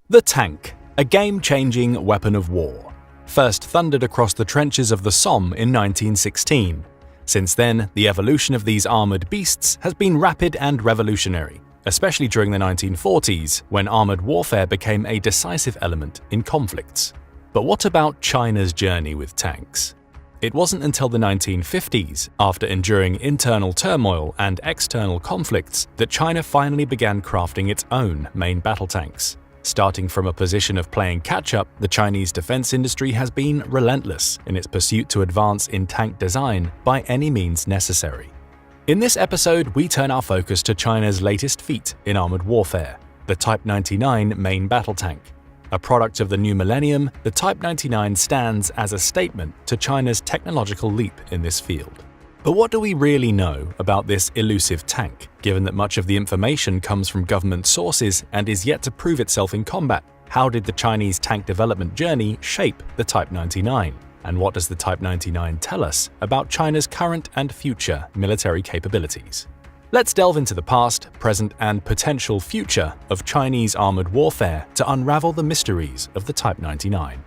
The tank, a game-changing weapon of war, first thundered across the trenches of the Somme in 1916. Since then, the evolution of these armored beasts has been rapid and revolutionary, especially during the 1940s, when armored warfare became a decisive element in conflicts. But what about China's journey with tanks? It wasn't until the 1950s, after enduring internal turmoil and external conflicts, that China finally began crafting its own main battle tanks. Starting from a position of playing catch-up, the Chinese defense industry has been relentless in its pursuit to advance in tank design by any means necessary. In this episode, we turn our focus to China's latest feat in armored warfare, the Type 99 main battle tank. A product of the new millennium, the Type 99 stands as a statement to China's technological leap in this field. But what do we really know about this elusive tank, given that much of the information comes from government sources and is yet to prove itself in combat? How did the Chinese tank development journey shape the Type 99? And what does the Type 99 tell us about China's current and future military capabilities? Let's delve into the past, present, and potential future of Chinese armored warfare to unravel the mysteries of the Type 99.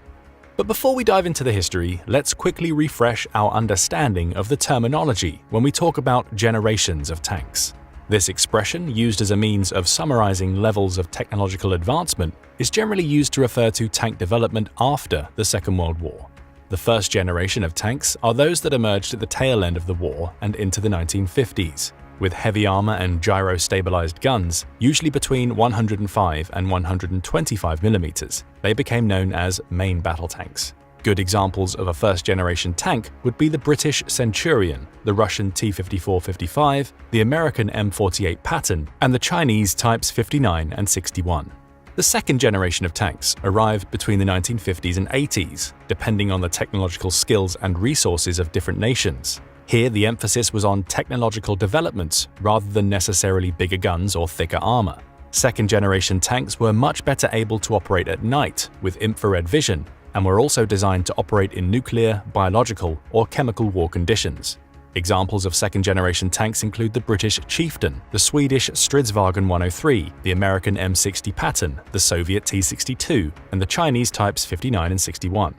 But before we dive into the history, let's quickly refresh our understanding of the terminology when we talk about generations of tanks. This expression, used as a means of summarizing levels of technological advancement, is generally used to refer to tank development after the Second World War. The first generation of tanks are those that emerged at the tail end of the war and into the 1950s. With heavy armor and gyro-stabilized guns, usually between 105 and 125 millimeters, they became known as main battle tanks. Good examples of a first-generation tank would be the British Centurion, the Russian T-54-55, the American M48 Patton, and the Chinese Types 59 and 61. The second generation of tanks arrived between the 1950s and 80s, depending on the technological skills and resources of different nations. Here, the emphasis was on technological developments rather than necessarily bigger guns or thicker armor. Second-generation tanks were much better able to operate at night with infrared vision and were also designed to operate in nuclear, biological, or chemical war conditions. Examples of second-generation tanks include the British Chieftain, the Swedish Stridsvagn 103, the American M60 Patton, the Soviet T-62, and the Chinese Types 59 and 61.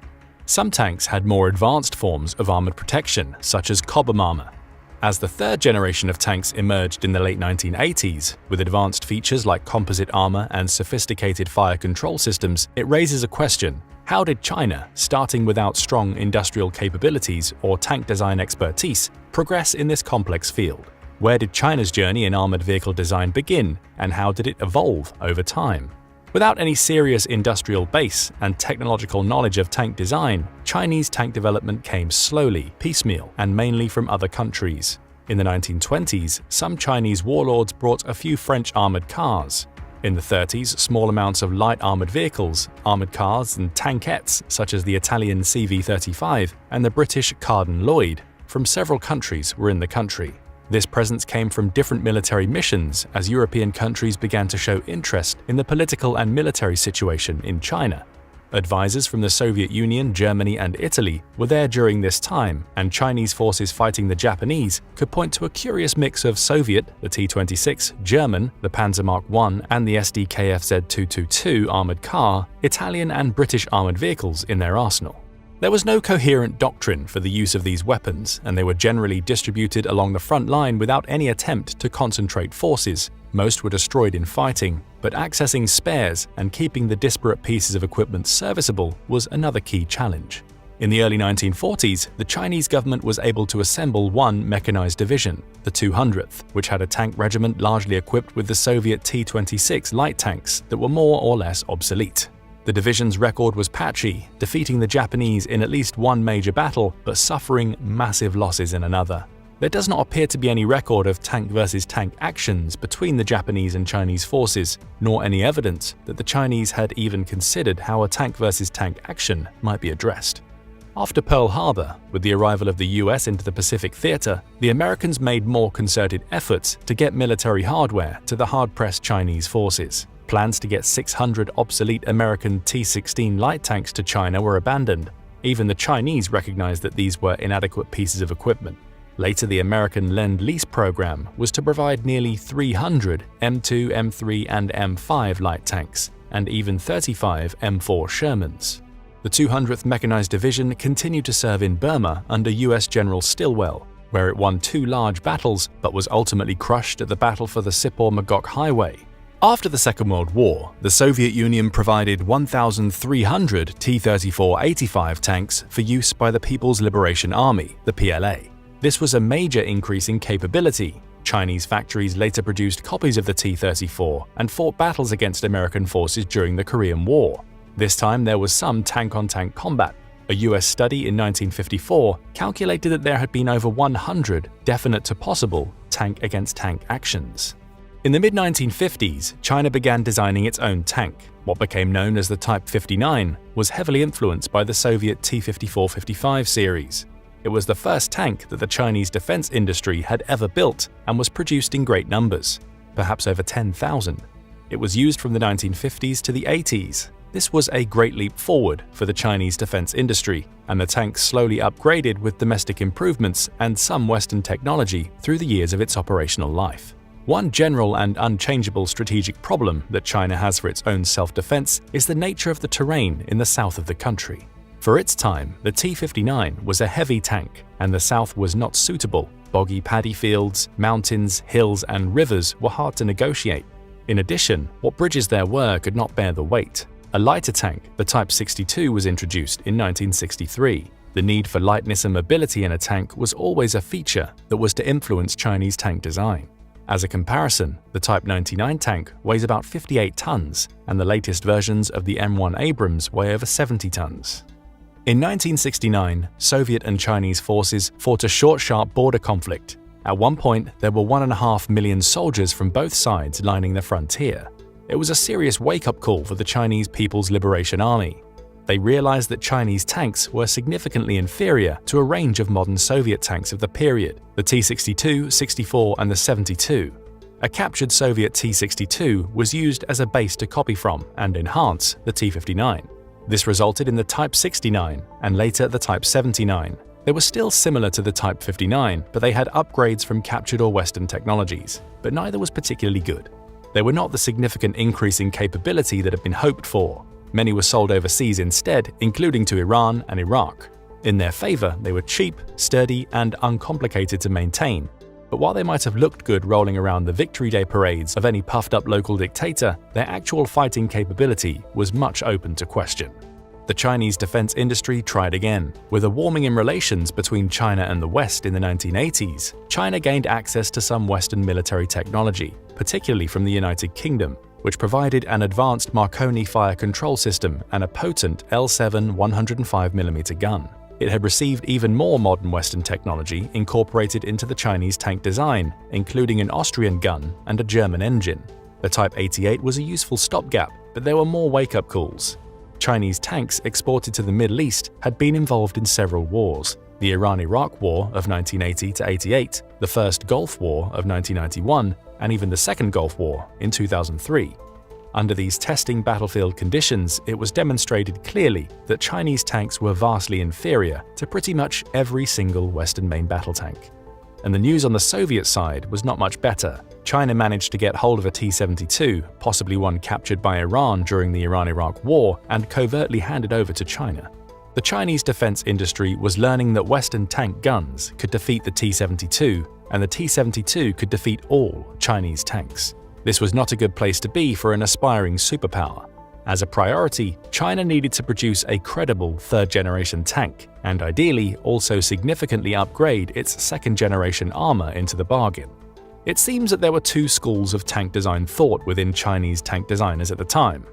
Some tanks had more advanced forms of armored protection, such as cobham armor. As the third generation of tanks emerged in the late 1980s, with advanced features like composite armor and sophisticated fire control systems, it raises a question: how did China, starting without strong industrial capabilities or tank design expertise, progress in this complex field? Where did China's journey in armored vehicle design begin, and how did it evolve over time? Without any serious industrial base and technological knowledge of tank design, Chinese tank development came slowly, piecemeal, and mainly from other countries. In the 1920s, some Chinese warlords brought a few French armored cars. In the 30s, small amounts of light armored vehicles, armored cars, and tankettes such as the Italian CV-35 and the British Carden Loyd from several countries were in the country. This presence came from different military missions as European countries began to show interest in the political and military situation in China. Advisors from the Soviet Union, Germany, and Italy were there during this time, and Chinese forces fighting the Japanese could point to a curious mix of Soviet, the T-26, German, the Panzer Mark I, and the SD KFZ-222 armored car, Italian and British armored vehicles in their arsenal. There was no coherent doctrine for the use of these weapons, and they were generally distributed along the front line without any attempt to concentrate forces. Most were destroyed in fighting, but accessing spares and keeping the disparate pieces of equipment serviceable was another key challenge. In the early 1940s, the Chinese government was able to assemble one mechanized division, the 200th, which had a tank regiment largely equipped with the Soviet T-26 light tanks that were more or less obsolete. The division's record was patchy, defeating the Japanese in at least one major battle, but suffering massive losses in another. There does not appear to be any record of tank versus tank actions between the Japanese and Chinese forces, nor any evidence that the Chinese had even considered how a tank versus tank action might be addressed. After Pearl Harbor, with the arrival of the US into the Pacific Theater, the Americans made more concerted efforts to get military hardware to the hard-pressed Chinese forces. Plans to get 600 obsolete American T-16 light tanks to China were abandoned. Even the Chinese recognized that these were inadequate pieces of equipment. Later, the American Lend-Lease program was to provide nearly 300 M2, M3, and M5 light tanks, and even 35 M4 Shermans. The 200th Mechanized Division continued to serve in Burma under US General Stilwell, where it won 2 large battles but was ultimately crushed at the Battle for the Sipor-Magok Highway. After the Second World War, the Soviet Union provided 1,300 T-34-85 tanks for use by the People's Liberation Army, the PLA. This was a major increase in capability. Chinese factories later produced copies of the T-34 and fought battles against American forces during the Korean War. This time there was some tank-on-tank combat. A US study in 1954 calculated that there had been over 100 definite to possible tank-against-tank actions. In the mid-1950s, China began designing its own tank. What became known as the Type 59 was heavily influenced by the Soviet T-54-55 series. It was the first tank that the Chinese defense industry had ever built and was produced in great numbers, perhaps over 10,000. It was used from the 1950s to the 80s. This was a great leap forward for the Chinese defense industry, and the tank slowly upgraded with domestic improvements and some Western technology through the years of its operational life. One general and unchangeable strategic problem that China has for its own self-defense is the nature of the terrain in the south of the country. For its time, the T-59 was a heavy tank, and the south was not suitable. Boggy paddy fields, mountains, hills, and rivers were hard to negotiate. In addition, what bridges there were could not bear the weight. A lighter tank, the Type 62, was introduced in 1963. The need for lightness and mobility in a tank was always a feature that was to influence Chinese tank design. As a comparison, the Type 99 tank weighs about 58 tons, and the latest versions of the M1 Abrams weigh over 70 tons. In 1969, Soviet and Chinese forces fought a short, sharp border conflict. At one point, there were 1.5 million soldiers from both sides lining the frontier. It was a serious wake-up call for the Chinese People's Liberation Army. They realized that Chinese tanks were significantly inferior to a range of modern Soviet tanks of the period, the T-62, 64, and the 72. A captured Soviet T-62 was used as a base to copy from and enhance the T-59. This resulted in the Type 69 and later the Type 79. They were still similar to the Type 59, but they had upgrades from captured or Western technologies, but neither was particularly good. They were not the significant increase in capability that had been hoped for. Many were sold overseas instead, including to Iran and Iraq. In their favor, they were cheap, sturdy, and uncomplicated to maintain. But while they might have looked good rolling around the Victory Day parades of any puffed-up local dictator, their actual fighting capability was much open to question. The Chinese defense industry tried again. With a warming in relations between China and the West in the 1980s, China gained access to some Western military technology, particularly from the United Kingdom, which provided an advanced Marconi fire control system and a potent L7 105mm gun. It had received even more modern Western technology incorporated into the Chinese tank design, including an Austrian gun and a German engine. The Type 88 was a useful stopgap, but there were more wake-up calls. Chinese tanks exported to the Middle East had been involved in several wars: the Iran-Iraq War of 1980–88, the First Gulf War of 1991, and even the Second Gulf War in 2003. Under these testing battlefield conditions, it was demonstrated clearly that Chinese tanks were vastly inferior to pretty much every single Western main battle tank. And the news on the Soviet side was not much better. China managed to get hold of a T-72, possibly one captured by Iran during the Iran-Iraq War, and covertly handed over to China. The Chinese defense industry was learning that Western tank guns could defeat the T-72, and the T-72 could defeat all Chinese tanks. This was not a good place to be for an aspiring superpower. As a priority, China needed to produce a credible third-generation tank, and ideally also significantly upgrade its second-generation armor into the bargain. It seems that there were two schools of tank design thought within Chinese tank designers at the time.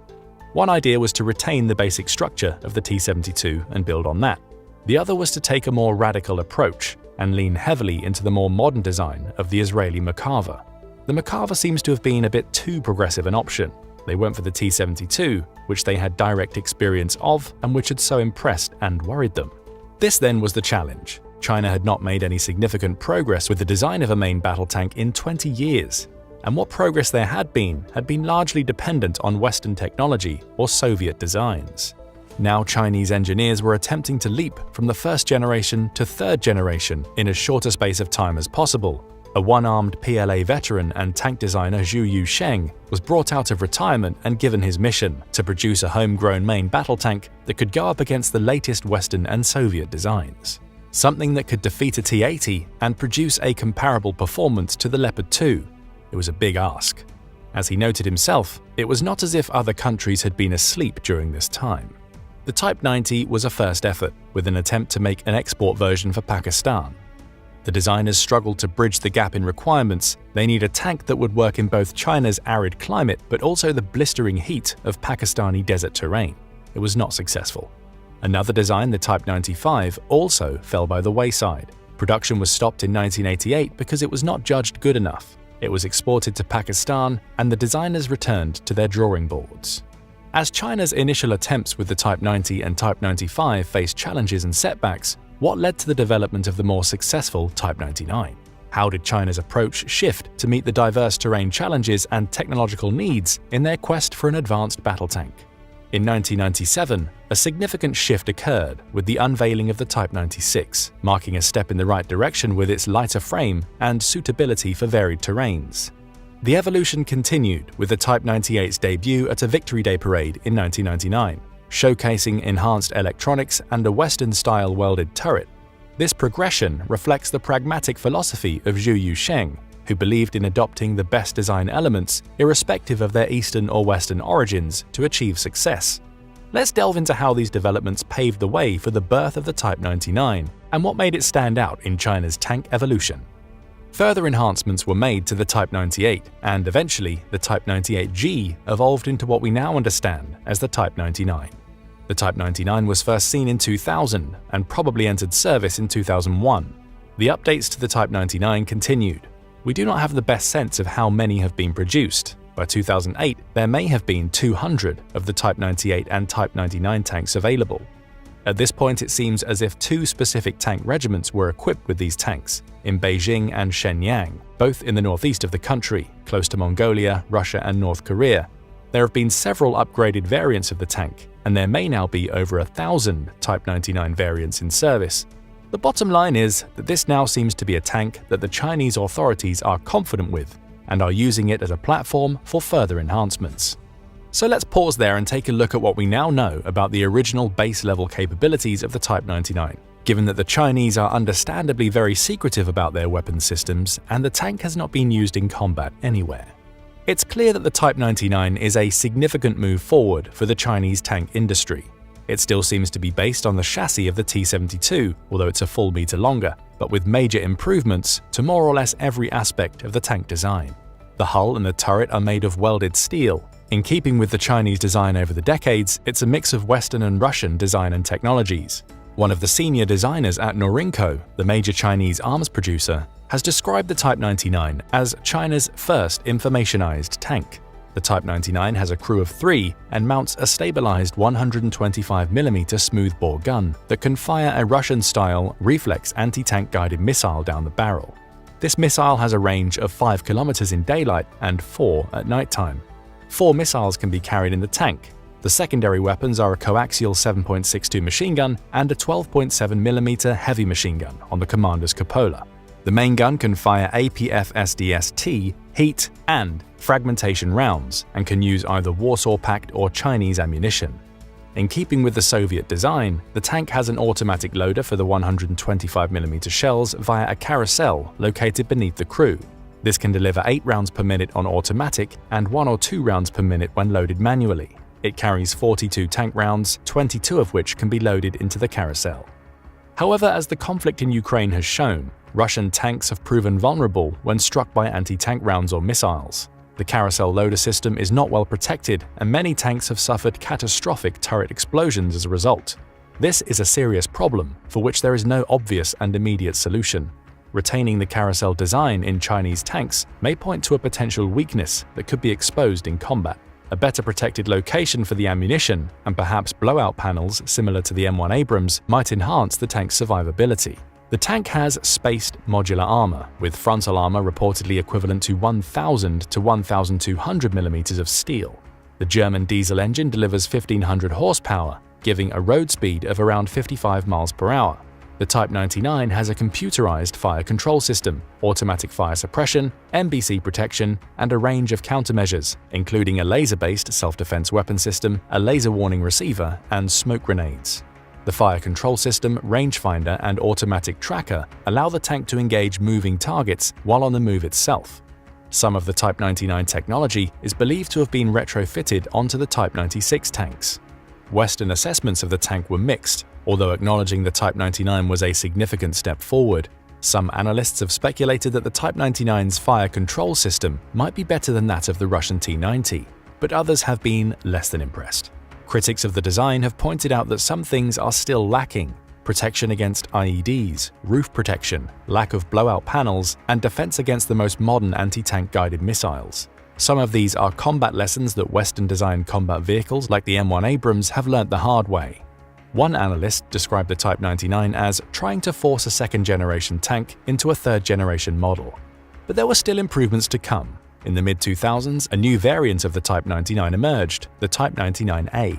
One idea was to retain the basic structure of the T-72 and build on that. The other was to take a more radical approach and lean heavily into the more modern design of the Israeli Merkava. The Merkava seems to have been a bit too progressive an option. They went for the T-72, which they had direct experience of and which had so impressed and worried them. This then was the challenge. China had not made any significant progress with the design of a main battle tank in 20 years, and what progress there had been largely dependent on Western technology or Soviet designs. Now Chinese engineers were attempting to leap from the first generation to third generation in as short a space of time as possible, A one-armed PLA veteran and tank designer Zhu Yusheng was brought out of retirement and given his mission to produce a homegrown main battle tank that could go up against the latest Western and Soviet designs. Something that could defeat a T-80 and produce a comparable performance to the Leopard 2. It was a big ask. As he noted himself, it was not as if other countries had been asleep during this time. The Type 90 was a first effort, with an attempt to make an export version for Pakistan. The designers struggled to bridge the gap in requirements. They need a tank that would work in both China's arid climate but also the blistering heat of Pakistani desert terrain. It was not successful. Another design, the Type 95, also fell by the wayside. Production was stopped in 1988 because it was not judged good enough. It was exported to Pakistan, and the designers returned to their drawing boards. As China's initial attempts with the Type 90 and Type 95 faced challenges and setbacks, what led to the development of the more successful Type 99? How did China's approach shift to meet the diverse terrain challenges and technological needs in their quest for an advanced battle tank? In 1997, a significant shift occurred with the unveiling of the Type 96, marking a step in the right direction with its lighter frame and suitability for varied terrains. The evolution continued with the Type 98's debut at a Victory Day parade in 1999, showcasing enhanced electronics and a Western-style welded turret. This progression reflects the pragmatic philosophy of Zhu Yusheng, who believed in adopting the best design elements, irrespective of their Eastern or Western origins, to achieve success. Let's delve into how these developments paved the way for the birth of the Type 99 and what made it stand out in China's tank evolution. Further enhancements were made to the Type 98, and eventually the Type 98G evolved into what we now understand as the Type 99. The Type 99 was first seen in 2000 and probably entered service in 2001. The updates to the Type 99 continued. We do not have the best sense of how many have been produced. By 2008, there may have been 200 of the Type 98 and Type 99 tanks available. At this point, it seems as if two specific tank regiments were equipped with these tanks, in Beijing and Shenyang, both in the northeast of the country, close to Mongolia, Russia, and North Korea. There have been several upgraded variants of the tank, and there may now be over 1,000 Type 99 variants in service. The bottom line is that this now seems to be a tank that the Chinese authorities are confident with and are using it as a platform for further enhancements. So let's pause there and take a look at what we now know about the original base-level capabilities of the Type 99, given that the Chinese are understandably very secretive about their weapon systems and the tank has not been used in combat anywhere. It's clear that the Type 99 is a significant move forward for the Chinese tank industry. It still seems to be based on the chassis of the T-72, although it's a full meter longer, but with major improvements to more or less every aspect of the tank design. The hull and the turret are made of welded steel. In keeping with the Chinese design over the decades, it's a mix of Western and Russian design and technologies. One of the senior designers at Norinco, the major Chinese arms producer, has described the Type 99 as China's first informationized tank. The Type 99 has a crew of 3 and mounts a stabilized 125mm smoothbore gun that can fire a Russian-style reflex anti-tank guided missile down the barrel. This missile has a range of 5 km in daylight and 4 at nighttime. 4 missiles can be carried in the tank. The secondary weapons are a coaxial 7.62 machine gun and a 12.7mm heavy machine gun on the commander's cupola. The main gun can fire APF-SDST, heat, and fragmentation rounds and can use either Warsaw Pact or Chinese ammunition. In keeping with the Soviet design, the tank has an automatic loader for the 125mm shells via a carousel located beneath the crew. This can deliver 8 rounds per minute on automatic and 1 or 2 rounds per minute when loaded manually. It carries 42 tank rounds, 22 of which can be loaded into the carousel. However, as the conflict in Ukraine has shown, Russian tanks have proven vulnerable when struck by anti-tank rounds or missiles. The carousel loader system is not well protected, and many tanks have suffered catastrophic turret explosions as a result. This is a serious problem for which there is no obvious and immediate solution. Retaining the carousel design in Chinese tanks may point to a potential weakness that could be exposed in combat. A better protected location for the ammunition and perhaps blowout panels similar to the M1 Abrams might enhance the tank's survivability. The tank has spaced modular armor, with frontal armor reportedly equivalent to 1,000 to 1,200mm of steel. The German diesel engine delivers 1,500 horsepower, giving a road speed of around 55 miles per hour. The Type 99 has a computerized fire control system, automatic fire suppression, MBC protection, and a range of countermeasures, including a laser-based self-defense weapon system, a laser warning receiver, and smoke grenades. The fire control system, rangefinder, and automatic tracker allow the tank to engage moving targets while on the move itself. Some of the Type 99 technology is believed to have been retrofitted onto the Type 96 tanks. Western assessments of the tank were mixed. Although acknowledging the Type 99 was a significant step forward, some analysts have speculated that the Type 99's fire control system might be better than that of the Russian T-90, but others have been less than impressed. Critics of the design have pointed out that some things are still lacking: protection against IEDs, roof protection, lack of blowout panels, and defense against the most modern anti-tank guided missiles. Some of these are combat lessons that Western-designed combat vehicles like the M1 Abrams have learnt the hard way. One analyst described the Type 99 as trying to force a second-generation tank into a third-generation model. But there were still improvements to come. In the mid-2000s, a new variant of the Type 99 emerged, the Type 99A.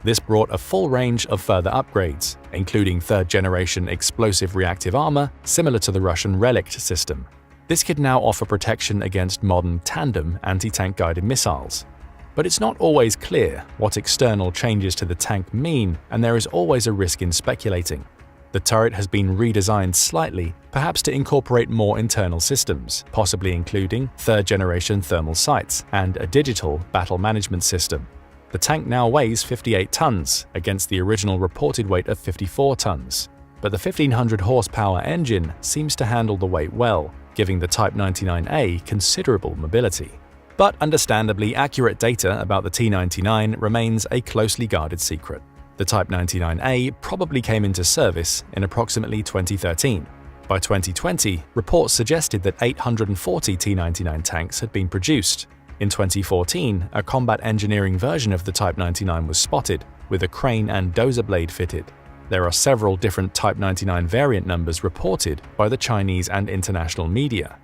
This brought a full range of further upgrades, including third-generation explosive reactive armor similar to the Russian Relikt system. This could now offer protection against modern tandem anti-tank guided missiles. But it's not always clear what external changes to the tank mean, and there is always a risk in speculating. The turret has been redesigned slightly, perhaps to incorporate more internal systems, possibly including third-generation thermal sights and a digital battle management system. The tank now weighs 58 tons, against the original reported weight of 54 tons. But the 1500 horsepower engine seems to handle the weight well, giving the Type 99A considerable mobility. But understandably, accurate data about the T-99 remains a closely guarded secret. The Type 99A probably came into service in approximately 2013. By 2020, reports suggested that 840 T-99 tanks had been produced. In 2014, a combat engineering version of the Type 99 was spotted, with a crane and dozer blade fitted. There are several different Type 99 variant numbers reported by the Chinese and international media.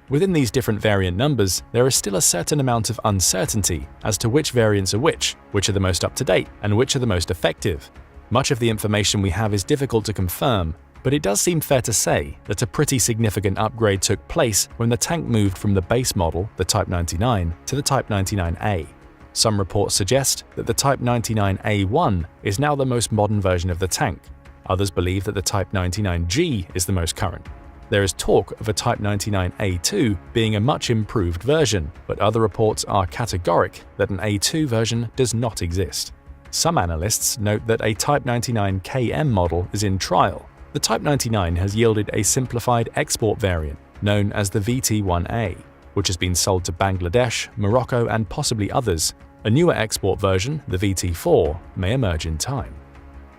Within these different variant numbers, there is still a certain amount of uncertainty as to which variants are which are the most up-to-date, and which are the most effective. Much of the information we have is difficult to confirm, but it does seem fair to say that a pretty significant upgrade took place when the tank moved from the base model, the Type 99, to the Type 99A. Some reports suggest that the Type 99A1 is now the most modern version of the tank. Others believe that the Type 99G is the most current. There is talk of a Type 99A2 being a much improved version, but other reports are categoric that an A2 version does not exist. Some analysts note that a Type 99KM model is in trial. The Type 99 has yielded a simplified export variant known as the VT1A, which has been sold to Bangladesh, Morocco, and possibly others. A newer export version, the VT4, may emerge in time.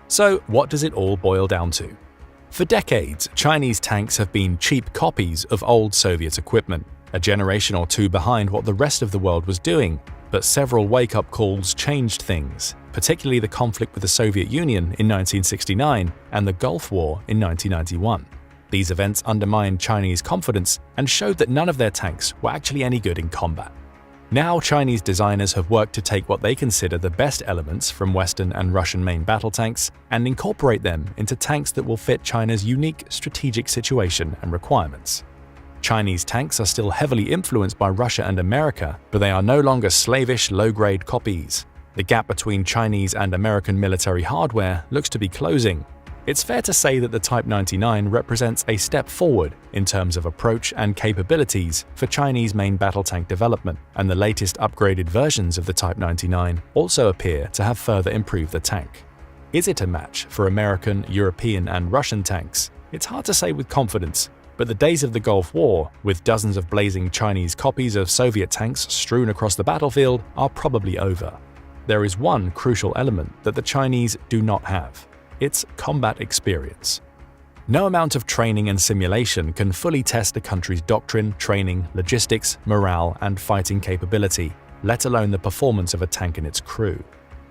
So, what does it all boil down to? For decades, Chinese tanks have been cheap copies of old Soviet equipment, a generation or two behind what the rest of the world was doing. But several wake-up calls changed things, particularly the conflict with the Soviet Union in 1969 and the Gulf War in 1991. These events undermined Chinese confidence and showed that none of their tanks were actually any good in combat. Now, Chinese designers have worked to take what they consider the best elements from Western and Russian main battle tanks and incorporate them into tanks that will fit China's unique strategic situation and requirements. Chinese tanks are still heavily influenced by Russia and America, but they are no longer slavish, low-grade copies. The gap between Chinese and American military hardware looks to be closing. It's fair to say that the Type 99 represents a step forward in terms of approach and capabilities for Chinese main battle tank development, and the latest upgraded versions of the Type 99 also appear to have further improved the tank. Is it a match for American, European, and Russian tanks? It's hard to say with confidence, but the days of the Gulf War, with dozens of blazing Chinese copies of Soviet tanks strewn across the battlefield, are probably over. There is one crucial element that the Chinese do not have. It's combat experience. No amount of training and simulation can fully test a country's doctrine, training, logistics, morale, and fighting capability, let alone the performance of a tank and its crew.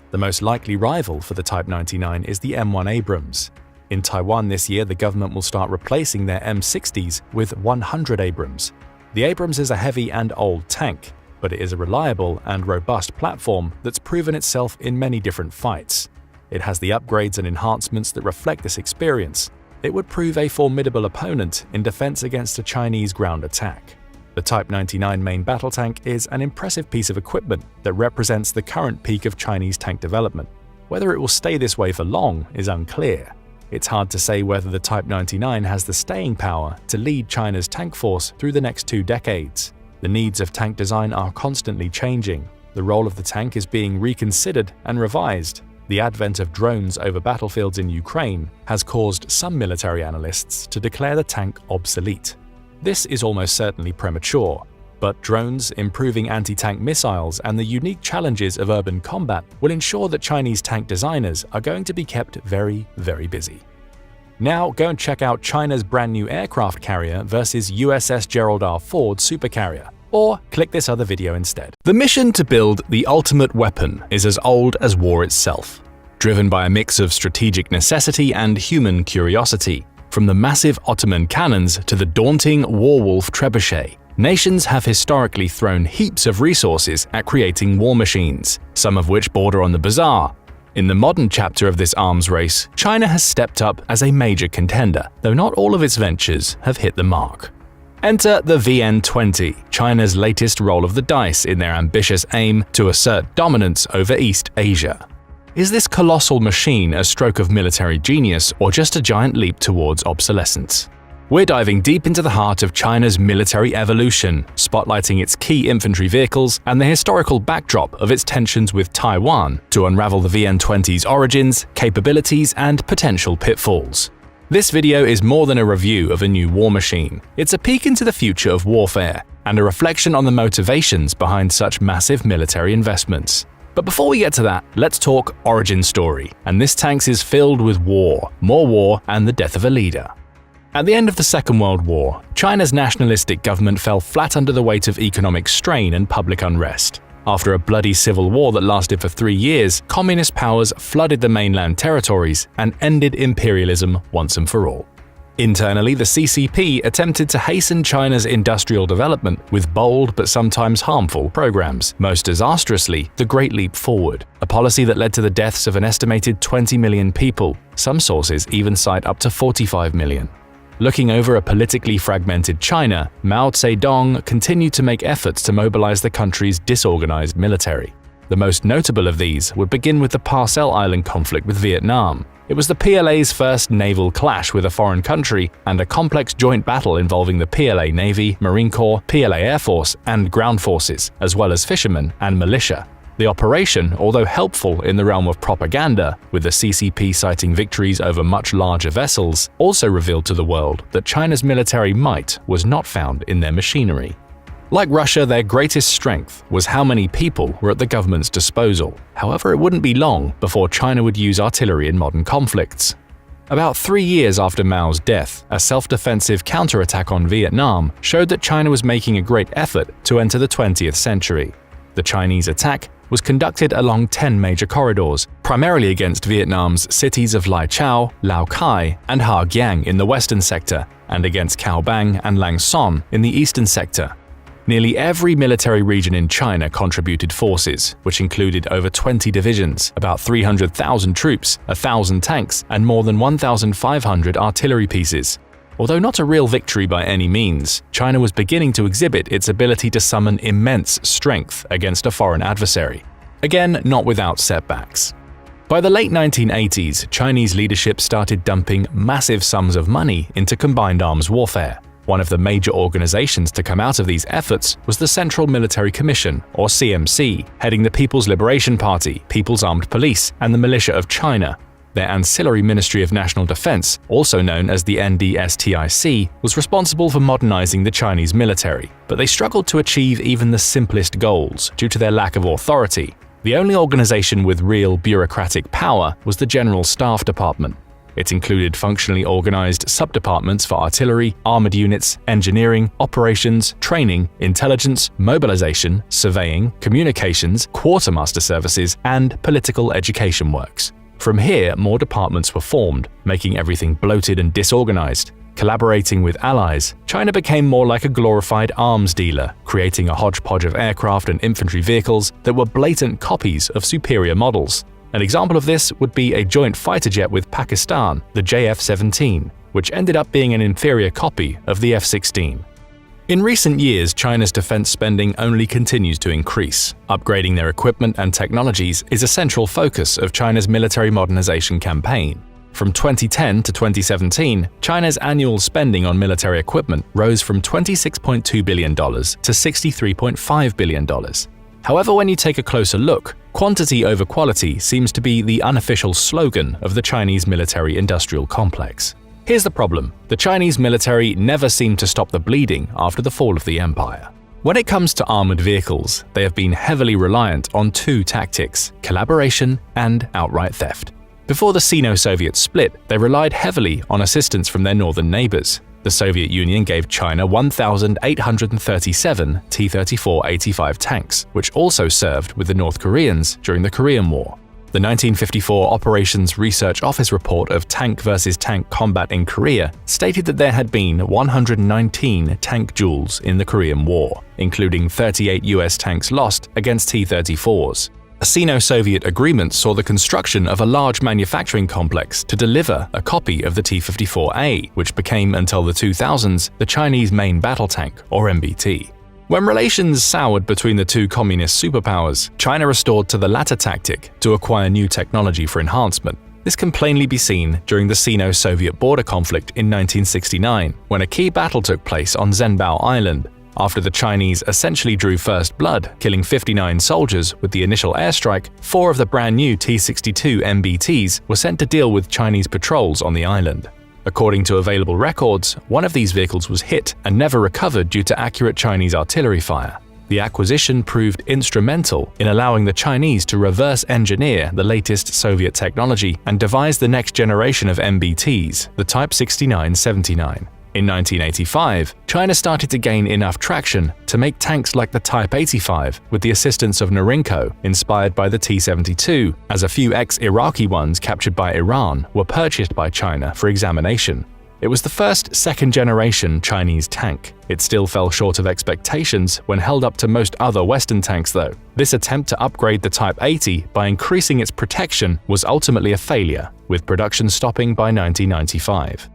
The most likely rival for the Type 99 is the M1 Abrams. In Taiwan this year, the government will start replacing their M60s with 100 Abrams. The Abrams is a heavy and old tank, but it is a reliable and robust platform that's proven itself in many different fights. It has the upgrades and enhancements that reflect this experience. it would prove a formidable opponent in defense against a Chinese ground attack. The Type 99 main battle tank is an impressive piece of equipment that represents the current peak of Chinese tank development. Whether it will stay this way for long is unclear. It's hard to say whether the Type 99 has the staying power to lead China's tank force through the next 2 decades. The needs of tank design are constantly changing. The role of the tank is being reconsidered and revised. The advent of drones over battlefields in Ukraine has caused some military analysts to declare the tank obsolete. This is almost certainly premature, but drones, improving anti-tank missiles, and the unique challenges of urban combat will ensure that Chinese tank designers are going to be kept very, very busy. Now go and check out China's brand new aircraft carrier versus USS Gerald R. Ford Supercarrier, or click this other video instead. The mission to build the ultimate weapon is as old as war itself, driven by a mix of strategic necessity and human curiosity. From the massive Ottoman cannons to the daunting Warwolf trebuchet, nations have historically thrown heaps of resources at creating war machines, some of which border on the bizarre. In the modern chapter of this arms race, China has stepped up as a major contender, though not all of its ventures have hit the mark. Enter the VN-20, China's latest roll of the dice in their ambitious aim to assert dominance over East Asia. Is this colossal machine a stroke of military genius or just a giant leap towards obsolescence? We're diving deep into the heart of China's military evolution, spotlighting its key infantry vehicles and the historical backdrop of its tensions with Taiwan to unravel the VN-20's origins, capabilities, and potential pitfalls. This video is more than a review of a new war machine. It's a peek into the future of warfare and a reflection on the motivations behind such massive military investments. But before we get to that, let's talk origin story, and this tank is filled with war, more war, and the death of a leader. At the end of the Second World War, China's nationalistic government fell flat under the weight of economic strain and public unrest. After a bloody civil war that lasted for 3 years, communist powers flooded the mainland territories and ended imperialism once and for all. Internally, the CCP attempted to hasten China's industrial development with bold but sometimes harmful programs, most disastrously the Great Leap Forward, a policy that led to the deaths of an estimated 20 million people. Some sources even cite up to 45 million. Looking over a politically fragmented China, Mao Zedong continued to make efforts to mobilize the country's disorganized military. The most notable of these would begin with the Parcel Island conflict with Vietnam. It was the PLA's first naval clash with a foreign country and a complex joint battle involving the PLA Navy, Marine Corps, PLA Air Force, and ground forces, as well as fishermen and militia. The operation, although helpful in the realm of propaganda, with the CCP citing victories over much larger vessels, also revealed to the world that China's military might was not found in their machinery. Like Russia, their greatest strength was how many people were at the government's disposal. However, it wouldn't be long before China would use artillery in modern conflicts. About 3 years after Mao's death, a self-defensive counterattack on Vietnam showed that China was making a great effort to enter the 20th century. The Chinese attack was conducted along 10 major corridors, primarily against Vietnam's cities of Lai Chau, Lao Cai, and Ha Giang in the western sector, and against Cao Bang and Lang Son in the eastern sector. Nearly every military region in China contributed forces, which included over 20 divisions, about 300,000 troops, 1,000 tanks, and more than 1,500 artillery pieces. Although not a real victory by any means, China was beginning to exhibit its ability to summon immense strength against a foreign adversary. Again, not without setbacks. By the late 1980s, Chinese leadership started dumping massive sums of money into combined arms warfare. One of the major organizations to come out of these efforts was the Central Military Commission, or CMC, heading the People's Liberation Party, People's Armed Police, and the Militia of China. Their ancillary Ministry of National Defense, also known as the NDSTIC, was responsible for modernizing the Chinese military, but they struggled to achieve even the simplest goals due to their lack of authority. The only organization with real bureaucratic power was the General Staff Department. It included functionally organized sub-departments for artillery, armored units, engineering, operations, training, intelligence, mobilization, surveying, communications, quartermaster services, and political education works. From here, more departments were formed, making everything bloated and disorganized. Collaborating with allies, China became more like a glorified arms dealer, creating a hodgepodge of aircraft and infantry vehicles that were blatant copies of superior models. An example of this would be a joint fighter jet with Pakistan, the JF-17, which ended up being an inferior copy of the F-16. In recent years, China's defense spending only continues to increase. Upgrading their equipment and technologies is a central focus of China's military modernization campaign. From 2010 to 2017, China's annual spending on military equipment rose from $26.2 billion to $63.5 billion. However, when you take a closer look, quantity over quality seems to be the unofficial slogan of the Chinese military-industrial complex. Here's the problem: the Chinese military never seemed to stop the bleeding after the fall of the empire. When it comes to armored vehicles, they have been heavily reliant on two tactics: collaboration and outright theft. Before the Sino-Soviet split, they relied heavily on assistance from their northern neighbors. The Soviet Union gave China 1,837 T-34-85 tanks, which also served with the North Koreans during the Korean War. The 1954 Operations Research Office report of tank versus tank combat in Korea stated that there had been 119 tank duels in the Korean War, including 38 US tanks lost against T-34s. A Sino-Soviet agreement saw the construction of a large manufacturing complex to deliver a copy of the T-54A, which became until the 2000s the Chinese main battle tank, or MBT. When relations soured between the two communist superpowers, China resorted to the latter tactic to acquire new technology for enhancement. This can plainly be seen during the Sino-Soviet border conflict in 1969, when a key battle took place on Zhenbao Island. After the Chinese essentially drew first blood, killing 59 soldiers with the initial airstrike, 4 of the brand new T-62 MBTs were sent to deal with Chinese patrols on the island. According to available records, one of these vehicles was hit and never recovered due to accurate Chinese artillery fire. The acquisition proved instrumental in allowing the Chinese to reverse engineer the latest Soviet technology and devise the next generation of MBTs, the Type 69-79. In 1985, China started to gain enough traction to make tanks like the Type 85 with the assistance of Norinco, inspired by the T-72, as a few ex-Iraqi ones captured by Iran were purchased by China for examination. It was the first second-generation Chinese tank. It still fell short of expectations when held up to most other Western tanks though. This attempt to upgrade the Type 80 by increasing its protection was ultimately a failure, with production stopping by 1995.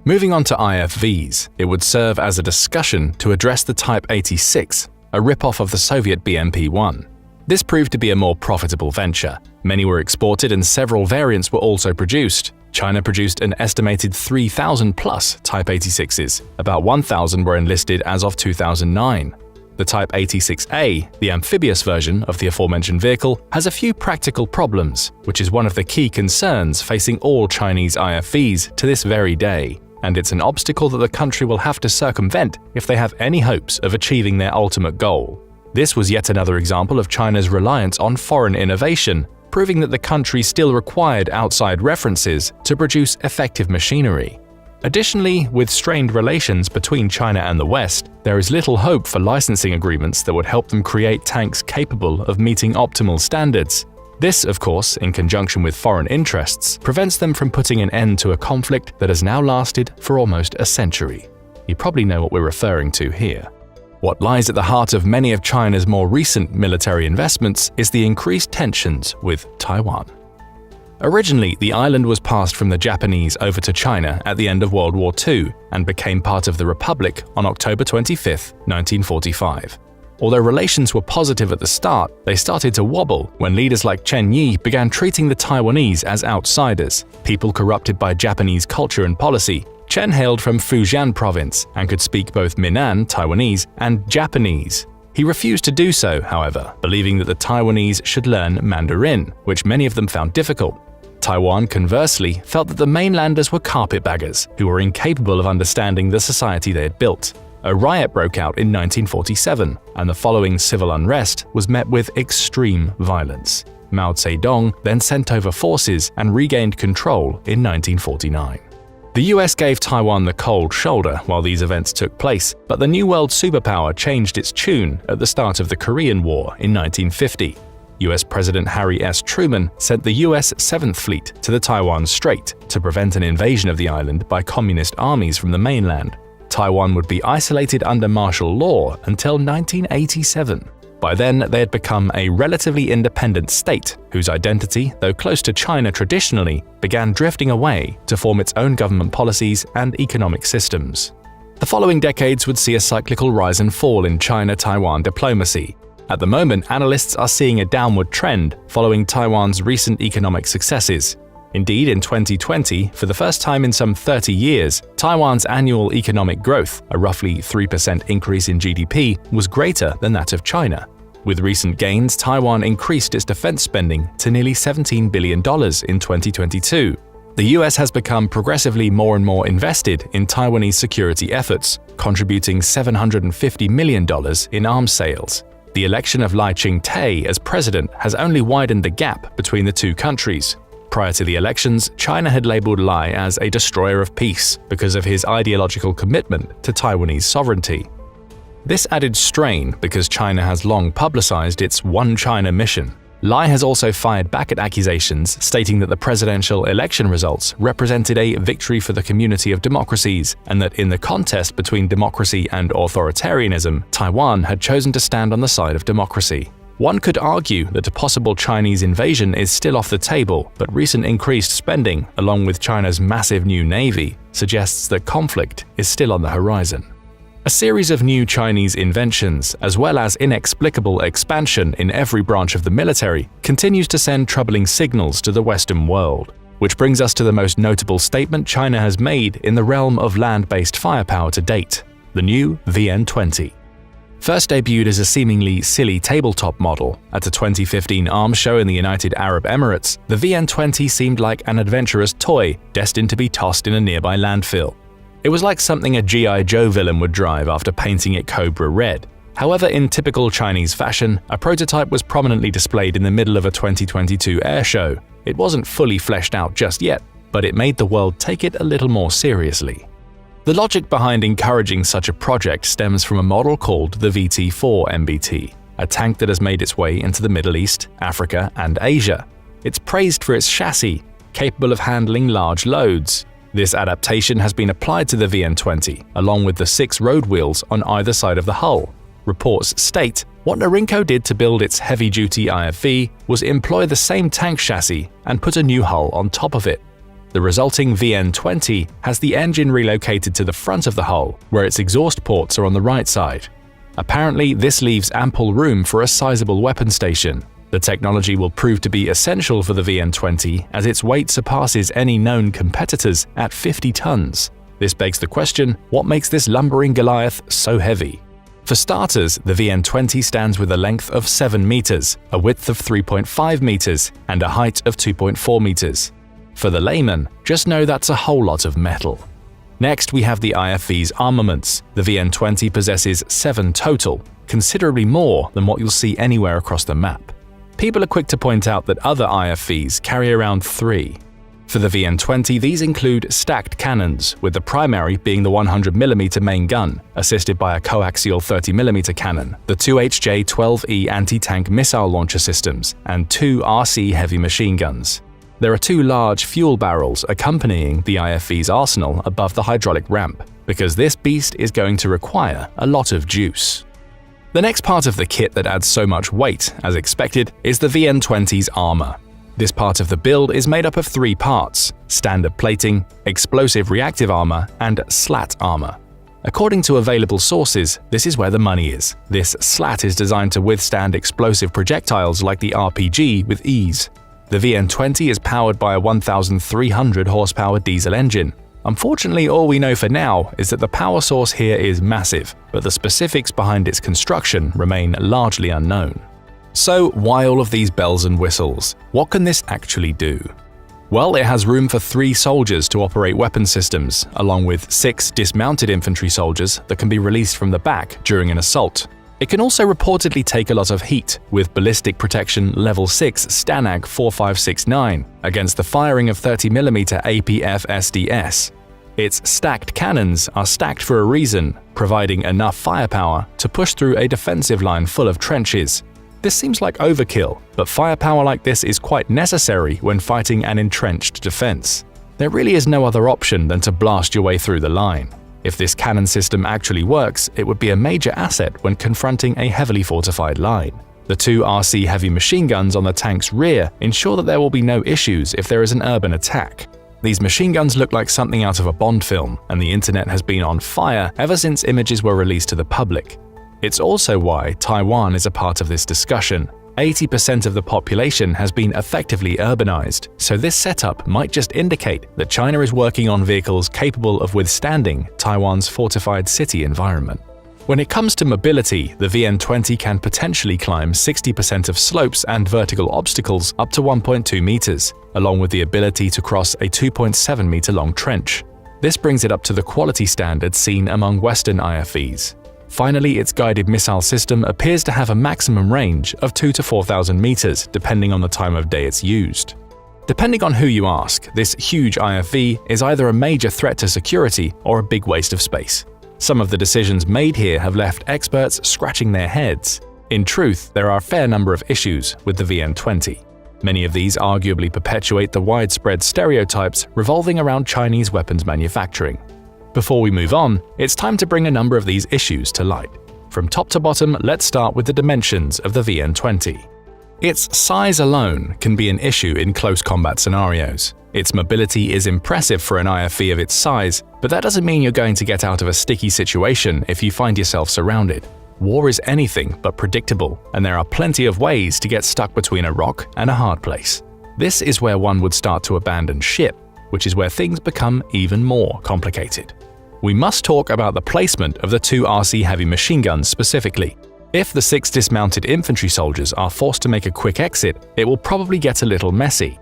Moving on to IFVs, it would serve as a discussion to address the Type 86, a rip-off of the Soviet BMP-1. This proved to be a more profitable venture. Many were exported and several variants were also produced. China produced an estimated 3,000-plus Type 86s, about 1,000 were enlisted as of 2009. The Type 86A, the amphibious version of the aforementioned vehicle, has a few practical problems, which is one of the key concerns facing all Chinese IFVs to this very day. And it's an obstacle that the country will have to circumvent if they have any hopes of achieving their ultimate goal. This was yet another example of China's reliance on foreign innovation, proving that the country still required outside references to produce effective machinery. Additionally, with strained relations between China and the West, there is little hope for licensing agreements that would help them create tanks capable of meeting optimal standards. This, of course, in conjunction with foreign interests, prevents them from putting an end to a conflict that has now lasted for almost a century. You probably know what we're referring to here. What lies at the heart of many of China's more recent military investments is the increased tensions with Taiwan. Originally, the island was passed from the Japanese over to China at the end of World War II and became part of the Republic on October 25, 1945. Although relations were positive at the start, they started to wobble when leaders like Chen Yi began treating the Taiwanese as outsiders, people corrupted by Japanese culture and policy. Chen hailed from Fujian province and could speak both Minnan Taiwanese and Japanese. He refused to do so, however, believing that the Taiwanese should learn Mandarin, which many of them found difficult. Taiwan, conversely, felt that the mainlanders were carpetbaggers who were incapable of understanding the society they had built. A riot broke out in 1947, and the following civil unrest was met with extreme violence. Mao Zedong then sent over forces and regained control in 1949. The US gave Taiwan the cold shoulder while these events took place, but the New World superpower changed its tune at the start of the Korean War in 1950. US President Harry S. Truman sent the US 7th Fleet to the Taiwan Strait to prevent an invasion of the island by communist armies from the mainland. Taiwan would be isolated under martial law until 1987. By then, they had become a relatively independent state whose identity, though close to China traditionally, began drifting away to form its own government policies and economic systems. The following decades would see a cyclical rise and fall in China-Taiwan diplomacy. At the moment, analysts are seeing a downward trend following Taiwan's recent economic successes. Indeed, in 2020, for the first time in some 30 years, Taiwan's annual economic growth, a roughly 3% increase in GDP, was greater than that of China. With recent gains, Taiwan increased its defense spending to nearly $17 billion in 2022. The US has become progressively more and more invested in Taiwanese security efforts, contributing $750 million in arms sales. The election of Lai Ching-te as president has only widened the gap between the two countries. Prior to the elections, China had labeled Lai as a destroyer of peace because of his ideological commitment to Taiwanese sovereignty. This added strain because China has long publicized its One China mission. Lai has also fired back at accusations stating that the presidential election results represented a victory for the community of democracies and that in the contest between democracy and authoritarianism, Taiwan had chosen to stand on the side of democracy. One could argue that a possible Chinese invasion is still off the table, but recent increased spending, along with China's massive new navy, suggests that conflict is still on the horizon. A series of new Chinese inventions, as well as inexplicable expansion in every branch of the military, continues to send troubling signals to the Western world. Which brings us to the most notable statement China has made in the realm of land-based firepower to date: the new VN-20. First debuted as a seemingly silly tabletop model at a 2015 arms show in the United Arab Emirates, the VN-20 seemed like an adventurous toy destined to be tossed in a nearby landfill. It was like something a G.I. Joe villain would drive after painting it Cobra red. However, in typical Chinese fashion, a prototype was prominently displayed in the middle of a 2022 air show. It wasn't fully fleshed out just yet, but it made the world take it a little more seriously. The logic behind encouraging such a project stems from a model called the VT-4 MBT, a tank that has made its way into the Middle East, Africa, and Asia. It's praised for its chassis, capable of handling large loads. This adaptation has been applied to the VN-20, along with the 6 road wheels on either side of the hull. Reports state, what Norinco did to build its heavy-duty IFV was employ the same tank chassis and put a new hull on top of it. The resulting VN-20 has the engine relocated to the front of the hull, where its exhaust ports are on the right side. Apparently, this leaves ample room for a sizable weapon station. The technology will prove to be essential for the VN-20 as its weight surpasses any known competitors at 50 tons. This begs the question, what makes this lumbering Goliath so heavy? For starters, the VN-20 stands with a length of 7 meters, a width of 3.5 meters, and a height of 2.4 meters. For the layman, just know that's a whole lot of metal. Next, we have the IFV's armaments. The VN-20 possesses 7 total, considerably more than what you'll see anywhere across the map. People are quick to point out that other IFVs carry around 3. For the VN-20, these include stacked cannons, with the primary being the 100mm main gun, assisted by a coaxial 30mm cannon, the 2 HJ-12E anti-tank missile launcher systems, and 2 RC heavy machine guns. There are 2 large fuel barrels accompanying the IFV's arsenal above the hydraulic ramp, because this beast is going to require a lot of juice. The next part of the kit that adds so much weight, as expected, is the VN-20's armor. This part of the build is made up of 3 parts: standard plating, explosive reactive armor, and slat armor. According to available sources, this is where the money is. This slat is designed to withstand explosive projectiles like the RPG with ease. The VN-20 is powered by a 1,300 horsepower diesel engine. Unfortunately, all we know for now is that the power source here is massive, but the specifics behind its construction remain largely unknown. So why all of these bells and whistles? What can this actually do? Well, it has room for 3 soldiers to operate weapon systems, along with 6 dismounted infantry soldiers that can be released from the back during an assault. It can also reportedly take a lot of heat, with ballistic protection level 6 Stanag 4569 against the firing of 30mm APF SDS. Its stacked cannons are stacked for a reason, providing enough firepower to push through a defensive line full of trenches. This seems like overkill, but firepower like this is quite necessary when fighting an entrenched defense. There really is no other option than to blast your way through the line. If this cannon system actually works, it would be a major asset when confronting a heavily fortified line. The two RC heavy machine guns on the tank's rear ensure that there will be no issues if there is an urban attack. These machine guns look like something out of a Bond film, and the internet has been on fire ever since images were released to the public. It's also why Taiwan is a part of this discussion. 80% of the population has been effectively urbanized, so this setup might just indicate that China is working on vehicles capable of withstanding Taiwan's fortified city environment. When it comes to mobility, the VN20 can potentially climb 60% of slopes and vertical obstacles up to 1.2 meters, along with the ability to cross a 2.7 meter long trench. This brings it up to the quality standards seen among Western IFVs. Finally, its guided missile system appears to have a maximum range of 2,000 to 4,000 meters, depending on the time of day it's used. Depending on who you ask, this huge IFV is either a major threat to security or a big waste of space. Some of the decisions made here have left experts scratching their heads. In truth, there are a fair number of issues with the VN20. Many of these arguably perpetuate the widespread stereotypes revolving around Chinese weapons manufacturing. Before we move on, it's time to bring a number of these issues to light. From top to bottom, let's start with the dimensions of the VN20. Its size alone can be an issue in close combat scenarios. Its mobility is impressive for an IFV of its size, but that doesn't mean you're going to get out of a sticky situation if you find yourself surrounded. War is anything but predictable, and there are plenty of ways to get stuck between a rock and a hard place. This is where one would start to abandon ship, which is where things become even more complicated. We must talk about the placement of the two RC heavy machine guns specifically. If the 6 dismounted infantry soldiers are forced to make a quick exit, it will probably get a little messy.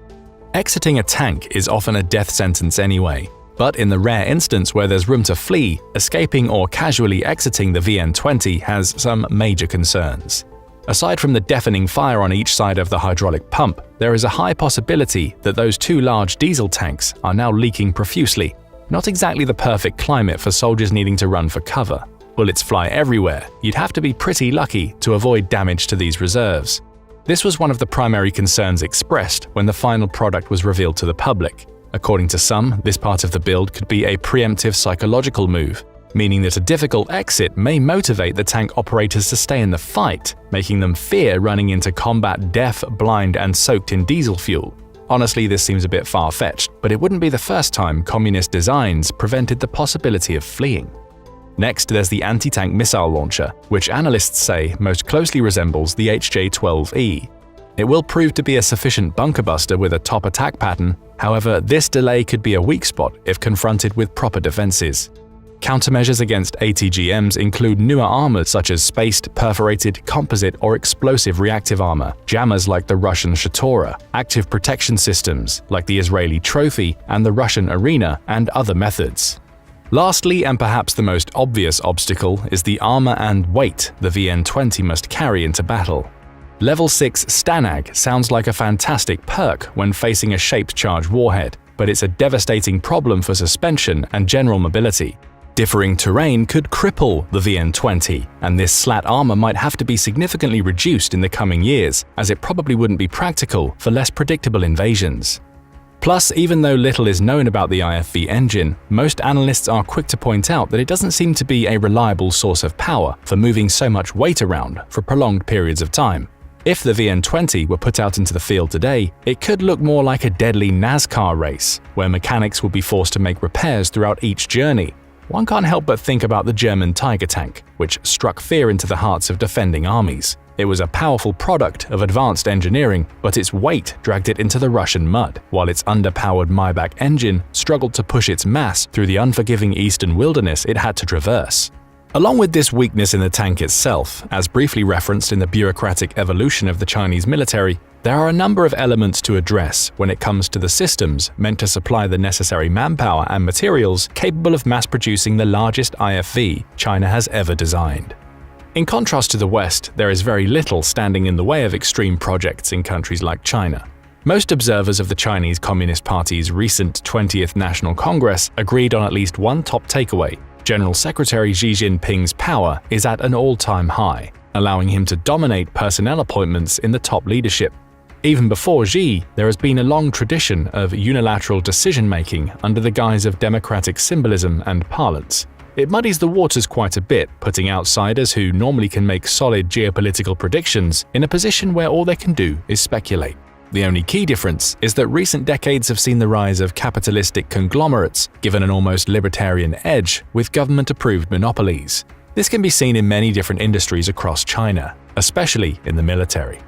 Exiting a tank is often a death sentence anyway, but in the rare instance where there's room to flee, escaping or casually exiting the VN20 has some major concerns. Aside from the deafening fire on each side of the hydraulic pump, there is a high possibility that those two large diesel tanks are now leaking profusely. Not exactly the perfect climate for soldiers needing to run for cover. Bullets fly everywhere. You'd have to be pretty lucky to avoid damage to these reserves. This was one of the primary concerns expressed when the final product was revealed to the public. According to some, this part of the build could be a preemptive psychological move, meaning that a difficult exit may motivate the tank operators to stay in the fight, making them fear running into combat deaf, blind, and soaked in diesel fuel. Honestly, this seems a bit far-fetched, but it wouldn't be the first time communist designs prevented the possibility of fleeing. Next, there's the anti-tank missile launcher, which analysts say most closely resembles the HJ-12E. It will prove to be a sufficient bunker buster with a top attack pattern, however, this delay could be a weak spot if confronted with proper defenses. Countermeasures against ATGMs include newer armor such as spaced, perforated, composite, or explosive reactive armor, jammers like the Russian Shatora, active protection systems like the Israeli Trophy and the Russian Arena, and other methods. Lastly, and perhaps the most obvious obstacle, is the armor and weight the VN20 must carry into battle. Level 6 Stanag sounds like a fantastic perk when facing a shaped-charged warhead, but it's a devastating problem for suspension and general mobility. Differing terrain could cripple the VN20, and this slat armor might have to be significantly reduced in the coming years, as it probably wouldn't be practical for less predictable invasions. Plus, even though little is known about the IFV engine, most analysts are quick to point out that it doesn't seem to be a reliable source of power for moving so much weight around for prolonged periods of time. If the VN20 were put out into the field today, it could look more like a deadly NASCAR race, where mechanics would be forced to make repairs throughout each journey. One can't help but think about the German Tiger tank, which struck fear into the hearts of defending armies. It was a powerful product of advanced engineering, but its weight dragged it into the Russian mud, while its underpowered Maybach engine struggled to push its mass through the unforgiving eastern wilderness it had to traverse. Along with this weakness in the tank itself, as briefly referenced in the bureaucratic evolution of the Chinese military, there are a number of elements to address when it comes to the systems meant to supply the necessary manpower and materials capable of mass-producing the largest IFV China has ever designed. In contrast to the West, there is very little standing in the way of extreme projects in countries like China. Most observers of the Chinese Communist Party's recent 20th National Congress agreed on at least one top takeaway: General Secretary Xi Jinping's power is at an all-time high, allowing him to dominate personnel appointments in the top leadership. Even before Xi, there has been a long tradition of unilateral decision-making under the guise of democratic symbolism and parlance. It muddies the waters quite a bit, putting outsiders who normally can make solid geopolitical predictions in a position where all they can do is speculate. The only key difference is that recent decades have seen the rise of capitalistic conglomerates given an almost libertarian edge with government-approved monopolies. This can be seen in many different industries across China, especially in the military.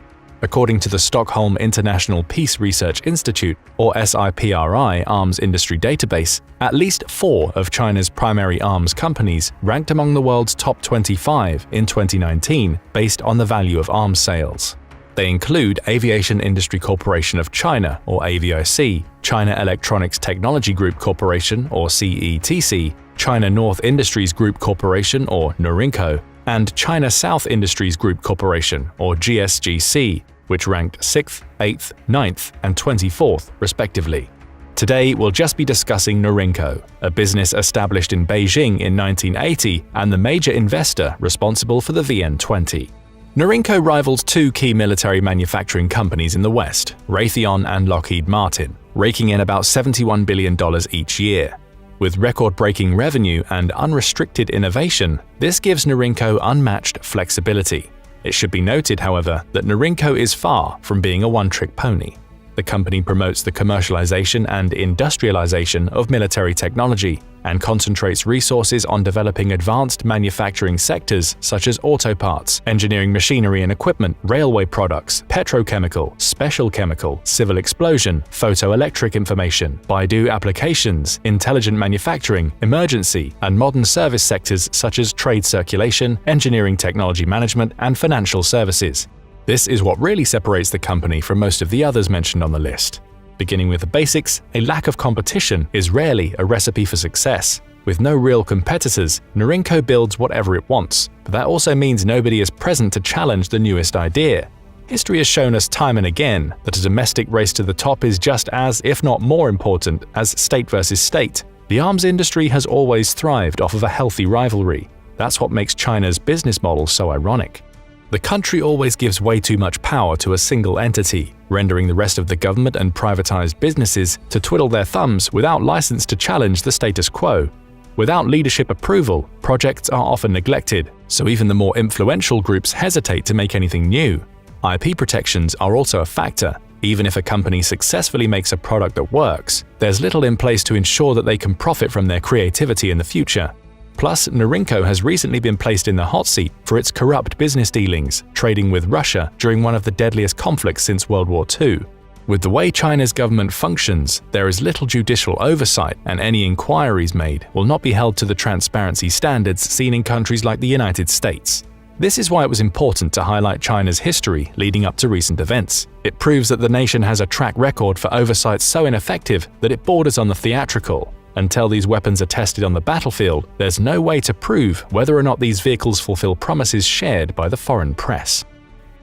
According to the Stockholm International Peace Research Institute, or SIPRI arms industry database, at least 4 of China's primary arms companies ranked among the world's top 25 in 2019 based on the value of arms sales. They include Aviation Industry Corporation of China, or AVIC, China Electronics Technology Group Corporation, or CETC, China North Industries Group Corporation, or Norinco, and China South Industries Group Corporation, or GSGC, which ranked 6th, 8th, 9th, and 24th, respectively. Today, we'll just be discussing Norinco, a business established in Beijing in 1980 and the major investor responsible for the VN-20. Norinco rivals 2 key military manufacturing companies in the West, Raytheon and Lockheed Martin, raking in about $71 billion each year. With record-breaking revenue and unrestricted innovation, this gives Norinco unmatched flexibility. It should be noted, however, that Norinco is far from being a one-trick pony. The company promotes the commercialization and industrialization of military technology and concentrates resources on developing advanced manufacturing sectors such as auto parts, engineering machinery and equipment, railway products, petrochemical, special chemical, civil explosion, photoelectric information, Baidu applications, intelligent manufacturing, emergency, and modern service sectors such as trade circulation, engineering technology management, and financial services. This is what really separates the company from most of the others mentioned on the list. Beginning with the basics, a lack of competition is rarely a recipe for success. With no real competitors, Norinco builds whatever it wants, but that also means nobody is present to challenge the newest idea. History has shown us time and again that a domestic race to the top is just as, if not more important, as state versus state. The arms industry has always thrived off of a healthy rivalry. That's what makes China's business model so ironic. The country always gives way too much power to a single entity, rendering the rest of the government and privatized businesses to twiddle their thumbs without license to challenge the status quo. Without leadership approval, projects are often neglected, so even the more influential groups hesitate to make anything new. IP protections are also a factor. Even if a company successfully makes a product that works, there's little in place to ensure that they can profit from their creativity in the future. Plus, Norinco has recently been placed in the hot seat for its corrupt business dealings, trading with Russia during one of the deadliest conflicts since World War II. With the way China's government functions, there is little judicial oversight, and any inquiries made will not be held to the transparency standards seen in countries like the United States. This is why it was important to highlight China's history leading up to recent events. It proves that the nation has a track record for oversight so ineffective that it borders on the theatrical. Until these weapons are tested on the battlefield, there's no way to prove whether or not these vehicles fulfill promises shared by the foreign press.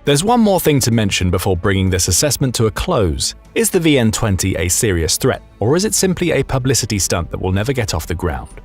There's one more thing to mention before bringing this assessment to a close. Is the VN-20 a serious threat, or is it simply a publicity stunt that will never get off the ground?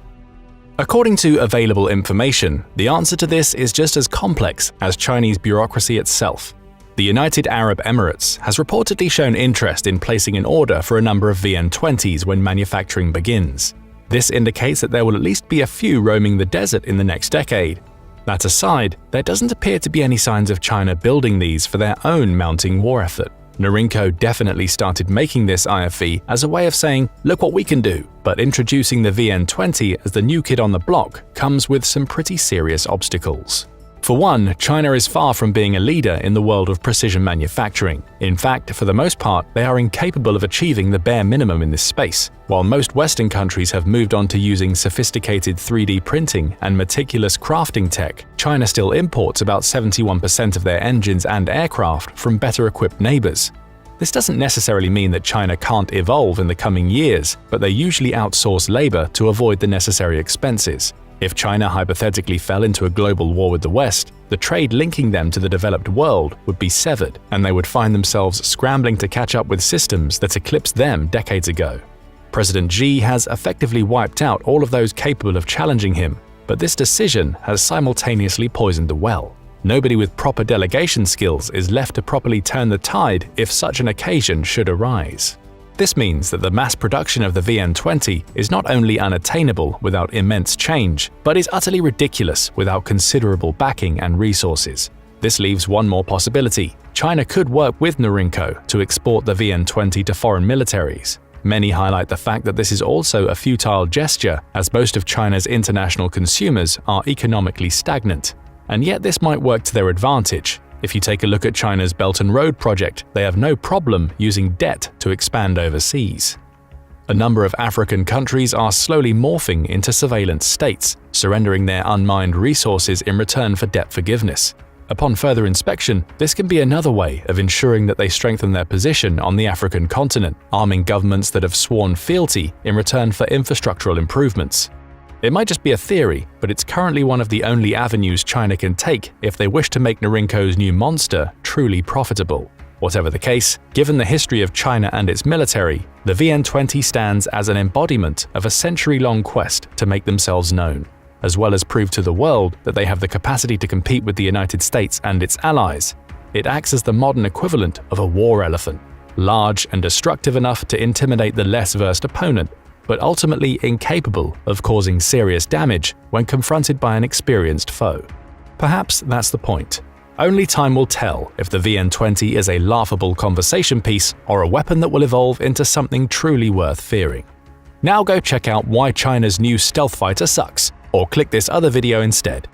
According to available information, the answer to this is just as complex as Chinese bureaucracy itself. The United Arab Emirates has reportedly shown interest in placing an order for a number of VN-20s when manufacturing begins. This indicates that there will at least be a few roaming the desert in the next decade. That aside, there doesn't appear to be any signs of China building these for their own mounting war effort. Norinco definitely started making this IFV as a way of saying, look what we can do, but introducing the VN-20 as the new kid on the block comes with some pretty serious obstacles. For one, China is far from being a leader in the world of precision manufacturing. In fact, for the most part, they are incapable of achieving the bare minimum in this space. While most Western countries have moved on to using sophisticated 3D printing and meticulous crafting tech, China still imports about 71% of their engines and aircraft from better-equipped neighbors. This doesn't necessarily mean that China can't evolve in the coming years, but they usually outsource labor to avoid the necessary expenses. If China hypothetically fell into a global war with the West, the trade linking them to the developed world would be severed, and they would find themselves scrambling to catch up with systems that eclipsed them decades ago. President Xi has effectively wiped out all of those capable of challenging him, but this decision has simultaneously poisoned the well. Nobody with proper delegation skills is left to properly turn the tide if such an occasion should arise. This means that the mass production of the VN20 is not only unattainable without immense change, but is utterly ridiculous without considerable backing and resources. This leaves one more possibility. China could work with Norinco to export the VN20 to foreign militaries. Many highlight the fact that this is also a futile gesture, as most of China's international consumers are economically stagnant. And yet this might work to their advantage. If you take a look at China's Belt and Road project, they have no problem using debt to expand overseas. A number of African countries are slowly morphing into surveillance states, surrendering their unmined resources in return for debt forgiveness. Upon further inspection, this can be another way of ensuring that they strengthen their position on the African continent, arming governments that have sworn fealty in return for infrastructural improvements. It might just be a theory, but it's currently one of the only avenues China can take if they wish to make Norinco's new monster truly profitable. Whatever the case, given the history of China and its military, the VN20 stands as an embodiment of a century-long quest to make themselves known, as well as prove to the world that they have the capacity to compete with the United States and its allies. It acts as the modern equivalent of a war elephant, large and destructive enough to intimidate the less versed opponent, but ultimately incapable of causing serious damage when confronted by an experienced foe. Perhaps that's the point. Only time will tell if the VN20 is a laughable conversation piece or a weapon that will evolve into something truly worth fearing. Now go check out why China's new stealth fighter sucks, or click this other video instead.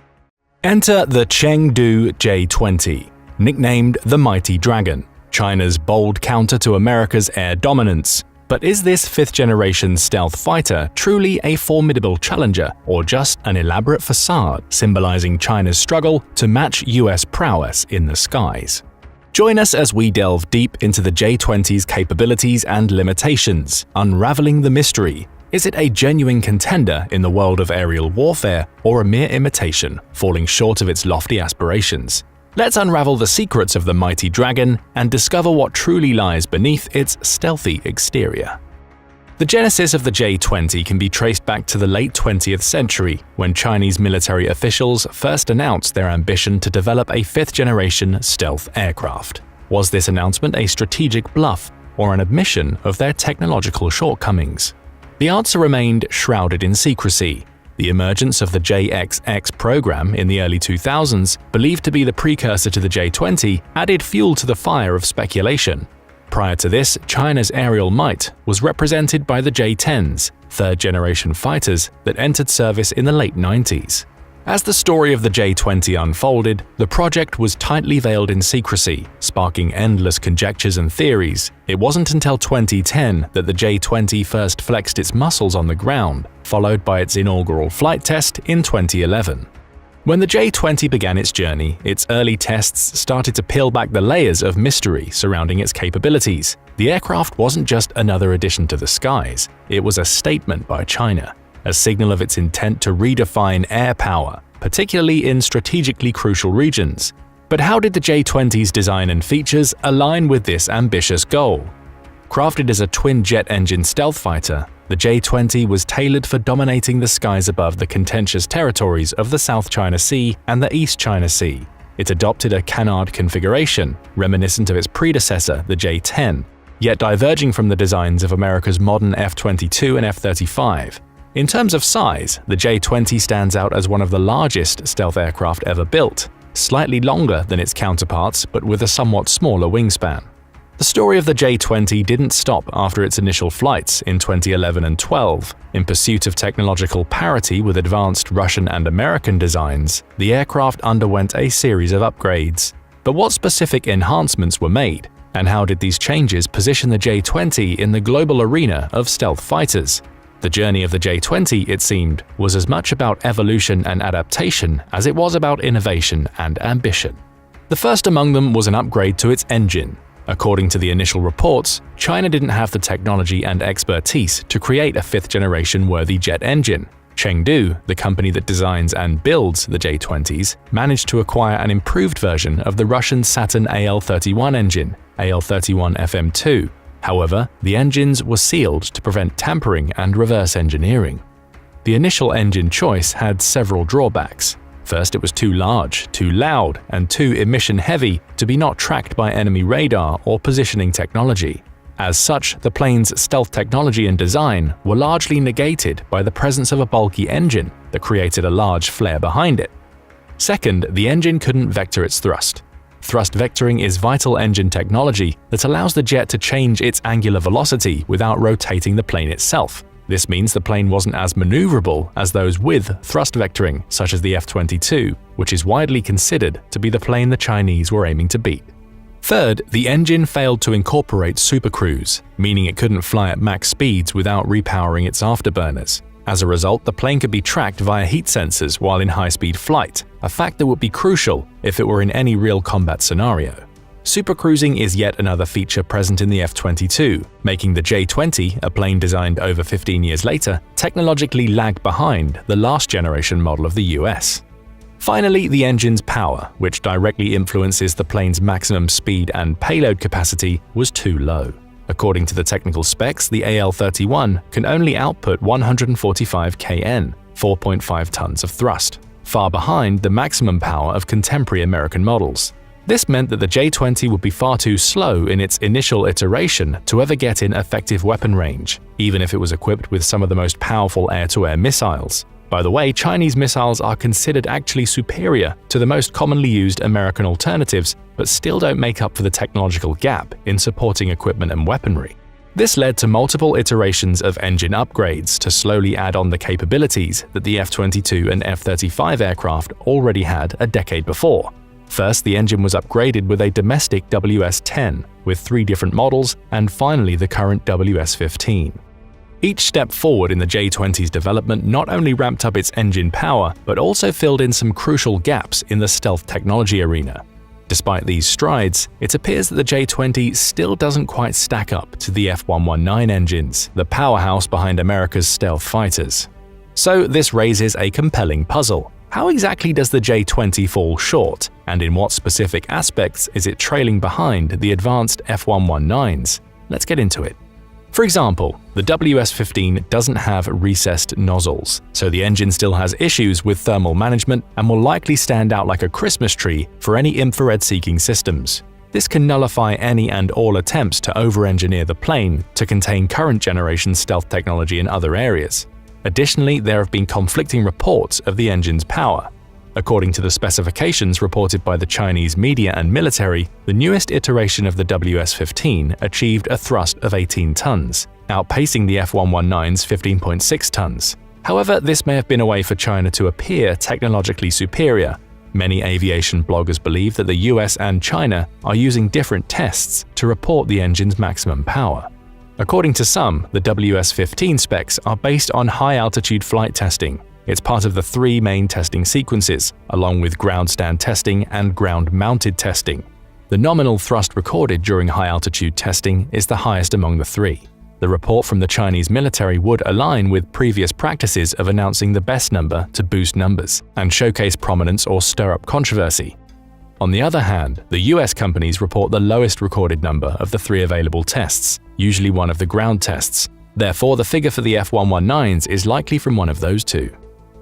Enter the Chengdu J-20, nicknamed the Mighty Dragon, China's bold counter to America's air dominance. But is this 5th-generation stealth fighter truly a formidable challenger, or just an elaborate facade symbolizing China's struggle to match US prowess in the skies? Join us as we delve deep into the J-20's capabilities and limitations, unraveling the mystery. Is it a genuine contender in the world of aerial warfare, or a mere imitation, falling short of its lofty aspirations? Let's unravel the secrets of the Mighty Dragon and discover what truly lies beneath its stealthy exterior. The genesis of the J-20 can be traced back to the late 20th century, when Chinese military officials first announced their ambition to develop a 5th-generation stealth aircraft. Was this announcement a strategic bluff, or an admission of their technological shortcomings? The answer remained shrouded in secrecy. The emergence of the JXX program in the early 2000s, believed to be the precursor to the J-20, added fuel to the fire of speculation. Prior to this, China's aerial might was represented by the J-10s, 3rd-generation fighters that entered service in the late 90s. As the story of the J-20 unfolded, the project was tightly veiled in secrecy, sparking endless conjectures and theories. It wasn't until 2010 that the J-20 first flexed its muscles on the ground, followed by its inaugural flight test in 2011. When the J-20 began its journey, its early tests started to peel back the layers of mystery surrounding its capabilities. The aircraft wasn't just another addition to the skies, it was a statement by China, a signal of its intent to redefine air power, particularly in strategically crucial regions. But how did the J-20's design and features align with this ambitious goal? Crafted as a twin-jet engine stealth fighter, the J-20 was tailored for dominating the skies above the contentious territories of the South China Sea and the East China Sea. It adopted a canard configuration, reminiscent of its predecessor, the J-10, yet diverging from the designs of America's modern F-22 and F-35. In terms of size, the J-20 stands out as one of the largest stealth aircraft ever built, slightly longer than its counterparts but with a somewhat smaller wingspan. The story of the J-20 didn't stop after its initial flights in 2011 and 12. In pursuit of technological parity with advanced Russian and American designs, the aircraft underwent a series of upgrades. But what specific enhancements were made, and how did these changes position the J-20 in the global arena of stealth fighters? The journey of the J-20, it seemed, was as much about evolution and adaptation as it was about innovation and ambition. The first among them was an upgrade to its engine. According to the initial reports, China didn't have the technology and expertise to create a 5th-generation worthy jet engine. Chengdu, the company that designs and builds the J-20s, managed to acquire an improved version of the Russian Saturn AL-31 engine, AL-31FM2. However, the engines were sealed to prevent tampering and reverse engineering. The initial engine choice had several drawbacks. First, it was too large, too loud, and too emission-heavy to be not tracked by enemy radar or positioning technology. As such, the plane's stealth technology and design were largely negated by the presence of a bulky engine that created a large flare behind it. Second, the engine couldn't vector its thrust. Thrust vectoring is vital engine technology that allows the jet to change its angular velocity without rotating the plane itself. This means the plane wasn't as maneuverable as those with thrust vectoring, such as the F-22, which is widely considered to be the plane the Chinese were aiming to beat. Third, the engine failed to incorporate supercruise, meaning it couldn't fly at max speeds without repowering its afterburners. As a result, the plane could be tracked via heat sensors while in high-speed flight, a fact that would be crucial if it were in any real combat scenario. Supercruising is yet another feature present in the F-22, making the J-20, a plane designed over 15 years later, technologically lag behind the last-generation model of the US. Finally, the engine's power, which directly influences the plane's maximum speed and payload capacity, was too low. According to the technical specs, the AL-31 can only output 145 kN, 4.5 tons of thrust, far behind the maximum power of contemporary American models. This meant that the J-20 would be far too slow in its initial iteration to ever get in effective weapon range, even if it was equipped with some of the most powerful air-to-air missiles. By the way, Chinese missiles are considered actually superior to the most commonly used American alternatives, but still don't make up for the technological gap in supporting equipment and weaponry. This led to multiple iterations of engine upgrades to slowly add on the capabilities that the F-22 and F-35 aircraft already had a decade before. First, the engine was upgraded with a domestic WS-10, with 3 different models, and finally the current WS-15. Each step forward in the J-20's development not only ramped up its engine power, but also filled in some crucial gaps in the stealth technology arena. Despite these strides, it appears that the J-20 still doesn't quite stack up to the F-119 engines, the powerhouse behind America's stealth fighters. So this raises a compelling puzzle. How exactly does the J-20 fall short, and in what specific aspects is it trailing behind the advanced F-119s? Let's get into it. For example, the WS-15 doesn't have recessed nozzles, so the engine still has issues with thermal management and will likely stand out like a Christmas tree for any infrared-seeking systems. This can nullify any and all attempts to over-engineer the plane to contain current-generation stealth technology in other areas. Additionally, there have been conflicting reports of the engine's power. According to the specifications reported by the Chinese media and military, the newest iteration of the WS-15 achieved a thrust of 18 tons, outpacing the F-119's 15.6 tons. However, this may have been a way for China to appear technologically superior. Many aviation bloggers believe that the US and China are using different tests to report the engine's maximum power. According to some, the WS-15 specs are based on high-altitude flight testing. It's part of the 3 main testing sequences, along with ground stand testing and ground-mounted testing. The nominal thrust recorded during high-altitude testing is the highest among the 3. The report from the Chinese military would align with previous practices of announcing the best number to boost numbers and showcase prominence or stir up controversy. On the other hand, the US companies report the lowest recorded number of the 3 available tests, usually one of the ground tests. Therefore, the figure for the F-119s is likely from one of those 2.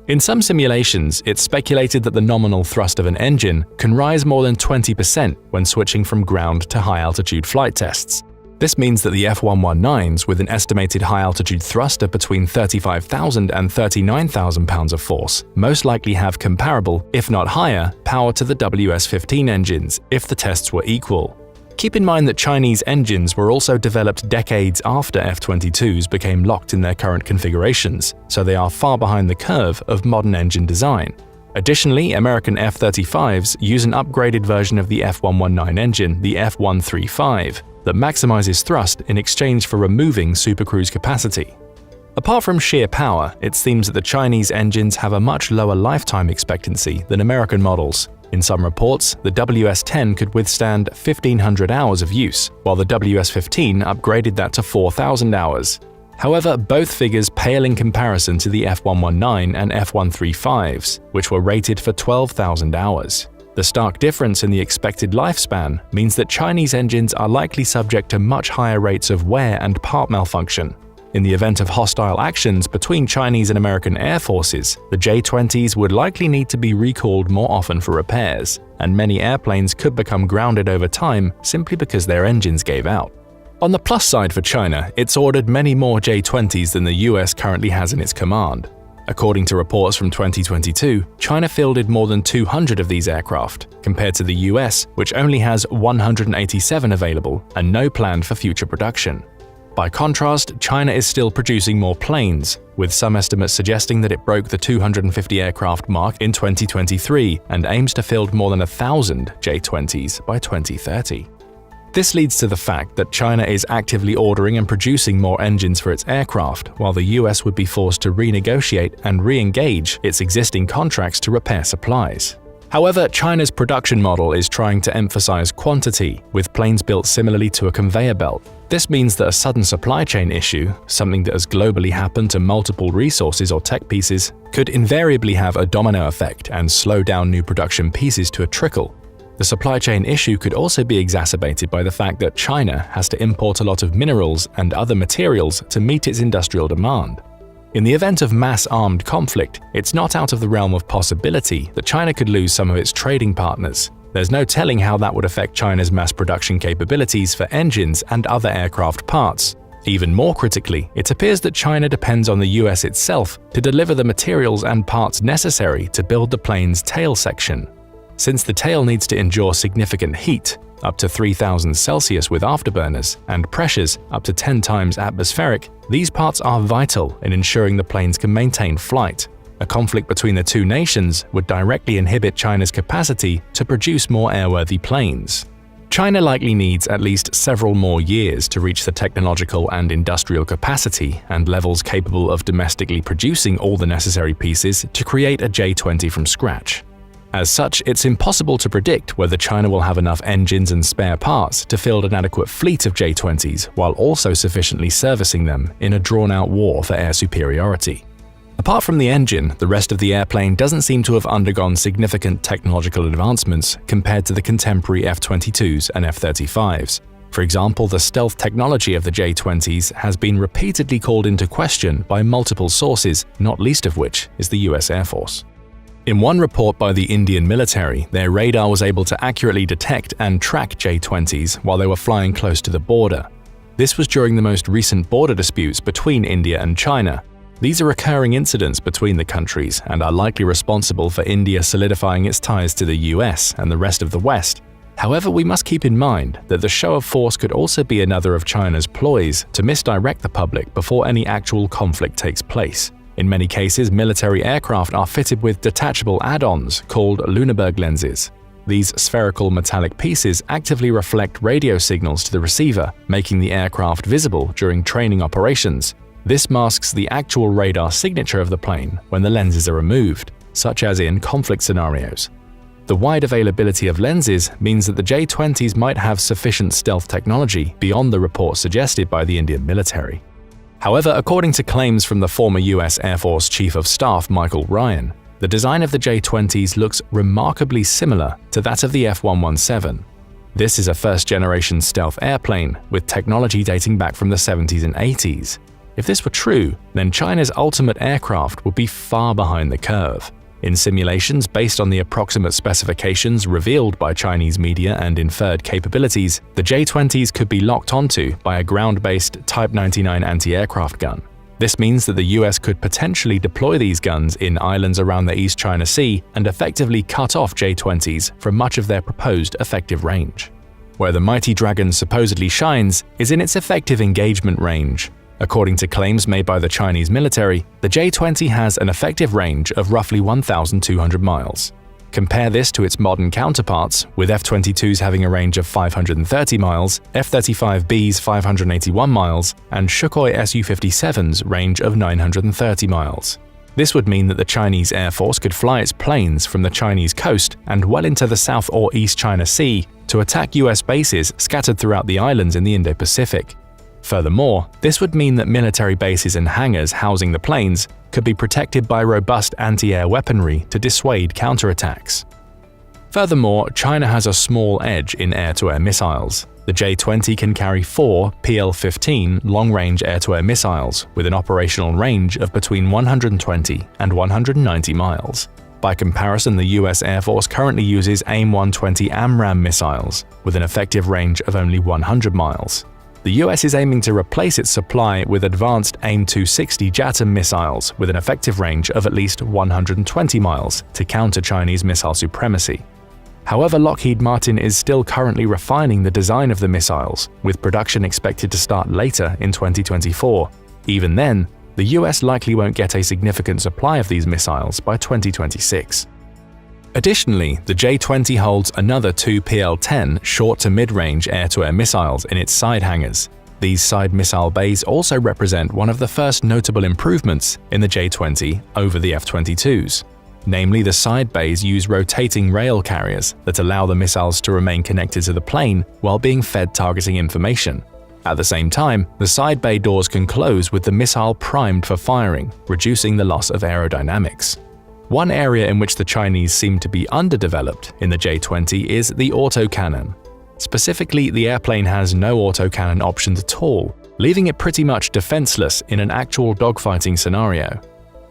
In some simulations, it's speculated that the nominal thrust of an engine can rise more than 20% when switching from ground to high-altitude flight tests. This means that the F-119s, with an estimated high-altitude thrust of between 35,000 and 39,000 pounds of force, most likely have comparable, if not higher, power to the WS-15 engines if the tests were equal. Keep in mind that Chinese engines were also developed decades after F-22s became locked in their current configurations, so they are far behind the curve of modern engine design. Additionally, American F-35s use an upgraded version of the F-119 engine, the F-135, that maximizes thrust in exchange for removing supercruise capacity. Apart from sheer power, it seems that the Chinese engines have a much lower lifetime expectancy than American models. In some reports, the WS-10 could withstand 1,500 hours of use, while the WS-15 upgraded that to 4,000 hours. However, both figures pale in comparison to the F-119 and F-135s, which were rated for 12,000 hours. The stark difference in the expected lifespan means that Chinese engines are likely subject to much higher rates of wear and part malfunction. In the event of hostile actions between Chinese and American air forces, the J-20s would likely need to be recalled more often for repairs, and many airplanes could become grounded over time simply because their engines gave out. On the plus side for China, it's ordered many more J-20s than the US currently has in its command. According to reports from 2022, China fielded more than 200 of these aircraft, compared to the US, which only has 187 available and no planned for future production. By contrast, China is still producing more planes, with some estimates suggesting that it broke the 250 aircraft mark in 2023 and aims to field more than 1,000 J-20s by 2030. This leads to the fact that China is actively ordering and producing more engines for its aircraft, while the US would be forced to renegotiate and re-engage its existing contracts to repair supplies. However, China's production model is trying to emphasize quantity, with planes built similarly to a conveyor belt. This means that a sudden supply chain issue, something that has globally happened to multiple resources or tech pieces, could invariably have a domino effect and slow down new production pieces to a trickle. The supply chain issue could also be exacerbated by the fact that China has to import a lot of minerals and other materials to meet its industrial demand. In the event of mass armed conflict, it's not out of the realm of possibility that China could lose some of its trading partners. There's no telling how that would affect China's mass production capabilities for engines and other aircraft parts. Even more critically, it appears that China depends on the US itself to deliver the materials and parts necessary to build the plane's tail section. Since the tail needs to endure significant heat, up to 3000 Celsius with afterburners, and pressures up to 10 times atmospheric, these parts are vital in ensuring the planes can maintain flight. A conflict between the two nations would directly inhibit China's capacity to produce more airworthy planes. China likely needs at least several more years to reach the technological and industrial capacity and levels capable of domestically producing all the necessary pieces to create a J-20 from scratch. As such, it's impossible to predict whether China will have enough engines and spare parts to field an adequate fleet of J-20s while also sufficiently servicing them in a drawn-out war for air superiority. Apart from the engine, the rest of the airplane doesn't seem to have undergone significant technological advancements compared to the contemporary F-22s and F-35s. For example, the stealth technology of the J-20s has been repeatedly called into question by multiple sources, not least of which is the US Air Force. In one report by the Indian military, their radar was able to accurately detect and track J-20s while they were flying close to the border. This was during the most recent border disputes between India and China. These are recurring incidents between the countries and are likely responsible for India solidifying its ties to the US and the rest of the West. However, we must keep in mind that the show of force could also be another of China's ploys to misdirect the public before any actual conflict takes place. In many cases, military aircraft are fitted with detachable add-ons called Lüneburg lenses. These spherical metallic pieces actively reflect radio signals to the receiver, making the aircraft visible during training operations. This masks the actual radar signature of the plane when the lenses are removed, such as in conflict scenarios. The wide availability of lenses means that the J-20s might have sufficient stealth technology beyond the reports suggested by the Indian military. However, according to claims from the former US Air Force Chief of Staff Michael Ryan, the design of the J-20s looks remarkably similar to that of the F-117. This is a first-generation stealth airplane with technology dating back from the 70s and 80s. If this were true, then China's ultimate aircraft would be far behind the curve. In simulations based on the approximate specifications revealed by Chinese media and inferred capabilities, the J-20s could be locked onto by a ground-based Type 99 anti-aircraft gun. This means that the US could potentially deploy these guns in islands around the East China Sea and effectively cut off J-20s from much of their proposed effective range. Where the mighty Dragon supposedly shines is in its effective engagement range. According to claims made by the Chinese military, the J-20 has an effective range of roughly 1,200 miles. Compare this to its modern counterparts, with F-22s having a range of 530 miles, F-35B's 581 miles, and Sukhoi Su-57's range of 930 miles. This would mean that the Chinese Air Force could fly its planes from the Chinese coast and well into the South or East China Sea to attack US bases scattered throughout the islands in the Indo-Pacific. Furthermore, this would mean that military bases and hangars housing the planes could be protected by robust anti-air weaponry to dissuade counterattacks. Furthermore, China has a small edge in air-to-air missiles. The J-20 can carry 4 PL-15 long-range air-to-air missiles with an operational range of between 120 and 190 miles. By comparison, the US Air Force currently uses AIM-120 AMRAAM missiles with an effective range of only 100 miles. The US is aiming to replace its supply with advanced AIM-260 JATM missiles with an effective range of at least 120 miles to counter Chinese missile supremacy. However, Lockheed Martin is still currently refining the design of the missiles, with production expected to start later in 2024. Even then, the US likely won't get a significant supply of these missiles by 2026. Additionally, the J-20 holds another two PL-10 short to mid-range air-to-air missiles in its side hangars. These side missile bays also represent one of the first notable improvements in the J-20 over the F-22s. Namely, the side bays use rotating rail carriers that allow the missiles to remain connected to the plane while being fed targeting information. At the same time, the side bay doors can close with the missile primed for firing, reducing the loss of aerodynamics. One area in which the Chinese seem to be underdeveloped in the J-20 is the autocannon. Specifically, the airplane has no autocannon options at all, leaving it pretty much defenseless in an actual dogfighting scenario.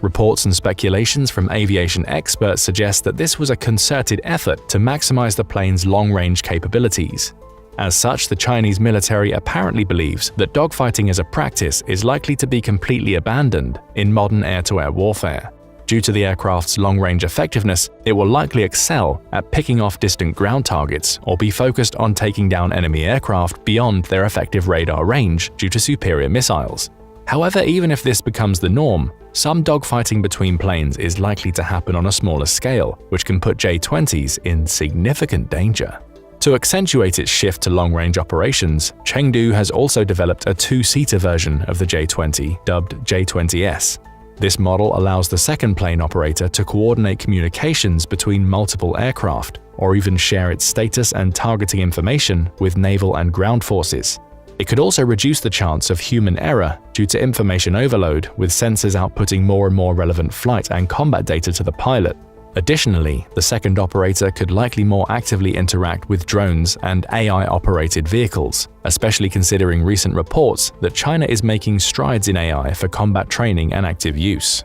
Reports and speculations from aviation experts suggest that this was a concerted effort to maximize the plane's long-range capabilities. As such, the Chinese military apparently believes that dogfighting as a practice is likely to be completely abandoned in modern air-to-air warfare. Due to the aircraft's long-range effectiveness, it will likely excel at picking off distant ground targets or be focused on taking down enemy aircraft beyond their effective radar range due to superior missiles. However, even if this becomes the norm, some dogfighting between planes is likely to happen on a smaller scale, which can put J-20s in significant danger. To accentuate its shift to long-range operations, Chengdu has also developed a two-seater version of the J-20, dubbed J-20S. This model allows the second plane operator to coordinate communications between multiple aircraft, or even share its status and targeting information with naval and ground forces. It could also reduce the chance of human error due to information overload, with sensors outputting more and more relevant flight and combat data to the pilot. Additionally, the second operator could likely more actively interact with drones and AI-operated vehicles, especially considering recent reports that China is making strides in AI for combat training and active use.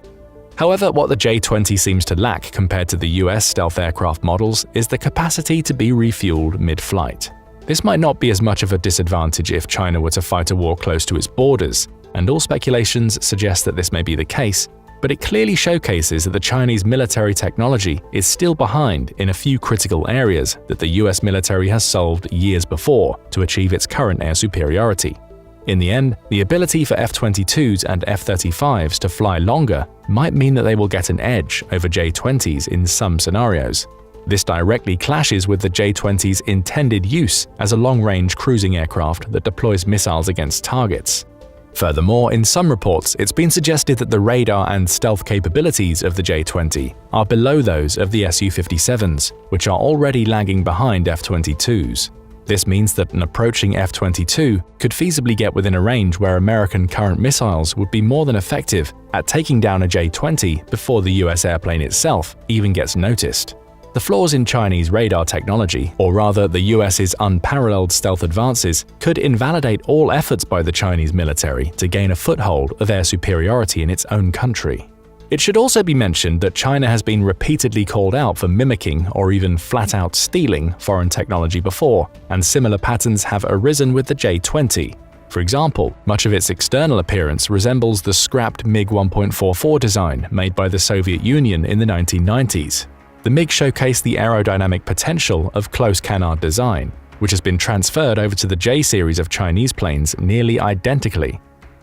However, what the J-20 seems to lack compared to the US stealth aircraft models is the capacity to be refueled mid-flight. This might not be as much of a disadvantage if China were to fight a war close to its borders, and all speculations suggest that this may be the case, but it clearly showcases that the Chinese military technology is still behind in a few critical areas that the US military has solved years before to achieve its current air superiority. In the end, the ability for F-22s and F-35s to fly longer might mean that they will get an edge over J-20s in some scenarios. This directly clashes with the J-20's intended use as a long-range cruising aircraft that deploys missiles against targets. Furthermore, in some reports, it's been suggested that the radar and stealth capabilities of the J-20 are below those of the Su-57s, which are already lagging behind F-22s. This means that an approaching F-22 could feasibly get within a range where American current missiles would be more than effective at taking down a J-20 before the US airplane itself even gets noticed. The flaws in Chinese radar technology, or rather the US's unparalleled stealth advances, could invalidate all efforts by the Chinese military to gain a foothold of air superiority in its own country. It should also be mentioned that China has been repeatedly called out for mimicking or even flat-out stealing foreign technology before, and similar patterns have arisen with the J-20. For example, much of its external appearance resembles the scrapped MiG 1.44 design made by the Soviet Union in the 1990s. The MiG showcased the aerodynamic potential of close canard design, which has been transferred over to the J series of Chinese planes nearly identically.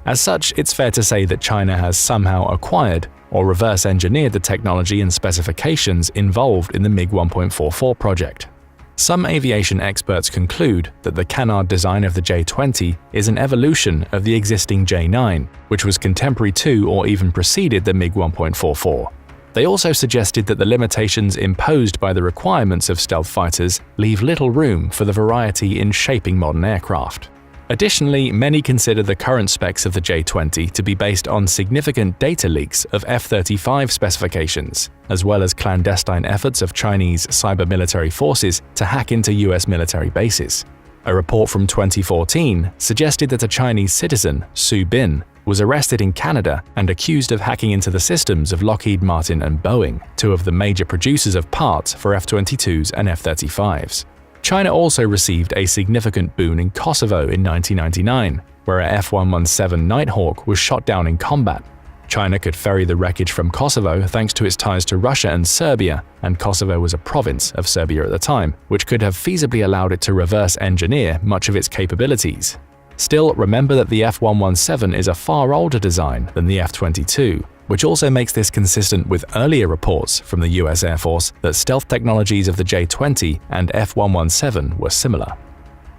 As such, it's fair to say that China has somehow acquired or reverse-engineered the technology and specifications involved in the MiG 1.44 project. Some aviation experts conclude that the canard design of the J-20 is an evolution of the existing J-9, which was contemporary to or even preceded the MiG 1.44. They also suggested that the limitations imposed by the requirements of stealth fighters leave little room for the variety in shaping modern aircraft. Additionally, many consider the current specs of the J-20 to be based on significant data leaks of F-35 specifications, as well as clandestine efforts of Chinese cyber military forces to hack into US military bases. A report from 2014 suggested that a Chinese citizen, Su Bin, was arrested in Canada and accused of hacking into the systems of Lockheed Martin and Boeing, two of the major producers of parts for F-22s and F-35s. China also received a significant boon in Kosovo in 1999, where a F-117 Nighthawk was shot down in combat. China could ferry the wreckage from Kosovo thanks to its ties to Russia and Serbia, and Kosovo was a province of Serbia at the time, which could have feasibly allowed it to reverse engineer much of its capabilities. Still, remember that the F-117 is a far older design than the F-22, which also makes this consistent with earlier reports from the US Air Force that stealth technologies of the J-20 and F-117 were similar.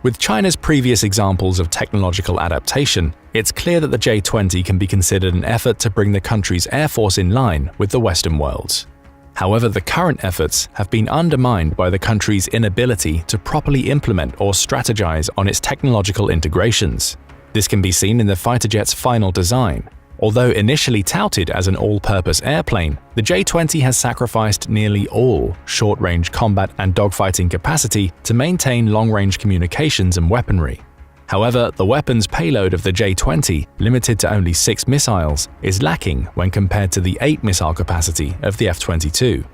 With China's previous examples of technological adaptation, it's clear that the J-20 can be considered an effort to bring the country's air force in line with the Western world's. However, the current efforts have been undermined by the country's inability to properly implement or strategize on its technological integrations. This can be seen in the fighter jet's final design. Although initially touted as an all-purpose airplane, the J-20 has sacrificed nearly all short-range combat and dogfighting capacity to maintain long-range communications and weaponry. However, the weapons payload of the J-20, limited to only 6 missiles, is lacking when compared to the 8 missile capacity of the F-22.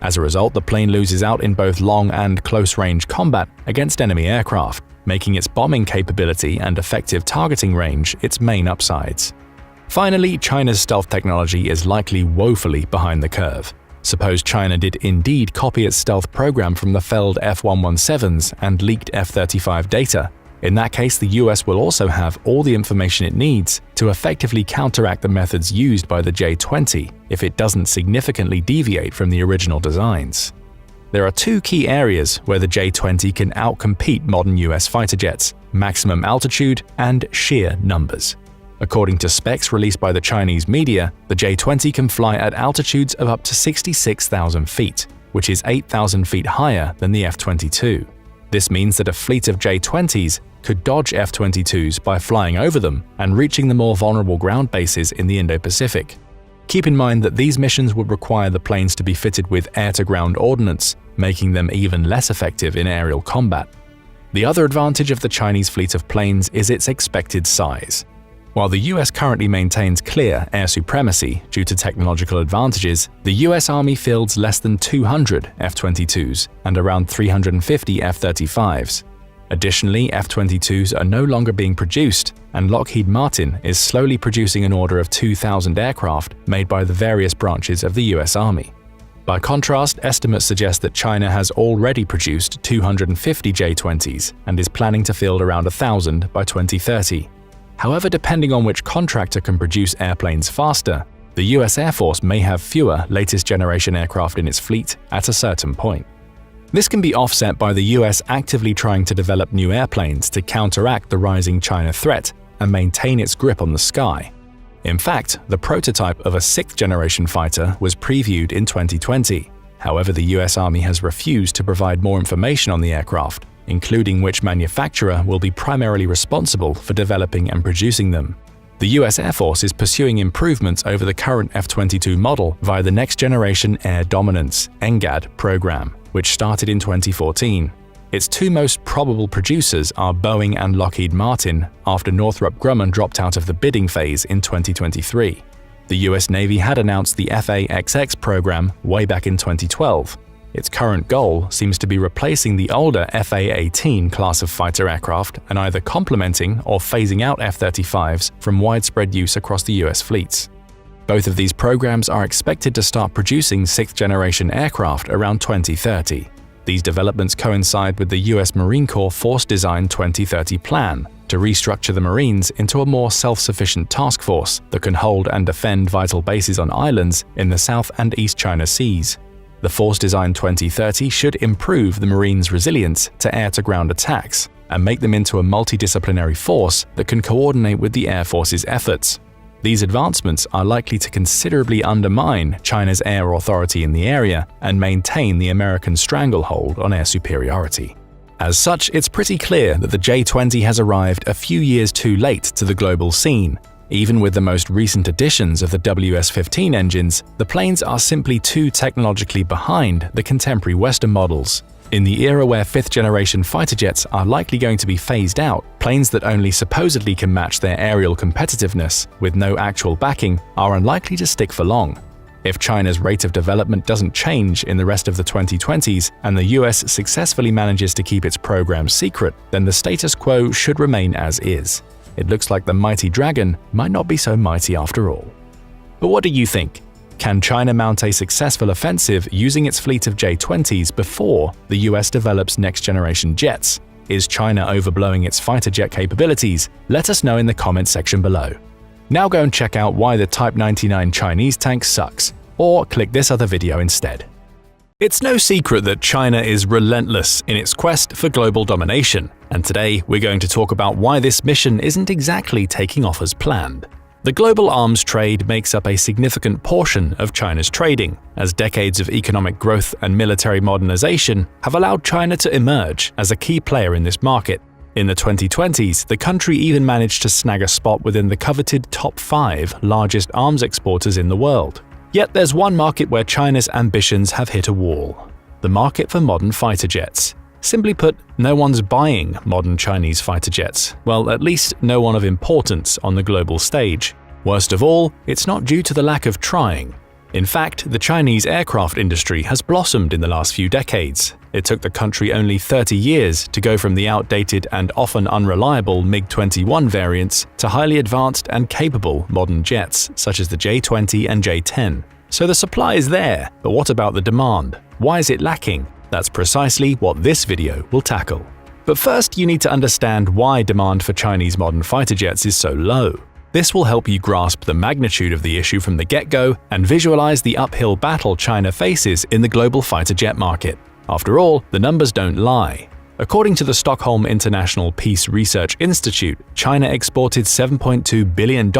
As a result, the plane loses out in both long and close-range combat against enemy aircraft, making its bombing capability and effective targeting range its main upsides. Finally, China's stealth technology is likely woefully behind the curve. Suppose China did indeed copy its stealth program from the failed F-117s and leaked F-35 data. In that case, the US will also have all the information it needs to effectively counteract the methods used by the J-20 if it doesn't significantly deviate from the original designs. There are 2 key areas where the J-20 can outcompete modern US fighter jets: maximum altitude and sheer numbers. According to specs released by the Chinese media, the J-20 can fly at altitudes of up to 66,000 feet, which is 8,000 feet higher than the F-22. This means that a fleet of J-20s could dodge F-22s by flying over them and reaching the more vulnerable ground bases in the Indo-Pacific. Keep in mind that these missions would require the planes to be fitted with air-to-ground ordnance, making them even less effective in aerial combat. The other advantage of the Chinese fleet of planes is its expected size. While the US currently maintains clear air supremacy due to technological advantages, the US Army fields less than 200 F-22s and around 350 F-35s. Additionally, F-22s are no longer being produced, and Lockheed Martin is slowly producing an order of 2,000 aircraft made by the various branches of the US Army. By contrast, estimates suggest that China has already produced 250 J-20s and is planning to field around 1,000 by 2030. However, depending on which contractor can produce airplanes faster, the US Air Force may have fewer latest-generation aircraft in its fleet at a certain point. This can be offset by the US actively trying to develop new airplanes to counteract the rising China threat and maintain its grip on the sky. In fact, the prototype of a 6th-generation fighter was previewed in 2020. However, the US Army has refused to provide more information on the aircraft, including which manufacturer will be primarily responsible for developing and producing them. The US Air Force is pursuing improvements over the current F-22 model via the Next Generation Air Dominance (NGAD) program, which started in 2014. Its 2 most probable producers are Boeing and Lockheed Martin, after Northrop Grumman dropped out of the bidding phase in 2023. The US Navy had announced the FA-XX program way back in 2012. Its current goal seems to be replacing the older FA-18 class of fighter aircraft and either complementing or phasing out F-35s from widespread use across the US fleets. Both of these programs are expected to start producing 6th-generation aircraft around 2030. These developments coincide with the US Marine Corps Force Design 2030 plan to restructure the Marines into a more self-sufficient task force that can hold and defend vital bases on islands in the South and East China Seas. The Force Design 2030 should improve the Marines' resilience to air-to-ground attacks and make them into a multidisciplinary force that can coordinate with the Air Force's efforts. These advancements are likely to considerably undermine China's air authority in the area and maintain the American stranglehold on air superiority. As such, it's pretty clear that the J-20 has arrived a few years too late to the global scene. Even with the most recent additions of the WS-15 engines, the planes are simply too technologically behind the contemporary Western models. In the era where 5th-generation fighter jets are likely going to be phased out, planes that only supposedly can match their aerial competitiveness with no actual backing are unlikely to stick for long. If China's rate of development doesn't change in the rest of the 2020s and the US successfully manages to keep its program secret, then the status quo should remain as is. It looks like the mighty dragon might not be so mighty after all. But what do you think? Can China mount a successful offensive using its fleet of J-20s before the US develops next-generation jets? Is China overblowing its fighter jet capabilities? Let us know in the comments section below. Now go and check out why the Type 99 Chinese tank sucks, or click this other video instead. It's no secret that China is relentless in its quest for global domination, and today we're going to talk about why this mission isn't exactly taking off as planned. The global arms trade makes up a significant portion of China's trading, as decades of economic growth and military modernization have allowed China to emerge as a key player in this market. In the 2020s, the country even managed to snag a spot within the coveted top 5 largest arms exporters in the world. Yet there's one market where China's ambitions have hit a wall: the market for modern fighter jets. Simply put, no one's buying modern Chinese fighter jets, well, at least no one of importance on the global stage. Worst of all, it's not due to the lack of trying. In fact, the Chinese aircraft industry has blossomed in the last few decades. It took the country only 30 years to go from the outdated and often unreliable MiG-21 variants to highly advanced and capable modern jets such as the J-20 and J-10. So the supply is there, but what about the demand? Why is it lacking? That's precisely what this video will tackle. But first, you need to understand why demand for Chinese modern fighter jets is so low. This will help you grasp the magnitude of the issue from the get-go and visualize the uphill battle China faces in the global fighter jet market. After all, the numbers don't lie. According to the Stockholm International Peace Research Institute, China exported $7.2 billion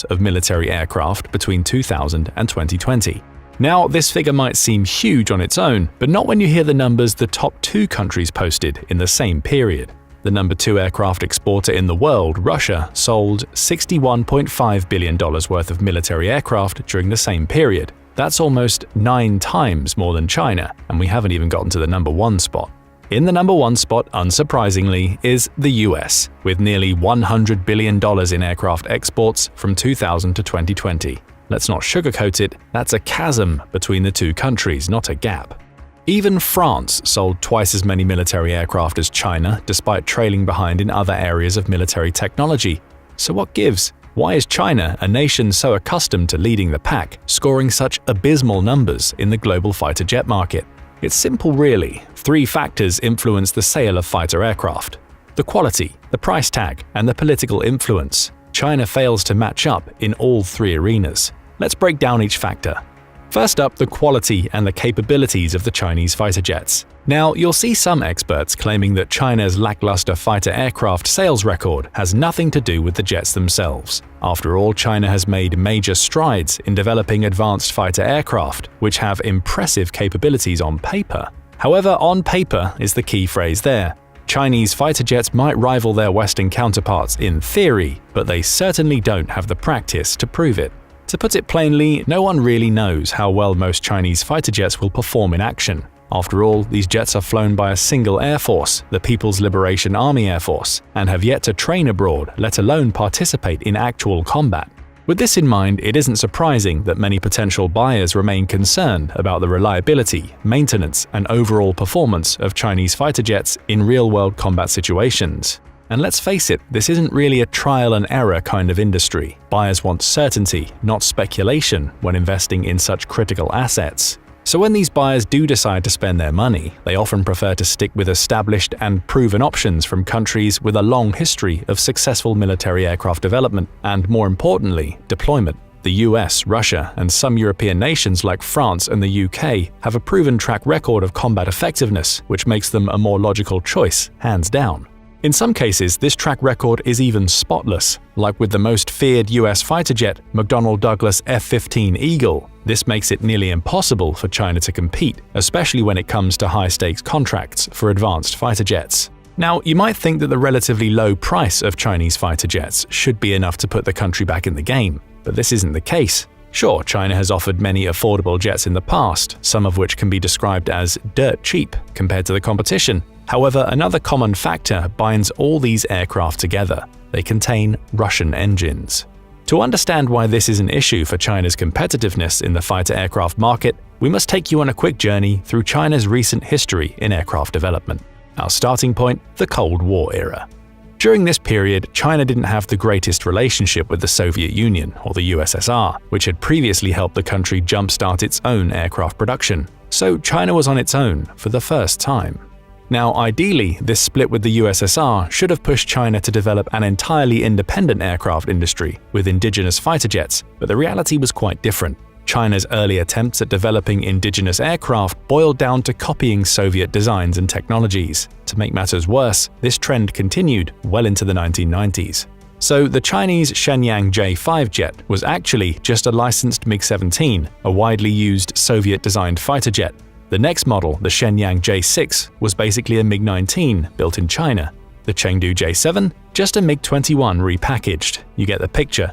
of military aircraft between 2000 and 2020. Now, this figure might seem huge on its own, but not when you hear the numbers the top 2 countries posted in the same period. The number 2 aircraft exporter in the world, Russia, sold $61.5 billion worth of military aircraft during the same period. That's almost 9 times more than China, and we haven't even gotten to the number 1 spot. In the number 1 spot, unsurprisingly, is the US, with nearly $100 billion in aircraft exports from 2000 to 2020. Let's not sugarcoat it, that's a chasm between the 2 countries, not a gap. Even France sold twice as many military aircraft as China, despite trailing behind in other areas of military technology. So what gives? Why is China, a nation so accustomed to leading the pack, scoring such abysmal numbers in the global fighter jet market? It's simple really. 3 factors influence the sale of fighter aircraft: the quality, the price tag, and the political influence. China fails to match up in all 3 arenas. Let's break down each factor. First up, the quality and the capabilities of the Chinese fighter jets. Now, you'll see some experts claiming that China's lackluster fighter aircraft sales record has nothing to do with the jets themselves. After all, China has made major strides in developing advanced fighter aircraft, which have impressive capabilities on paper. However, on paper is the key phrase there. Chinese fighter jets might rival their Western counterparts in theory, but they certainly don't have the practice to prove it. To put it plainly, no one really knows how well most Chinese fighter jets will perform in action. After all, these jets are flown by a single air force, the People's Liberation Army Air Force, and have yet to train abroad, let alone participate in actual combat. With this in mind, it isn't surprising that many potential buyers remain concerned about the reliability, maintenance, and overall performance of Chinese fighter jets in real-world combat situations. And let's face it, this isn't really a trial and error kind of industry. Buyers want certainty, not speculation, when investing in such critical assets. So when these buyers do decide to spend their money, they often prefer to stick with established and proven options from countries with a long history of successful military aircraft development and, more importantly, deployment. The US, Russia, and some European nations like France and the UK have a proven track record of combat effectiveness, which makes them a more logical choice, hands down. In some cases, this track record is even spotless, like with the most feared US fighter jet, McDonnell Douglas F-15 Eagle. This makes it nearly impossible for China to compete, especially when it comes to high-stakes contracts for advanced fighter jets. Now, you might think that the relatively low price of Chinese fighter jets should be enough to put the country back in the game, but this isn't the case. Sure, China has offered many affordable jets in the past, some of which can be described as dirt cheap compared to the competition. However, another common factor binds all these aircraft together. They contain Russian engines. To understand why this is an issue for China's competitiveness in the fighter aircraft market, we must take you on a quick journey through China's recent history in aircraft development. Our starting point, the Cold War era. During this period, China didn't have the greatest relationship with the Soviet Union or the USSR, which had previously helped the country jumpstart its own aircraft production. So China was on its own for the first time. Now, ideally, this split with the USSR should have pushed China to develop an entirely independent aircraft industry with indigenous fighter jets, but the reality was quite different. China's early attempts at developing indigenous aircraft boiled down to copying Soviet designs and technologies. To make matters worse, this trend continued well into the 1990s. So the Chinese Shenyang J-5 jet was actually just a licensed MiG-17, a widely used Soviet-designed fighter jet. The next model, the Shenyang J-6, was basically a MiG-19 built in China. The Chengdu J-7, just a MiG-21 repackaged. You get the picture.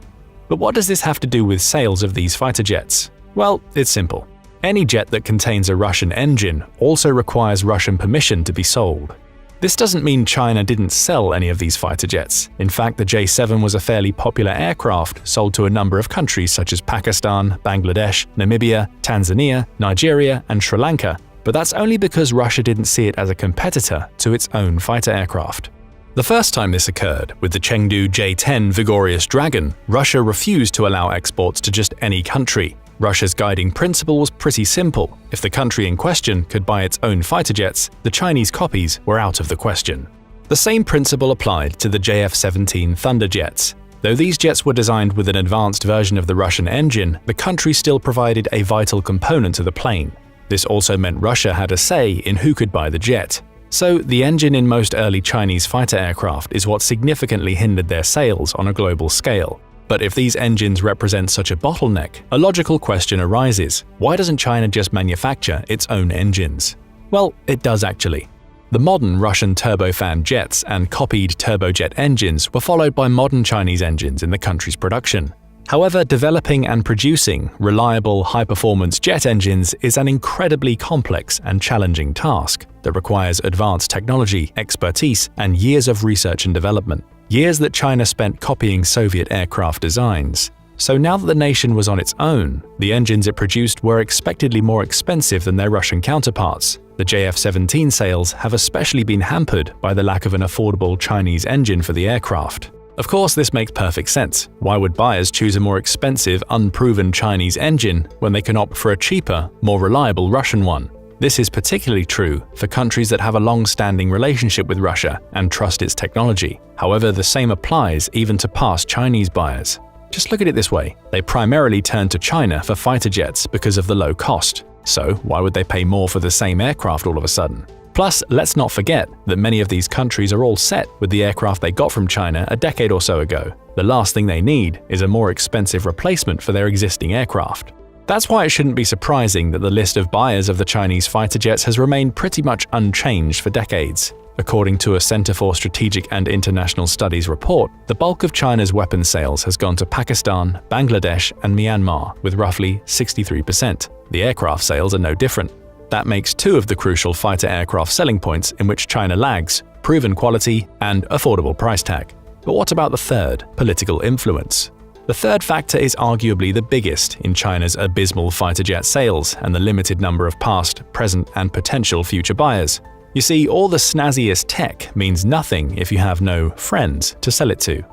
But what does this have to do with sales of these fighter jets? Well, it's simple. Any jet that contains a Russian engine also requires Russian permission to be sold. This doesn't mean China didn't sell any of these fighter jets. In fact, the J-7 was a fairly popular aircraft sold to a number of countries such as Pakistan, Bangladesh, Namibia, Tanzania, Nigeria, and Sri Lanka, but that's only because Russia didn't see it as a competitor to its own fighter aircraft. The first time this occurred, with the Chengdu J-10 Vigorous Dragon, Russia refused to allow exports to just any country. Russia's guiding principle was pretty simple. If the country in question could buy its own fighter jets, the Chinese copies were out of the question. The same principle applied to the JF-17 Thunderjets. Though these jets were designed with an advanced version of the Russian engine, the country still provided a vital component to the plane. This also meant Russia had a say in who could buy the jet. So, the engine in most early Chinese fighter aircraft is what significantly hindered their sales on a global scale. But if these engines represent such a bottleneck, a logical question arises: why doesn't China just manufacture its own engines? Well, it does actually. The modern Russian turbofan jets and copied turbojet engines were followed by modern Chinese engines in the country's production. However, developing and producing reliable, high-performance jet engines is an incredibly complex and challenging task that requires advanced technology, expertise, and years of research and development. Years that China spent copying Soviet aircraft designs. So now that the nation was on its own, the engines it produced were expectedly more expensive than their Russian counterparts. The JF-17 sales have especially been hampered by the lack of an affordable Chinese engine for the aircraft. Of course, this makes perfect sense. Why would buyers choose a more expensive, unproven Chinese engine when they can opt for a cheaper, more reliable Russian one? This is particularly true for countries that have a long-standing relationship with Russia and trust its technology. However, the same applies even to past Chinese buyers. Just look at it this way: they primarily turn to China for fighter jets because of the low cost. So, why would they pay more for the same aircraft all of a sudden? Plus, let's not forget that many of these countries are all set with the aircraft they got from China a decade or so ago. The last thing they need is a more expensive replacement for their existing aircraft. That's why it shouldn't be surprising that the list of buyers of the Chinese fighter jets has remained pretty much unchanged for decades. According to a Center for Strategic and International Studies report, the bulk of China's weapons sales has gone to Pakistan, Bangladesh, and Myanmar, with roughly 63%. The aircraft sales are no different. That makes two of the crucial fighter aircraft selling points in which China lags: proven quality and affordable price tag. But what about the third, political influence? The third factor is arguably the biggest in China's abysmal fighter jet sales and the limited number of past, present, and potential future buyers. You see, all the snazziest tech means nothing if you have no friends to sell it to.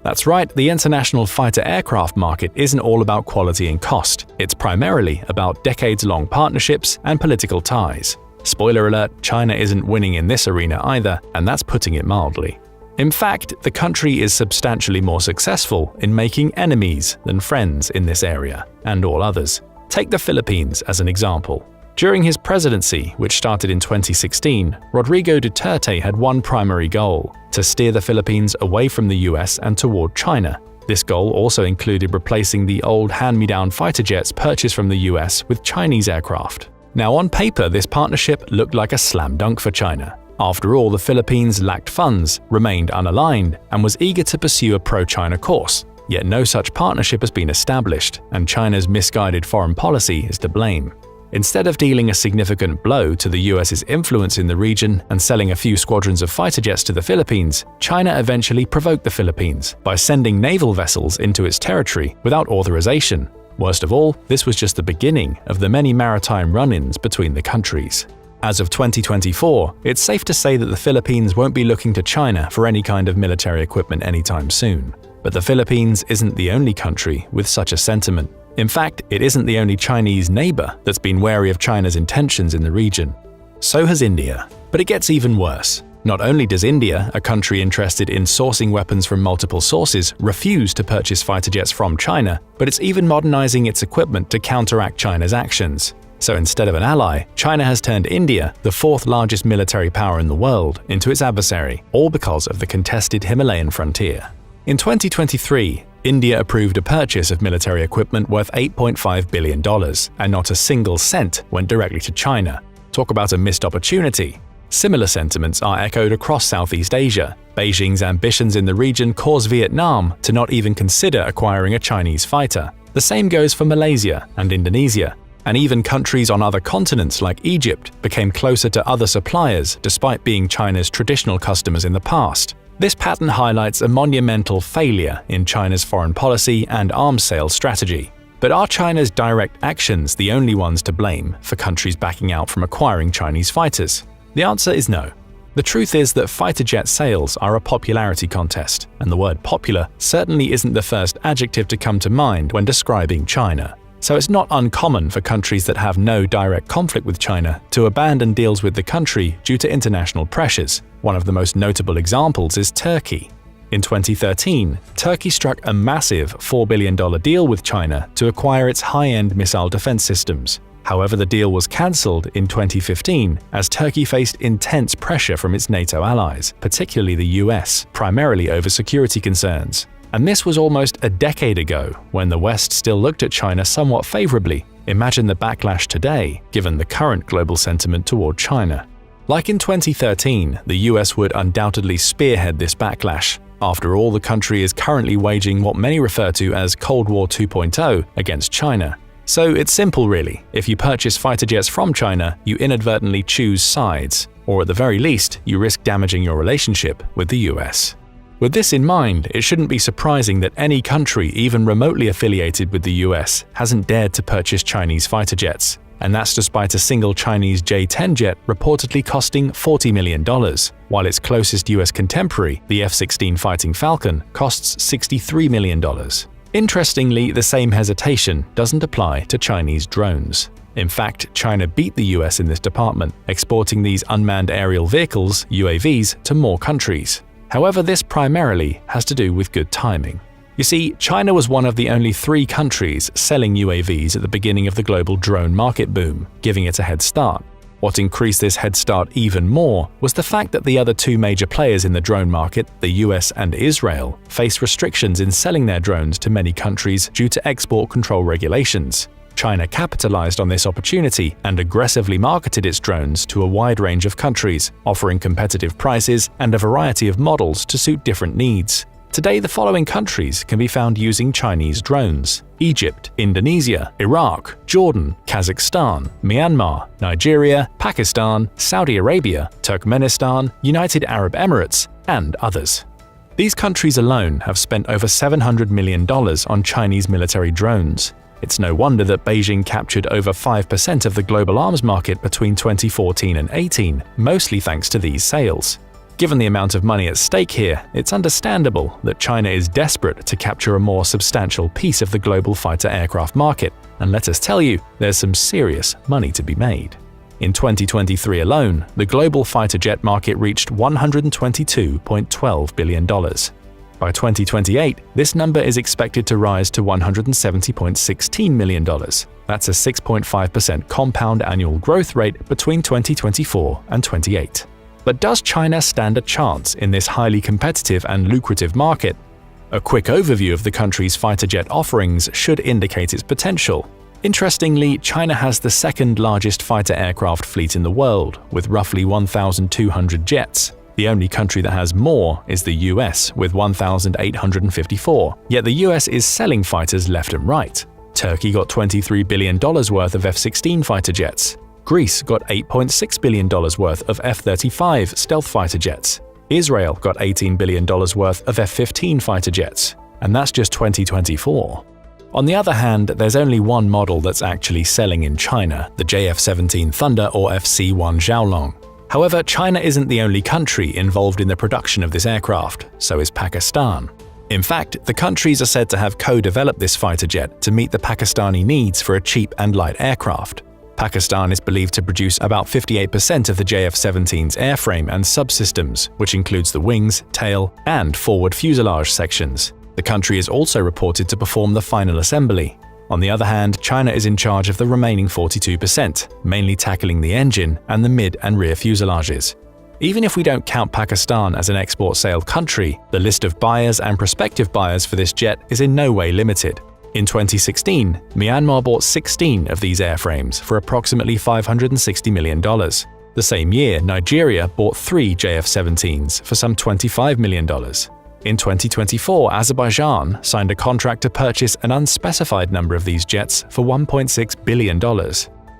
That's right, the international fighter aircraft market isn't all about quality and cost. It's primarily about decades-long partnerships and political ties. Spoiler alert, China isn't winning in this arena either, and that's putting it mildly. In fact, the country is substantially more successful in making enemies than friends in this area, and all others. Take the Philippines as an example. During his presidency, which started in 2016, Rodrigo Duterte had one primary goal: to steer the Philippines away from the US and toward China. This goal also included replacing the old hand-me-down fighter jets purchased from the US with Chinese aircraft. Now, on paper, this partnership looked like a slam dunk for China. After all, the Philippines lacked funds, remained unaligned, and was eager to pursue a pro-China course. Yet no such partnership has been established, and China's misguided foreign policy is to blame. Instead of dealing a significant blow to the US's influence in the region and selling a few squadrons of fighter jets to the Philippines, China eventually provoked the Philippines by sending naval vessels into its territory without authorization. Worst of all, this was just the beginning of the many maritime run-ins between the countries. As of 2024, it's safe to say that the Philippines won't be looking to China for any kind of military equipment anytime soon. But the Philippines isn't the only country with such a sentiment. In fact, it isn't the only Chinese neighbor that's been wary of China's intentions in the region. So has India. But it gets even worse. Not only does India, a country interested in sourcing weapons from multiple sources, refuse to purchase fighter jets from China, but it's even modernizing its equipment to counteract China's actions. So instead of an ally, China has turned India, the fourth largest military power in the world, into its adversary, all because of the contested Himalayan frontier. In 2023, India approved a purchase of military equipment worth $8.5 billion, and not a single cent went directly to China. Talk about a missed opportunity. Similar sentiments are echoed across Southeast Asia. Beijing's ambitions in the region cause Vietnam to not even consider acquiring a Chinese fighter. The same goes for Malaysia and Indonesia. And even countries on other continents like Egypt became closer to other suppliers despite being China's traditional customers in the past. This pattern highlights a monumental failure in China's foreign policy and arms sales strategy. But are China's direct actions the only ones to blame for countries backing out from acquiring Chinese fighters? The answer is no. The truth is that fighter jet sales are a popularity contest, and the word popular certainly isn't the first adjective to come to mind when describing China. So it's not uncommon for countries that have no direct conflict with China to abandon deals with the country due to international pressures. One of the most notable examples is Turkey. In 2013, Turkey struck a massive $4 billion deal with China to acquire its high-end missile defense systems. However, the deal was cancelled in 2015 as Turkey faced intense pressure from its NATO allies, particularly the US, primarily over security concerns. And this was almost a decade ago, when the West still looked at China somewhat favorably. Imagine the backlash today, given the current global sentiment toward China. Like in 2013, the US would undoubtedly spearhead this backlash. After all, the country is currently waging what many refer to as Cold War 2.0 against China. So it's simple really. If you purchase fighter jets from China, you inadvertently choose sides, or at the very least, you risk damaging your relationship with the US. With this in mind, it shouldn't be surprising that any country even remotely affiliated with the US hasn't dared to purchase Chinese fighter jets. And that's despite a single Chinese J-10 jet reportedly costing $40 million, while its closest US contemporary, the F-16 Fighting Falcon, costs $63 million. Interestingly, the same hesitation doesn't apply to Chinese drones. In fact, China beat the US in this department, exporting these unmanned aerial vehicles, UAVs, to more countries. However, this primarily has to do with good timing. You see, China was one of the only 3 countries selling UAVs at the beginning of the global drone market boom, giving it a head start. What increased this head start even more was the fact that the other 2 major players in the drone market, the US and Israel, faced restrictions in selling their drones to many countries due to export control regulations. China capitalized on this opportunity and aggressively marketed its drones to a wide range of countries, offering competitive prices and a variety of models to suit different needs. Today, the following countries can be found using Chinese drones: Egypt, Indonesia, Iraq, Jordan, Kazakhstan, Myanmar, Nigeria, Pakistan, Saudi Arabia, Turkmenistan, United Arab Emirates, and others. These countries alone have spent over $700 million on Chinese military drones. It's no wonder that Beijing captured over 5% of the global arms market between 2014 and 2018, mostly thanks to these sales. Given the amount of money at stake here, it's understandable that China is desperate to capture a more substantial piece of the global fighter aircraft market, and let us tell you, there's some serious money to be made. In 2023 alone, the global fighter jet market reached $122.12 billion. By 2028, this number is expected to rise to $170.16 million. That's a 6.5% compound annual growth rate between 2024 and 28. But does China stand a chance in this highly competitive and lucrative market? A quick overview of the country's fighter jet offerings should indicate its potential. Interestingly, China has the second largest fighter aircraft fleet in the world, with roughly 1,200 jets. The only country that has more is the US, with 1,854, yet the US is selling fighters left and right. Turkey got $23 billion worth of F-16 fighter jets. Greece got $8.6 billion worth of F-35 stealth fighter jets. Israel got $18 billion worth of F-15 fighter jets. And that's just 2024. On the other hand, there's only one model that's actually selling in China, the JF-17 Thunder or FC-1 Xiaolong. However, China isn't the only country involved in the production of this aircraft, so is Pakistan. In fact, the countries are said to have co-developed this fighter jet to meet the Pakistani needs for a cheap and light aircraft. Pakistan is believed to produce about 58% of the JF-17's airframe and subsystems, which includes the wings, tail, and forward fuselage sections. The country is also reported to perform the final assembly. On the other hand, China is in charge of the remaining 42%, mainly tackling the engine and the mid and rear fuselages. Even if we don't count Pakistan as an export sale country, the list of buyers and prospective buyers for this jet is in no way limited. In 2016, Myanmar bought 16 of these airframes for approximately $560 million. The same year, Nigeria bought 3 JF-17s for some $25 million. In 2024, Azerbaijan signed a contract to purchase an unspecified number of these jets for $1.6 billion.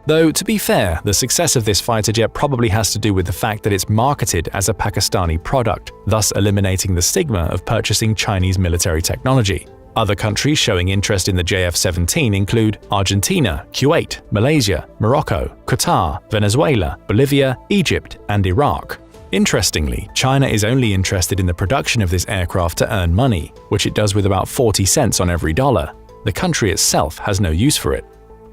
Though, to be fair, the success of this fighter jet probably has to do with the fact that it's marketed as a Pakistani product, thus eliminating the stigma of purchasing Chinese military technology. Other countries showing interest in the JF-17 include Argentina, Kuwait, Malaysia, Morocco, Qatar, Venezuela, Bolivia, Egypt, and Iraq. Interestingly, China is only interested in the production of this aircraft to earn money, which it does with about 40 cents on every dollar. The country itself has no use for it.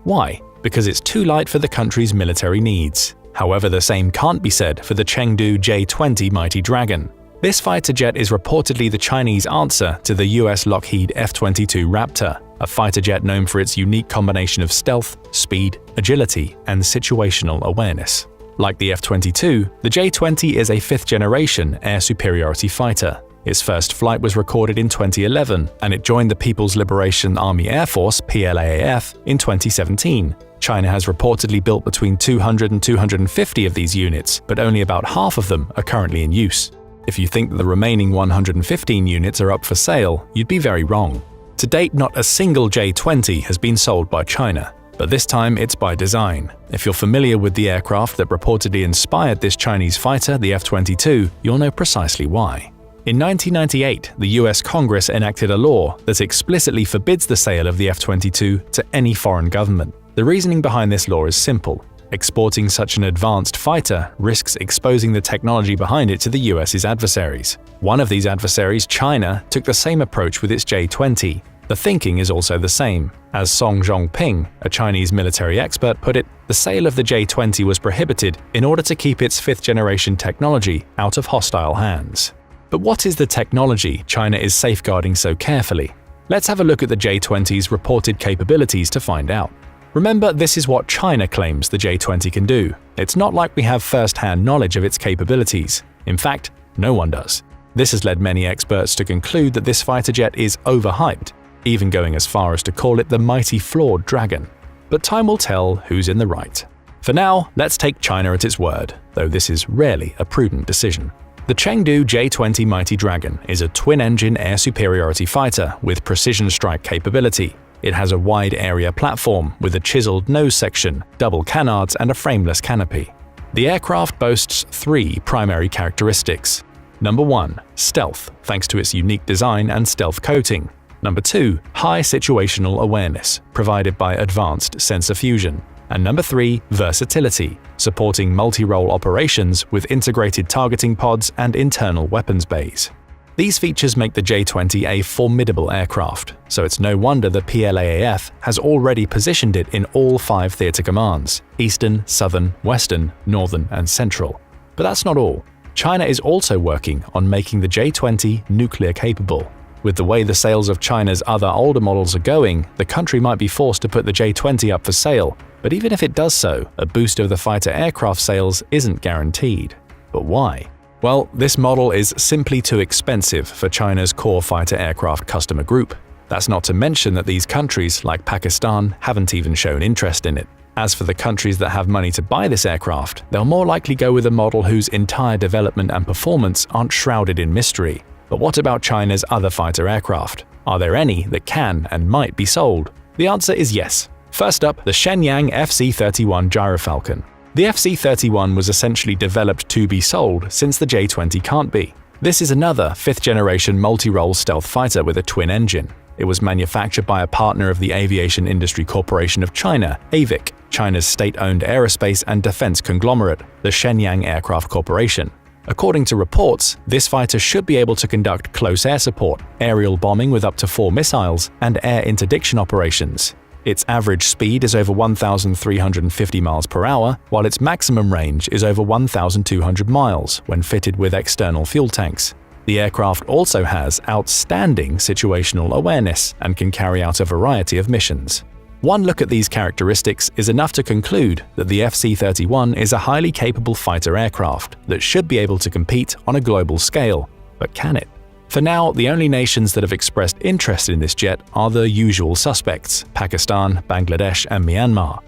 Why? Because it's too light for the country's military needs. However, the same can't be said for the Chengdu J-20 Mighty Dragon. This fighter jet is reportedly the Chinese answer to the US Lockheed F-22 Raptor, a fighter jet known for its unique combination of stealth, speed, agility, and situational awareness. Like the F-22, the J-20 is a fifth-generation air superiority fighter. Its first flight was recorded in 2011, and it joined the People's Liberation Army Air Force (PLAAF) in 2017. China has reportedly built between 200 and 250 of these units, but only about half of them are currently in use. If you think that the remaining 115 units are up for sale, you'd be very wrong. To date, not a single J-20 has been sold by China. But this time it's by design. If you're familiar with the aircraft that reportedly inspired this Chinese fighter, the F-22, you'll know precisely why. In 1998, the US Congress enacted a law that explicitly forbids the sale of the F-22 to any foreign government. The reasoning behind this law is simple. Exporting such an advanced fighter risks exposing the technology behind it to the US's adversaries. One of these adversaries, China, took the same approach with its J-20. The thinking is also the same. As Song Zhongping, a Chinese military expert, put it, the sale of the J-20 was prohibited in order to keep its fifth-generation technology out of hostile hands. But what is the technology China is safeguarding so carefully? Let's have a look at the J-20's reported capabilities to find out. Remember, this is what China claims the J-20 can do. It's not like we have first-hand knowledge of its capabilities. In fact, no one does. This has led many experts to conclude that this fighter jet is overhyped, even going as far as to call it the mighty flawed dragon. But time will tell who's in the right. For now, let's take China at its word, though this is rarely a prudent decision. The Chengdu J-20 Mighty Dragon is a twin-engine air superiority fighter with precision strike capability. It has a wide area platform with a chiseled nose section, double canards, and a frameless canopy. The aircraft boasts 3 primary characteristics. Number 1. Stealth, thanks to its unique design and stealth coating. Number 2. High situational awareness, provided by advanced sensor fusion. And number 3. Versatility, supporting multi-role operations with integrated targeting pods and internal weapons bays. These features make the J-20 a formidable aircraft, so it's no wonder the PLAAF has already positioned it in all 5 theater commands: Eastern, Southern, Western, Northern, and Central. But that's not all. China is also working on making the J-20 nuclear capable. With the way the sales of China's other older models are going, the country might be forced to put the J-20 up for sale, but even if it does so, a boost of the fighter aircraft sales isn't guaranteed. But why? Well, this model is simply too expensive for China's core fighter aircraft customer group. That's not to mention that these countries, like Pakistan, haven't even shown interest in it. As for the countries that have money to buy this aircraft, they'll more likely go with a model whose entire development and performance aren't shrouded in mystery. But what about China's other fighter aircraft? Are there any that can and might be sold? The answer is yes. First up, the Shenyang FC-31 gyrofalcon. The FC-31 was essentially developed to be sold, since the J-20 can't be. This is another fifth-generation multi-role stealth fighter with a twin engine. It was manufactured by a partner of the Aviation Industry Corporation of China, AVIC, China's state-owned aerospace and defense conglomerate, the Shenyang Aircraft Corporation. According to reports, this fighter should be able to conduct close air support, aerial bombing with up to 4 missiles, and air interdiction operations. Its average speed is over 1,350 miles per hour, while its maximum range is over 1,200 miles when fitted with external fuel tanks. The aircraft also has outstanding situational awareness and can carry out a variety of missions. One look at these characteristics is enough to conclude that the FC-31 is a highly capable fighter aircraft that should be able to compete on a global scale. But can it? For now, the only nations that have expressed interest in this jet are the usual suspects: Pakistan, Bangladesh, and Myanmar.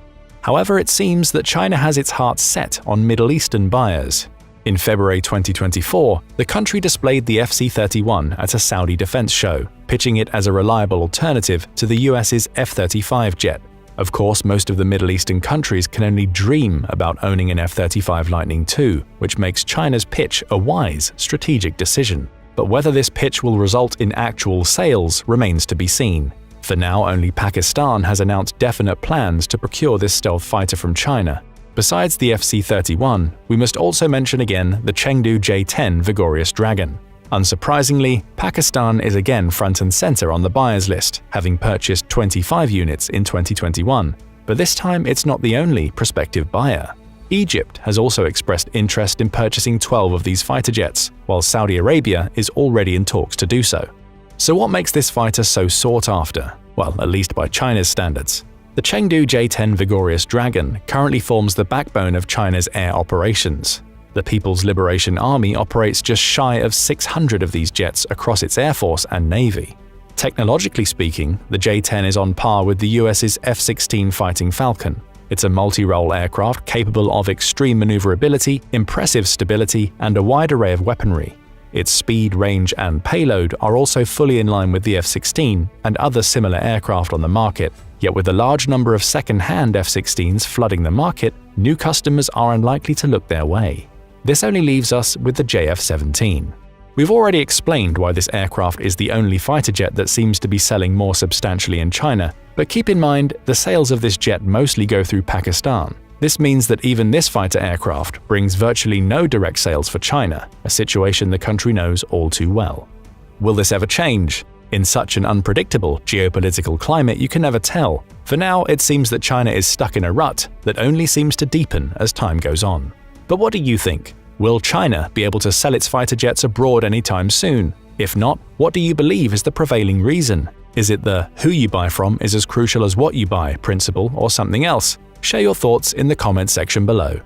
However, it seems that China has its heart set on Middle Eastern buyers. In February 2024, the country displayed the FC-31 at a Saudi defense show, pitching it as a reliable alternative to the US's F-35 jet. Of course, most of the Middle Eastern countries can only dream about owning an F-35 Lightning II, which makes China's pitch a wise, strategic decision. But whether this pitch will result in actual sales remains to be seen. For now, only Pakistan has announced definite plans to procure this stealth fighter from China. Besides the FC-31, we must also mention again the Chengdu J-10 Vigorous Dragon. Unsurprisingly, Pakistan is again front and center on the buyers list, having purchased 25 units in 2021. But this time it's not the only prospective buyer. Egypt has also expressed interest in purchasing 12 of these fighter jets, while Saudi Arabia is already in talks to do so. So what makes this fighter so sought after? Well, at least by China's standards. The Chengdu J-10 Vigorous Dragon currently forms the backbone of China's air operations. The People's Liberation Army operates just shy of 600 of these jets across its air force and navy. Technologically speaking, the J-10 is on par with the US's F-16 Fighting Falcon. It's a multi-role aircraft capable of extreme maneuverability, impressive stability, and a wide array of weaponry. Its speed, range, and payload are also fully in line with the F-16 and other similar aircraft on the market. Yet with a large number of second-hand F-16s flooding the market, new customers are unlikely to look their way. This only leaves us with the JF-17. We've already explained why this aircraft is the only fighter jet that seems to be selling more substantially in China, but keep in mind the sales of this jet mostly go through Pakistan. This means that even this fighter aircraft brings virtually no direct sales for China, a situation the country knows all too well. Will this ever change? In such an unpredictable geopolitical climate, you can never tell. For now, it seems that China is stuck in a rut that only seems to deepen as time goes on. But what do you think? Will China be able to sell its fighter jets abroad anytime soon? If not, what do you believe is the prevailing reason? Is it the "who you buy from is as crucial as what you buy" principle, or something else? Share your thoughts in the comments section below.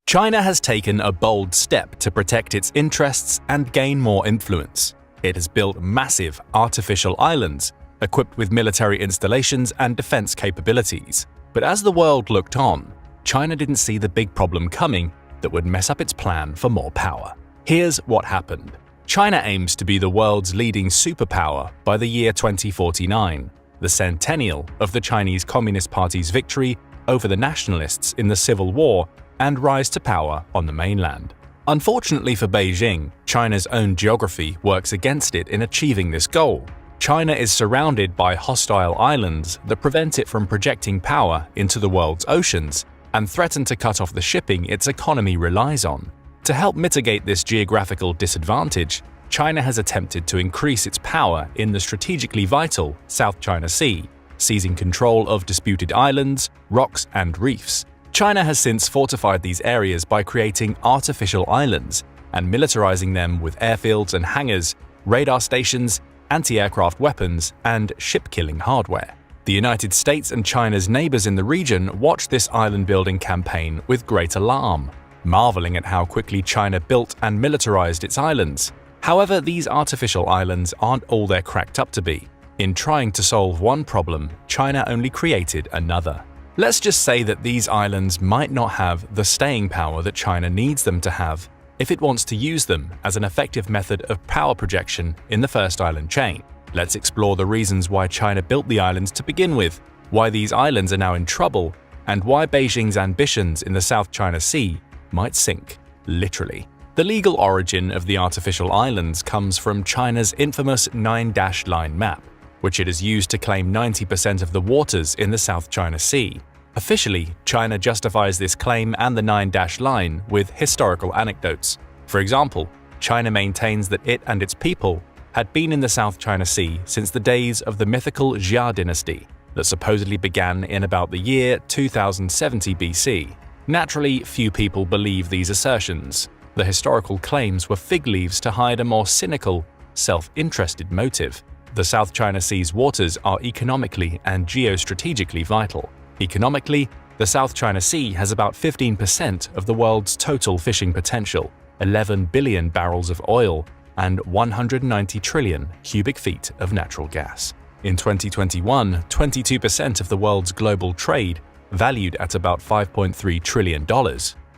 China has taken a bold step to protect its interests and gain more influence. It has built massive artificial islands, equipped with military installations and defense capabilities. But as the world looked on, China didn't see the big problem coming that would mess up its plan for more power. Here's what happened. China aims to be the world's leading superpower by the year 2049, the centennial of the Chinese Communist Party's victory over the nationalists in the Civil War and rise to power on the mainland. Unfortunately for Beijing, China's own geography works against it in achieving this goal. China is surrounded by hostile islands that prevent it from projecting power into the world's oceans and threaten to cut off the shipping its economy relies on. To help mitigate this geographical disadvantage, China has attempted to increase its power in the strategically vital South China Sea, seizing control of disputed islands, rocks, and reefs. China has since fortified these areas by creating artificial islands and militarizing them with airfields and hangars, radar stations, anti-aircraft weapons, and ship-killing hardware. The United States and China's neighbors in the region watched this island-building campaign with great alarm, marveling at how quickly China built and militarized its islands. However, these artificial islands aren't all they're cracked up to be. In trying to solve one problem, China only created another. Let's just say that these islands might not have the staying power that China needs them to have if it wants to use them as an effective method of power projection in the first island chain. Let's explore the reasons why China built the islands to begin with, why these islands are now in trouble, and why Beijing's ambitions in the South China Sea might sink, literally. The legal origin of the artificial islands comes from China's infamous 9-line map, which it has used to claim 90% of the waters in the South China Sea. Officially, China justifies this claim and the 9-line with historical anecdotes. For example, China maintains that it and its people had been in the South China Sea since the days of the mythical Jia dynasty that supposedly began in about the year 2070 BC. Naturally, few people believe these assertions. The historical claims were fig leaves to hide a more cynical, self-interested motive. The South China Sea's waters are economically and geostrategically vital. Economically, the South China Sea has about 15% of the world's total fishing potential, 11 billion barrels of oil, and 190 trillion cubic feet of natural gas. In 2021, 22% of the world's global trade, valued at about $5.3 trillion,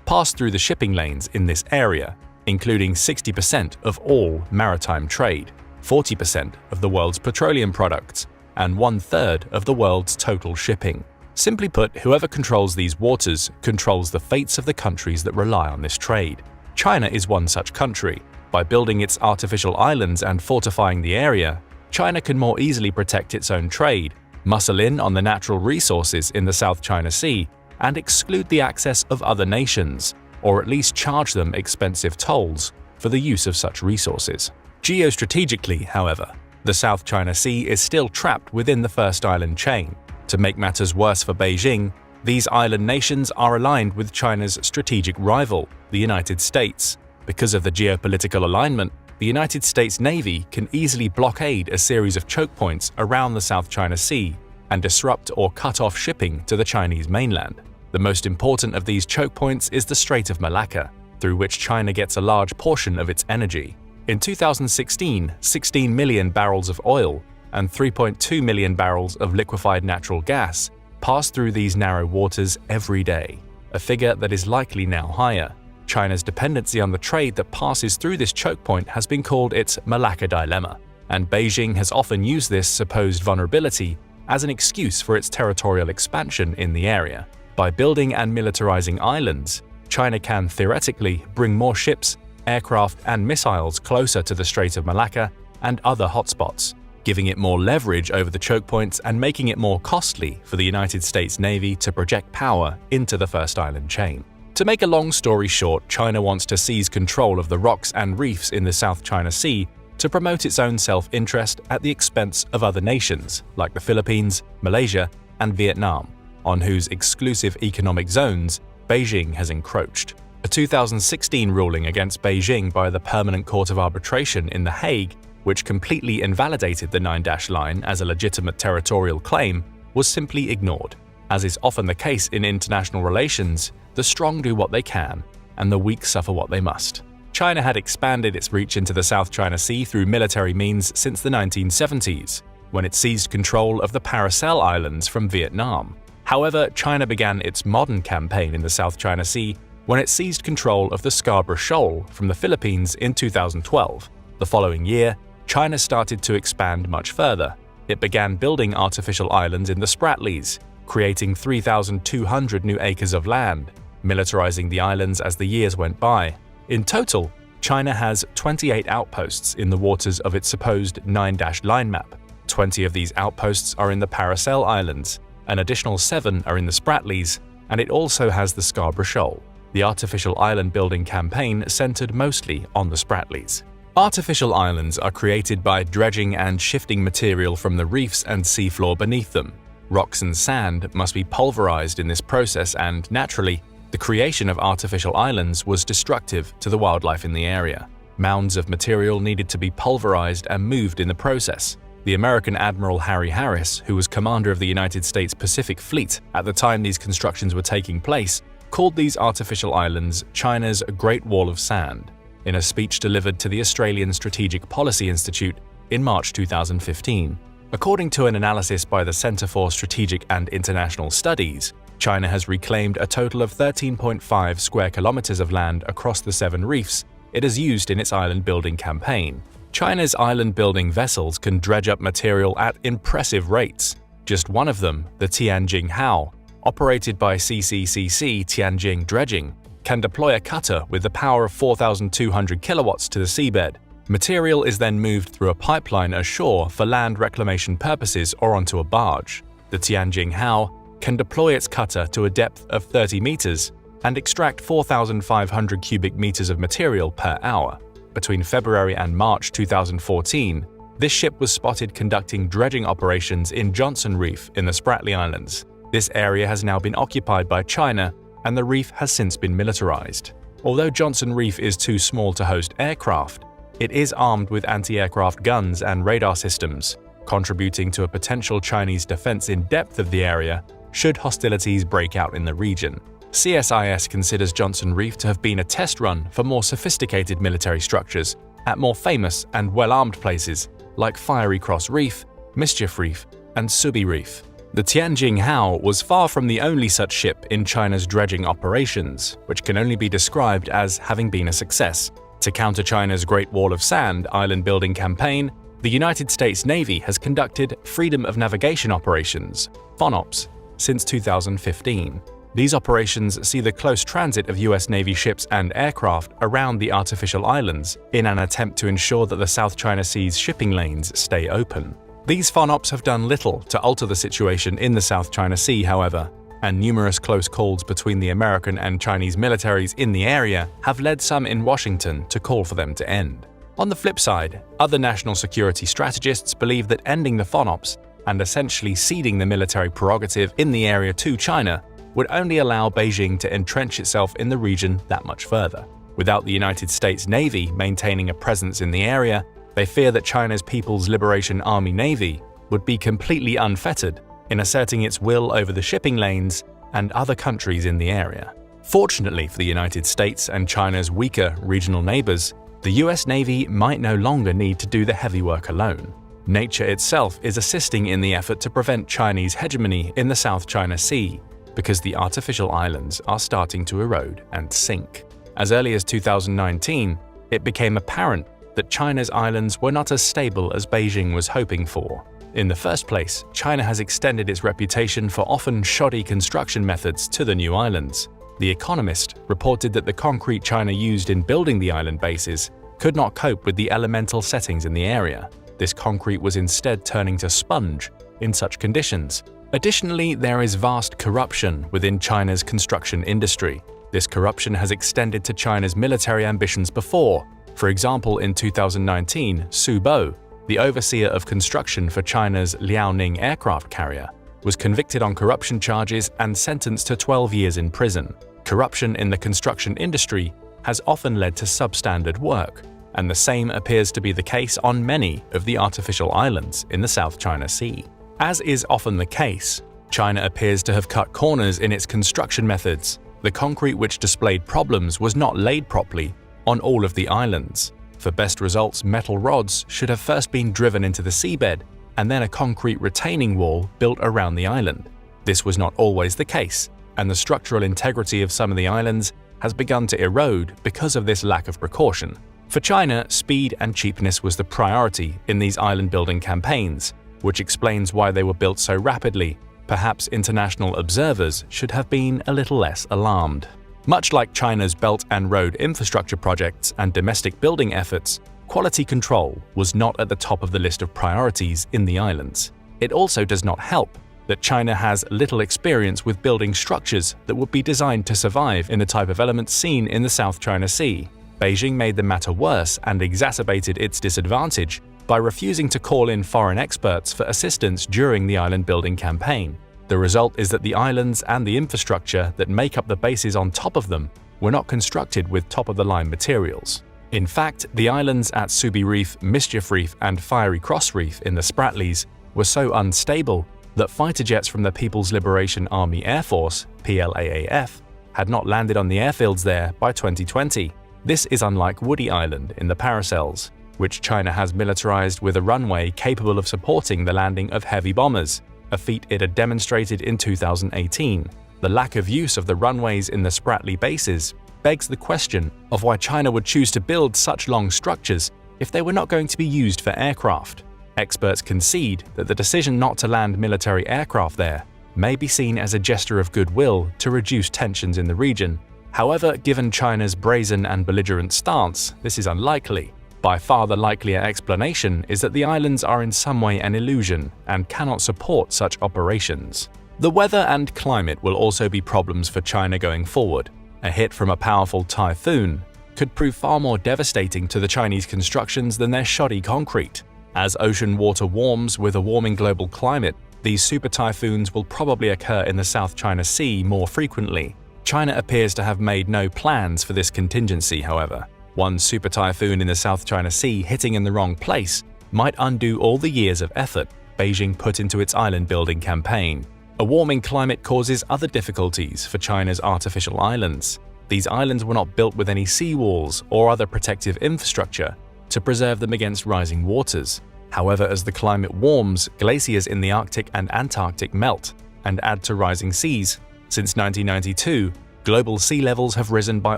passed through the shipping lanes in this area, including 60% of all maritime trade, 40% of the world's petroleum products, and 1/3 of the world's total shipping. Simply put, whoever controls these waters controls the fates of the countries that rely on this trade. China is one such country. By building its artificial islands and fortifying the area, China can more easily protect its own trade, muscle in on the natural resources in the South China Sea, and exclude the access of other nations, or at least charge them expensive tolls for the use of such resources. Geostrategically, however, the South China Sea is still trapped within the first island chain. To make matters worse for Beijing, these island nations are aligned with China's strategic rival, the United States. Because of the geopolitical alignment, the United States Navy can easily blockade a series of choke points around the South China Sea and disrupt or cut off shipping to the Chinese mainland. The most important of these choke points is the Strait of Malacca, through which China gets a large portion of its energy. In 2016, 16 million barrels of oil and 3.2 million barrels of liquefied natural gas pass through these narrow waters every day, a figure that is likely now higher. China's dependency on the trade that passes through this choke point has been called its Malacca dilemma, and Beijing has often used this supposed vulnerability as an excuse for its territorial expansion in the area. By building and militarizing islands, China can theoretically bring more ships, aircraft, and missiles closer to the Strait of Malacca and other hotspots, giving it more leverage over the choke points and making it more costly for the United States Navy to project power into the first island chain. To make a long story short, China wants to seize control of the rocks and reefs in the South China Sea to promote its own self-interest at the expense of other nations like the Philippines, Malaysia, and Vietnam, on whose exclusive economic zones Beijing has encroached. A 2016 ruling against Beijing by the Permanent Court of Arbitration in The Hague, which completely invalidated the 9-line as a legitimate territorial claim, was simply ignored. As is often the case in international relations, the strong do what they can, and the weak suffer what they must. China had expanded its reach into the South China Sea through military means since the 1970s, when it seized control of the Paracel Islands from Vietnam. However, China began its modern campaign in the South China Sea when it seized control of the Scarborough Shoal from the Philippines in 2012. The following year, China started to expand much further. It began building artificial islands in the Spratlys, creating 3,200 new acres of land, militarizing the islands as the years went by. In total, China has 28 outposts in the waters of its supposed 9-line map. 20 of these outposts are in the Paracel Islands, an additional 7 are in the Spratlys, and it also has the Scarborough Shoal. The artificial island building campaign centered mostly on the Spratlys. Artificial islands are created by dredging and shifting material from the reefs and seafloor beneath them. Rocks and sand must be pulverized in this process, and naturally, the creation of artificial islands was destructive to the wildlife in the area. Mounds of material needed to be pulverized and moved in the process. The American Admiral Harry Harris, who was commander of the United States Pacific Fleet at the time these constructions were taking place, called these artificial islands China's Great Wall of Sand, in a speech delivered to the Australian Strategic Policy Institute in March 2015. According to an analysis by the Centre for Strategic and International Studies, China has reclaimed a total of 13.5 square kilometers of land across the 7 reefs it has used in its island-building campaign. China's island-building vessels can dredge up material at impressive rates. Just one of them, the Tianjing Hao, operated by CCCC Tianjing Dredging, can deploy a cutter with the power of 4,200 kilowatts to the seabed. Material is then moved through a pipeline ashore for land reclamation purposes or onto a barge. The Tianjing Hao can deploy its cutter to a depth of 30 meters and extract 4,500 cubic meters of material per hour. Between February and March 2014, this ship was spotted conducting dredging operations in Johnson Reef in the Spratly Islands. This area has now been occupied by China, and the reef has since been militarized. Although Johnson Reef is too small to host aircraft, it is armed with anti-aircraft guns and radar systems, contributing to a potential Chinese defense in depth of the area should hostilities break out in the region. CSIS considers Johnson Reef to have been a test run for more sophisticated military structures at more famous and well-armed places like Fiery Cross Reef, Mischief Reef, and Subi Reef. The Tianjing Hao was far from the only such ship in China's dredging operations, which can only be described as having been a success. To counter China's Great Wall of Sand island-building campaign, the United States Navy has conducted Freedom of Navigation operations, FONOPs, since 2015. These operations see the close transit of US Navy ships and aircraft around the artificial islands in an attempt to ensure that the South China Sea's shipping lanes stay open. These FONOPs have done little to alter the situation in the South China Sea, however, and numerous close calls between the American and Chinese militaries in the area have led some in Washington to call for them to end. On the flip side, other national security strategists believe that ending the FONOPs and essentially ceding the military prerogative in the area to China would only allow Beijing to entrench itself in the region that much further. Without the United States Navy maintaining a presence in the area, they fear that China's People's Liberation Army Navy would be completely unfettered in asserting its will over the shipping lanes and other countries in the area. Fortunately for the United States and China's weaker regional neighbors, the US Navy might no longer need to do the heavy work alone. Nature itself is assisting in the effort to prevent Chinese hegemony in the South China Sea, because the artificial islands are starting to erode and sink. As early as 2019, it became apparent that China's islands were not as stable as Beijing was hoping for. In the first place, China has extended its reputation for often shoddy construction methods to the new islands. The Economist reported that the concrete China used in building the island bases could not cope with the elemental settings in the area. This concrete was instead turning to sponge in such conditions. Additionally, there is vast corruption within China's construction industry. This corruption has extended to China's military ambitions before. For example, in 2019, Su Bo, the overseer of construction for China's Liaoning aircraft carrier, was convicted on corruption charges and sentenced to 12 years in prison. Corruption in the construction industry has often led to substandard work, and the same appears to be the case on many of the artificial islands in the South China Sea. As is often the case, China appears to have cut corners in its construction methods. The concrete which displayed problems was not laid properly on all of the islands. For best results, metal rods should have first been driven into the seabed and then a concrete retaining wall built around the island. This was not always the case, and the structural integrity of some of the islands has begun to erode because of this lack of precaution. For China, speed and cheapness was the priority in these island-building campaigns, which explains why they were built so rapidly. Perhaps international observers should have been a little less alarmed. Much like China's Belt and Road infrastructure projects and domestic building efforts, quality control was not at the top of the list of priorities in the islands. It also does not help that China has little experience with building structures that would be designed to survive in the type of elements seen in the South China Sea. Beijing made the matter worse and exacerbated its disadvantage by refusing to call in foreign experts for assistance during the island-building campaign. The result is that the islands and the infrastructure that make up the bases on top of them were not constructed with top-of-the-line materials. In fact, the islands at Subi Reef, Mischief Reef, and Fiery Cross Reef in the Spratlys were so unstable that fighter jets from the People's Liberation Army Air Force (PLAAF) had not landed on the airfields there by 2020. This is unlike Woody Island in the Paracels, which China has militarized with a runway capable of supporting the landing of heavy bombers, a feat it had demonstrated in 2018. The lack of use of the runways in the Spratly bases begs the question of why China would choose to build such long structures if they were not going to be used for aircraft. Experts concede that the decision not to land military aircraft there may be seen as a gesture of goodwill to reduce tensions in the region. However, given China's brazen and belligerent stance, this is unlikely. By far the likelier explanation is that the islands are in some way an illusion and cannot support such operations. The weather and climate will also be problems for China going forward. A hit from a powerful typhoon could prove far more devastating to the Chinese constructions than their shoddy concrete. As ocean water warms with a warming global climate, these super typhoons will probably occur in the South China Sea more frequently. China appears to have made no plans for this contingency, however. One super typhoon in the South China Sea hitting in the wrong place might undo all the years of effort Beijing put into its island-building campaign. A warming climate causes other difficulties for China's artificial islands. These islands were not built with any seawalls or other protective infrastructure to preserve them against rising waters. However, as the climate warms, glaciers in the Arctic and Antarctic melt and add to rising seas. Since 1992, global sea levels have risen by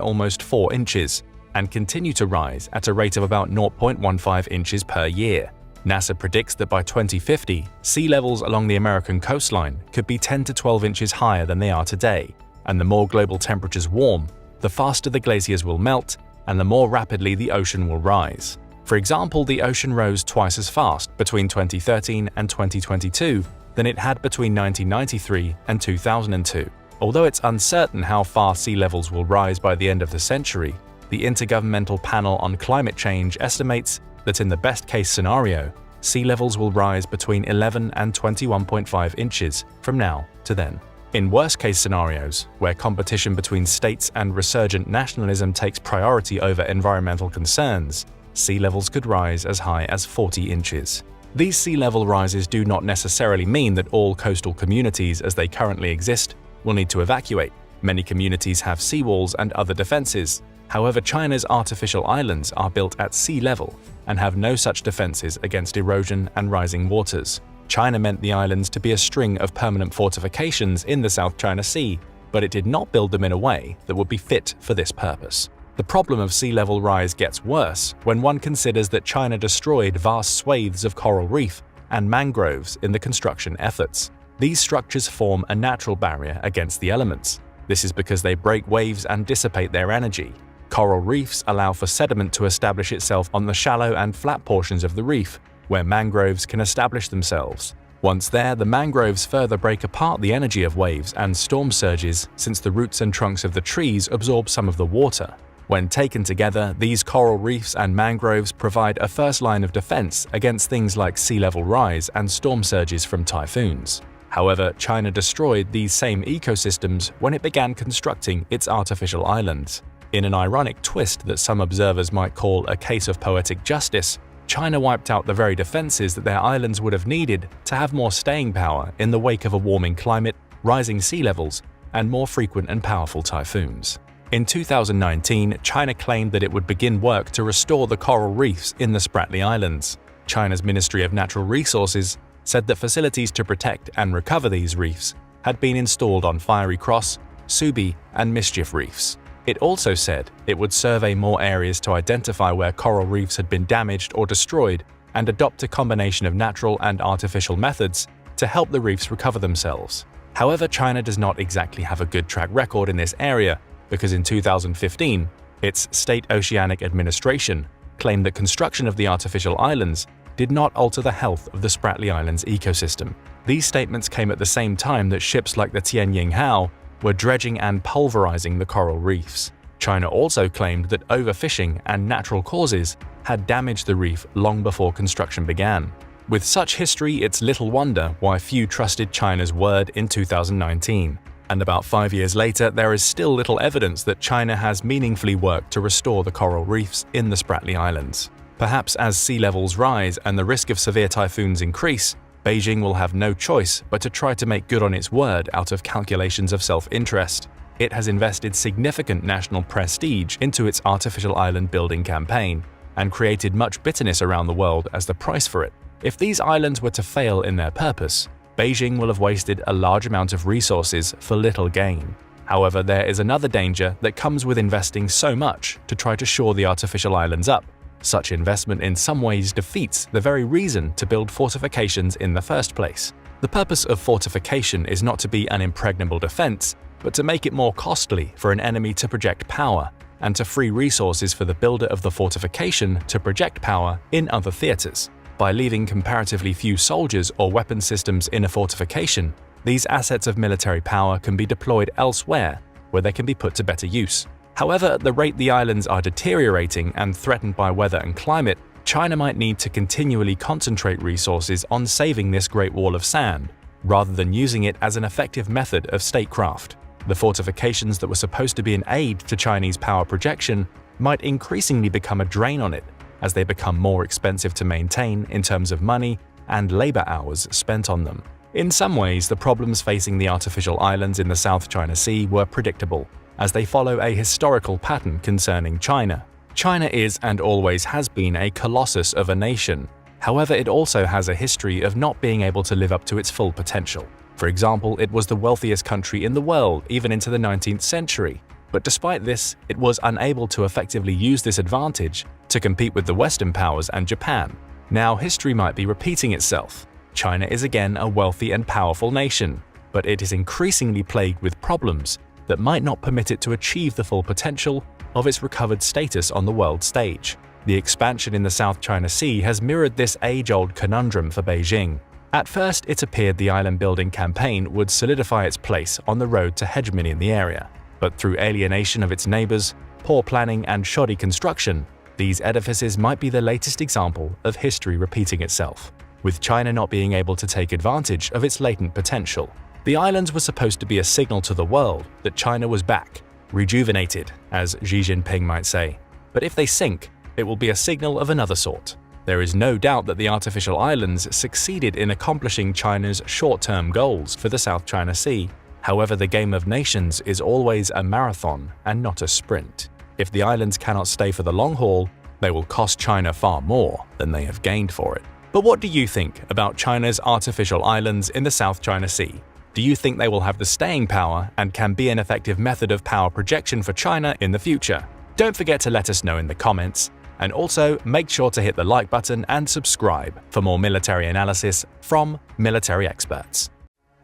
almost 4 inches and continue to rise at a rate of about 0.15 inches per year. NASA predicts that by 2050, sea levels along the American coastline could be 10 to 12 inches higher than they are today, and the more global temperatures warm, the faster the glaciers will melt and the more rapidly the ocean will rise. For example, the ocean rose twice as fast between 2013 and 2022 than it had between 1993 and 2002. Although it's uncertain how far sea levels will rise by the end of the century, the Intergovernmental Panel on Climate Change estimates that in the best-case scenario, sea levels will rise between 11 and 21.5 inches from now to then. In worst-case scenarios, where competition between states and resurgent nationalism takes priority over environmental concerns, sea levels could rise as high as 40 inches. These sea level rises do not necessarily mean that all coastal communities as they currently exist will need to evacuate. Many communities have seawalls and other defenses. However, China's artificial islands are built at sea level and have no such defenses against erosion and rising waters. China meant the islands to be a string of permanent fortifications in the South China Sea, but it did not build them in a way that would be fit for this purpose. The problem of sea level rise gets worse when one considers that China destroyed vast swathes of coral reef and mangroves in the construction efforts. These structures form a natural barrier against the elements. This is because they break waves and dissipate their energy. Coral reefs allow for sediment to establish itself on the shallow and flat portions of the reef, where mangroves can establish themselves. Once there, the mangroves further break apart the energy of waves and storm surges since the roots and trunks of the trees absorb some of the water. When taken together, these coral reefs and mangroves provide a first line of defense against things like sea level rise and storm surges from typhoons. However, China destroyed these same ecosystems when it began constructing its artificial islands. In an ironic twist that some observers might call a case of poetic justice, China wiped out the very defenses that their islands would have needed to have more staying power in the wake of a warming climate, rising sea levels, and more frequent and powerful typhoons. In 2019, China claimed that it would begin work to restore the coral reefs in the Spratly Islands. China's Ministry of Natural Resources said that facilities to protect and recover these reefs had been installed on Fiery Cross, Subi, and Mischief reefs. It also said it would survey more areas to identify where coral reefs had been damaged or destroyed and adopt a combination of natural and artificial methods to help the reefs recover themselves. However, China does not exactly have a good track record in this area because in 2015, its State Oceanic Administration claimed that construction of the artificial islands did not alter the health of the Spratly Islands ecosystem. These statements came at the same time that ships like the Tianying Hao were dredging and pulverizing the coral reefs. China also claimed that overfishing and natural causes had damaged the reef long before construction began. With such history, it's little wonder why few trusted China's word in 2019. And about 5 years later, there is still little evidence that China has meaningfully worked to restore the coral reefs in the Spratly Islands. Perhaps as sea levels rise and the risk of severe typhoons increase, Beijing will have no choice but to try to make good on its word out of calculations of self-interest. It has invested significant national prestige into its artificial island building campaign and created much bitterness around the world as the price for it. If these islands were to fail in their purpose, Beijing will have wasted a large amount of resources for little gain. However, there is another danger that comes with investing so much to try to shore the artificial islands up. Such investment in some ways defeats the very reason to build fortifications in the first place. The purpose of fortification is not to be an impregnable defense, but to make it more costly for an enemy to project power, and to free resources for the builder of the fortification to project power in other theaters. By leaving comparatively few soldiers or weapon systems in a fortification, these assets of military power can be deployed elsewhere, where they can be put to better use. However, at the rate the islands are deteriorating and threatened by weather and climate, China might need to continually concentrate resources on saving this Great Wall of Sand, rather than using it as an effective method of statecraft. The fortifications that were supposed to be an aid to Chinese power projection might increasingly become a drain on it, as they become more expensive to maintain in terms of money and labor hours spent on them. In some ways, the problems facing the artificial islands in the South China Sea were predictable, as they follow a historical pattern concerning China. China is and always has been a colossus of a nation. However, it also has a history of not being able to live up to its full potential. For example, it was the wealthiest country in the world even into the 19th century. But despite this, it was unable to effectively use this advantage to compete with the Western powers and Japan. Now, history might be repeating itself. China is again a wealthy and powerful nation, but it is increasingly plagued with problems that might not permit it to achieve the full potential of its recovered status on the world stage. The expansion in the South China Sea has mirrored this age-old conundrum for Beijing. At first, it appeared the island-building campaign would solidify its place on the road to hegemony in the area. But through alienation of its neighbors, poor planning, and shoddy construction, these edifices might be the latest example of history repeating itself, with China not being able to take advantage of its latent potential. The islands were supposed to be a signal to the world that China was back, rejuvenated, as Xi Jinping might say. But if they sink, it will be a signal of another sort. There is no doubt that the artificial islands succeeded in accomplishing China's short-term goals for the South China Sea. However, the game of nations is always a marathon and not a sprint. If the islands cannot stay for the long haul, they will cost China far more than they have gained for it. But what do you think about China's artificial islands in the South China Sea? Do you think they will have the staying power and can be an effective method of power projection for China in the future? Don't forget to let us know in the comments. And also, make sure to hit the like button and subscribe for more military analysis from military experts.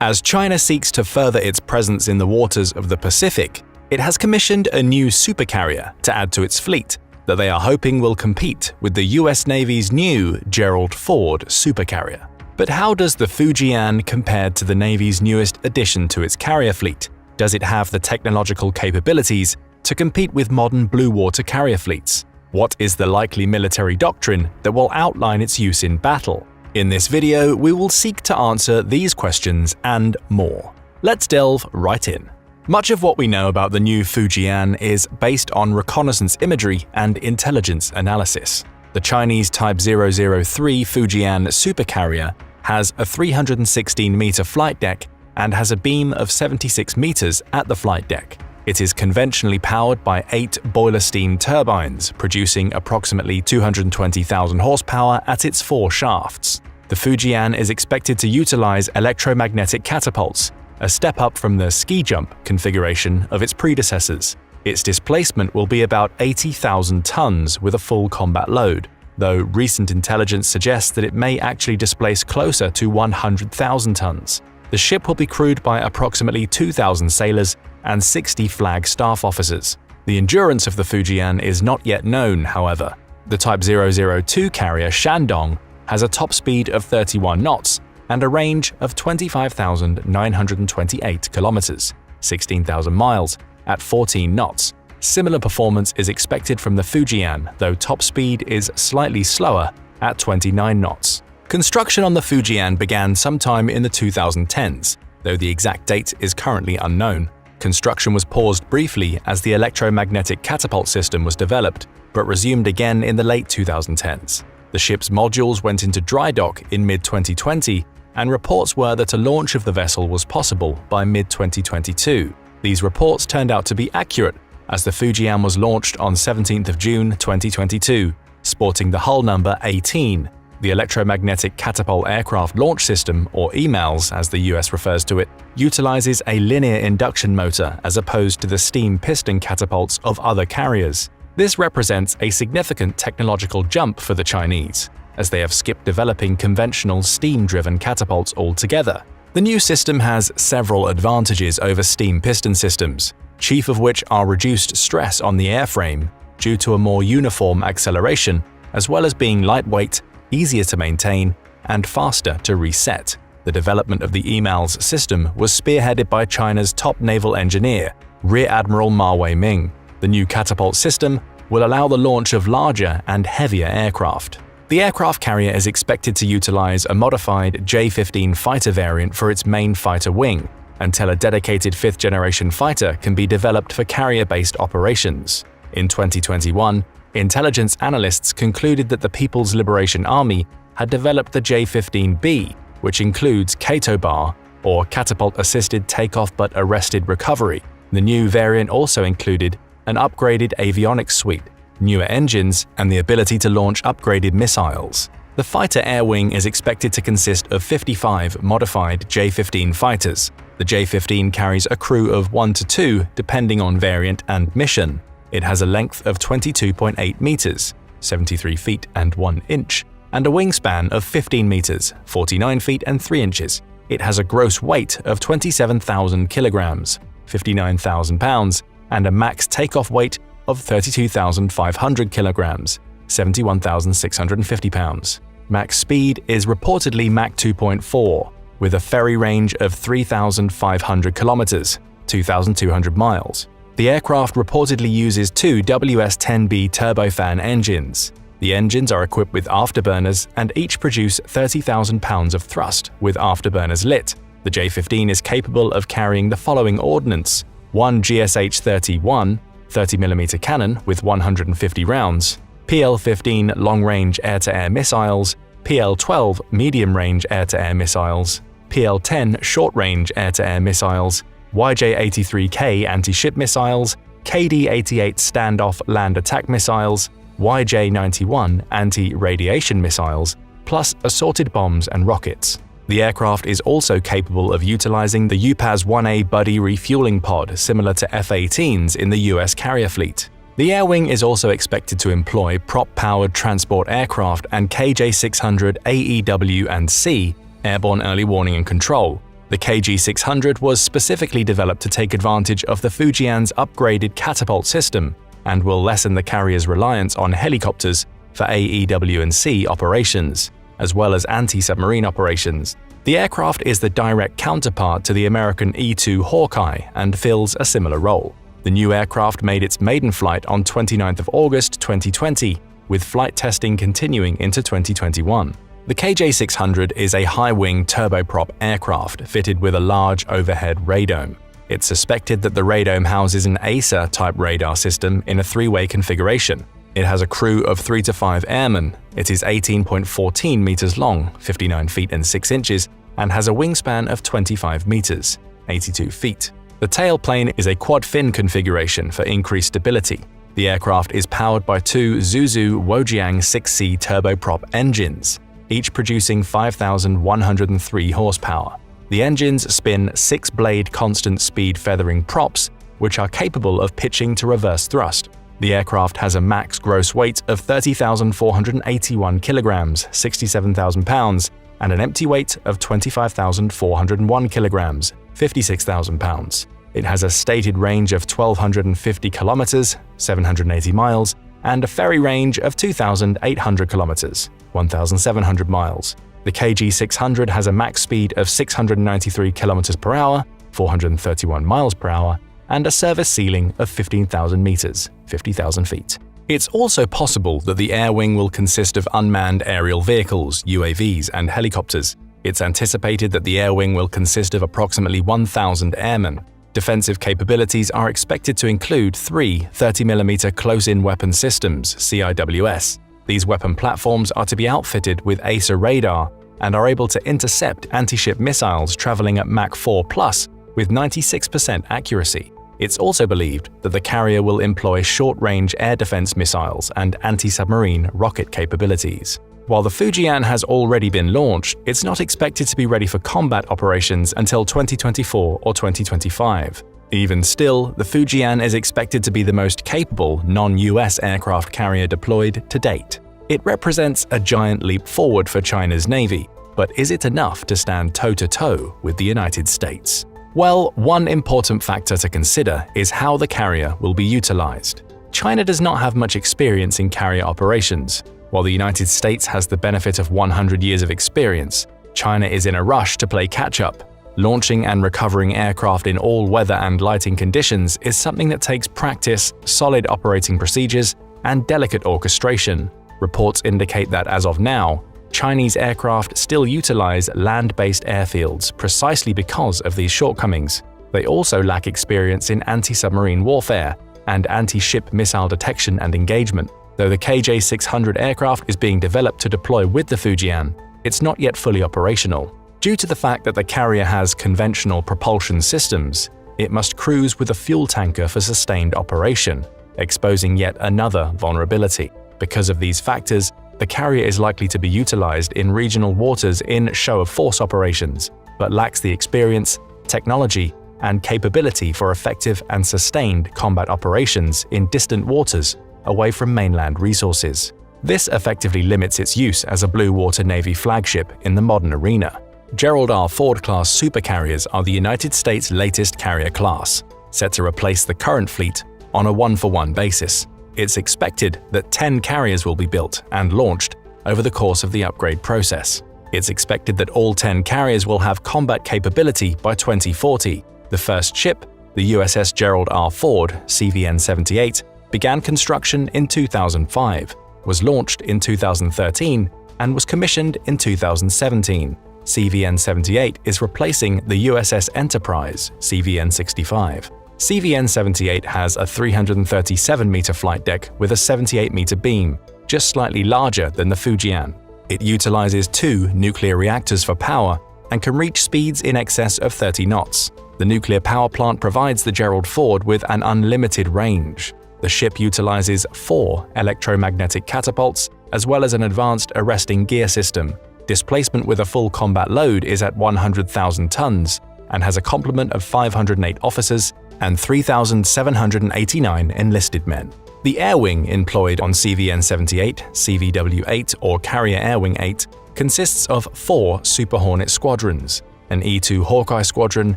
As China seeks to further its presence in the waters of the Pacific, it has commissioned a new supercarrier to add to its fleet that they are hoping will compete with the US Navy's new Gerald supercarrier. But how does the Fujian compare to the Navy's newest addition to its carrier fleet? Does it have the technological capabilities to compete with modern blue water carrier fleets? What is the likely military doctrine that will outline its use in battle? In this video, we will seek to answer these questions and more. Let's delve right in. Much of what we know about the new Fujian is based on reconnaissance imagery and intelligence analysis. The Chinese Type 003 Fujian supercarrier has a 316-meter flight deck and has a beam of 76 meters at the flight deck. It is conventionally powered by 8 boiler steam turbines, producing approximately 220,000 horsepower at its 4 shafts. The Fujian is expected to utilize electromagnetic catapults, a step up from the ski jump configuration of its predecessors. Its displacement will be about 80,000 tons with a full combat load, though recent intelligence suggests that it may actually displace closer to 100,000 tons. The ship will be crewed by approximately 2,000 sailors and 60 flag staff officers. The endurance of the Fujian is not yet known, however. The Type 002 carrier Shandong has a top speed of 31 knots and a range of 25,928 kilometers, 16,000 miles, at 14 knots. Similar performance is expected from the Fujian, though top speed is slightly slower at 29 knots. Construction on the Fujian began sometime in the 2010s, though the exact date is currently unknown. Construction was paused briefly as the electromagnetic catapult system was developed, but resumed again in the late 2010s. The ship's modules went into dry dock in mid-2020, and reports were that a launch of the vessel was possible by mid-2022. These reports turned out to be accurate, as the Fujian was launched on 17th of June 2022, sporting the hull number 18. The Electromagnetic Catapult Aircraft Launch System, or EMALS as the US refers to it, utilizes a linear induction motor as opposed to the steam piston catapults of other carriers. This represents a significant technological jump for the Chinese, as they have skipped developing conventional steam-driven catapults altogether. The new system has several advantages over steam piston systems, chief of which are reduced stress on the airframe due to a more uniform acceleration, as well as being lightweight, easier to maintain, and faster to reset. The development of the EMALS system was spearheaded by China's top naval engineer, Rear Admiral Ma Wei-ming. The new catapult system will allow the launch of larger and heavier aircraft. The aircraft carrier is expected to utilize a modified J-15 fighter variant for its main fighter wing, until a dedicated fifth-generation fighter can be developed for carrier-based operations. In 2021, intelligence analysts concluded that the People's Liberation Army had developed the J-15B, which includes CATO bar, or Catapult-Assisted Takeoff but Arrested Recovery. The new variant also included an upgraded avionics suite, newer engines, and the ability to launch upgraded missiles. The fighter air wing is expected to consist of 55 modified J-15 fighters. The J-15 carries a crew of 1 to 2 depending on variant and mission. It has a length of 22.8 meters, 73 feet and 1 inch, and a wingspan of 15 meters, 49 feet and 3 inches. It has a gross weight of 27,000 kilograms, 59,000 pounds, and a max takeoff weight of 32,500 kilograms, 71,650 pounds. Max speed is reportedly Mach 2.4, with a ferry range of 3,500 kilometers, 2,200 miles. The aircraft reportedly uses two WS-10B turbofan engines. The engines are equipped with afterburners and each produce 30,000 pounds of thrust with afterburners lit. The J-15 is capable of carrying the following ordnance: one GSH-31 30mm cannon with 150 rounds, PL-15 long-range air-to-air missiles, PL-12 medium-range air-to-air missiles, PL-10 short-range air-to-air missiles, YJ-83K anti-ship missiles, KD-88 standoff land attack missiles, YJ-91 anti-radiation missiles, plus assorted bombs and rockets. The aircraft is also capable of utilizing the UPAS-1A buddy refueling pod similar to F-18s in the US carrier fleet. The air wing is also expected to employ prop-powered transport aircraft and KJ-600 AEW and C airborne early warning and control. The KG-600 was specifically developed to take advantage of the Fujian's upgraded catapult system and will lessen the carrier's reliance on helicopters for AEW and C operations, as well as anti-submarine operations. The aircraft is the direct counterpart to the American E-2 Hawkeye and fills a similar role. The new aircraft made its maiden flight on 29th of August 2020, with flight testing continuing into 2021. The KJ-600 is a high-wing turboprop aircraft fitted with a large overhead radome. It's suspected that the radome houses an AESA-type radar system in a three-way configuration. It has a crew of 3 to 5 airmen. It is 18.14 meters long, 59 feet and 6 inches, and has a wingspan of 25 meters, 82 feet. The tailplane is a quad-fin configuration for increased stability. The aircraft is powered by two Zuzu Wojiang 6C turboprop engines, each producing 5,103 horsepower. The engines spin 6-blade constant-speed feathering props, which are capable of pitching to reverse thrust. The aircraft has a max gross weight of 30,481 kilograms, 67,000 pounds, and an empty weight of 25,401 kilograms, 56,000 pounds. It has a stated range of 1,250 kilometers, 780 miles, and a ferry range of 2,800 kilometers, 1,700 miles. The KG-600 has a max speed of 693 kilometers per hour, 431 miles per hour, and a service ceiling of 15,000 meters, 50,000 feet. It's also possible that the air wing will consist of unmanned aerial vehicles, UAVs, and helicopters. It's anticipated that the air wing will consist of approximately 1,000 airmen. Defensive capabilities are expected to include 3 30mm close-in weapon systems, CIWS. These weapon platforms are to be outfitted with AESA radar and are able to intercept anti-ship missiles traveling at Mach 4+ with 96% accuracy. It's also believed that the carrier will employ short-range air defense missiles and anti-submarine rocket capabilities. While the Fujian has already been launched, it's not expected to be ready for combat operations until 2024 or 2025. Even still, the Fujian is expected to be the most capable non-US aircraft carrier deployed to date. It represents a giant leap forward for China's Navy, but is it enough to stand toe-to-toe with the United States? Well, one important factor to consider is how the carrier will be utilized. China does not have much experience in carrier operations. While the United States has the benefit of 100 years of experience, China is in a rush to play catch-up. Launching and recovering aircraft in all weather and lighting conditions is something that takes practice, solid operating procedures, and delicate orchestration. Reports indicate that as of now, Chinese aircraft still utilize land-based airfields precisely because of these shortcomings. They also lack experience in anti-submarine warfare and anti-ship missile detection and engagement. Though the KJ-600 aircraft is being developed to deploy with the Fujian, it's not yet fully operational. Due to the fact that the carrier has conventional propulsion systems, it must cruise with a fuel tanker for sustained operation, exposing yet another vulnerability. Because of these factors, the carrier is likely to be utilized in regional waters in show-of-force operations, but lacks the experience, technology, and capability for effective and sustained combat operations in distant waters away from mainland resources. This effectively limits its use as a blue water Navy flagship in the modern arena. Gerald R. Ford-class supercarriers are the United States' latest carrier class, set to replace the current fleet on a one-for-one basis. It's expected that 10 carriers will be built and launched over the course of the upgrade process. It's expected that all 10 carriers will have combat capability by 2040. The first ship, the USS Gerald R. Ford (CVN-78), began construction in 2005, was launched in 2013, and was commissioned in 2017. CVN-78 is replacing the USS Enterprise (CVN-65). CVN-78 has a 337-meter flight deck with a 78-meter beam, just slightly larger than the Fujian. It utilizes 2 nuclear reactors for power and can reach speeds in excess of 30 knots. The nuclear power plant provides the Gerald Ford with an unlimited range. The ship utilizes 4 electromagnetic catapults as well as an advanced arresting gear system. Displacement with a full combat load is at 100,000 tons and has a complement of 508 officers and 3,789 enlisted men. The air wing employed on CVN-78, CVW-8 or Carrier Air Wing 8 consists of 4 Super Hornet squadrons, an E-2 Hawkeye squadron,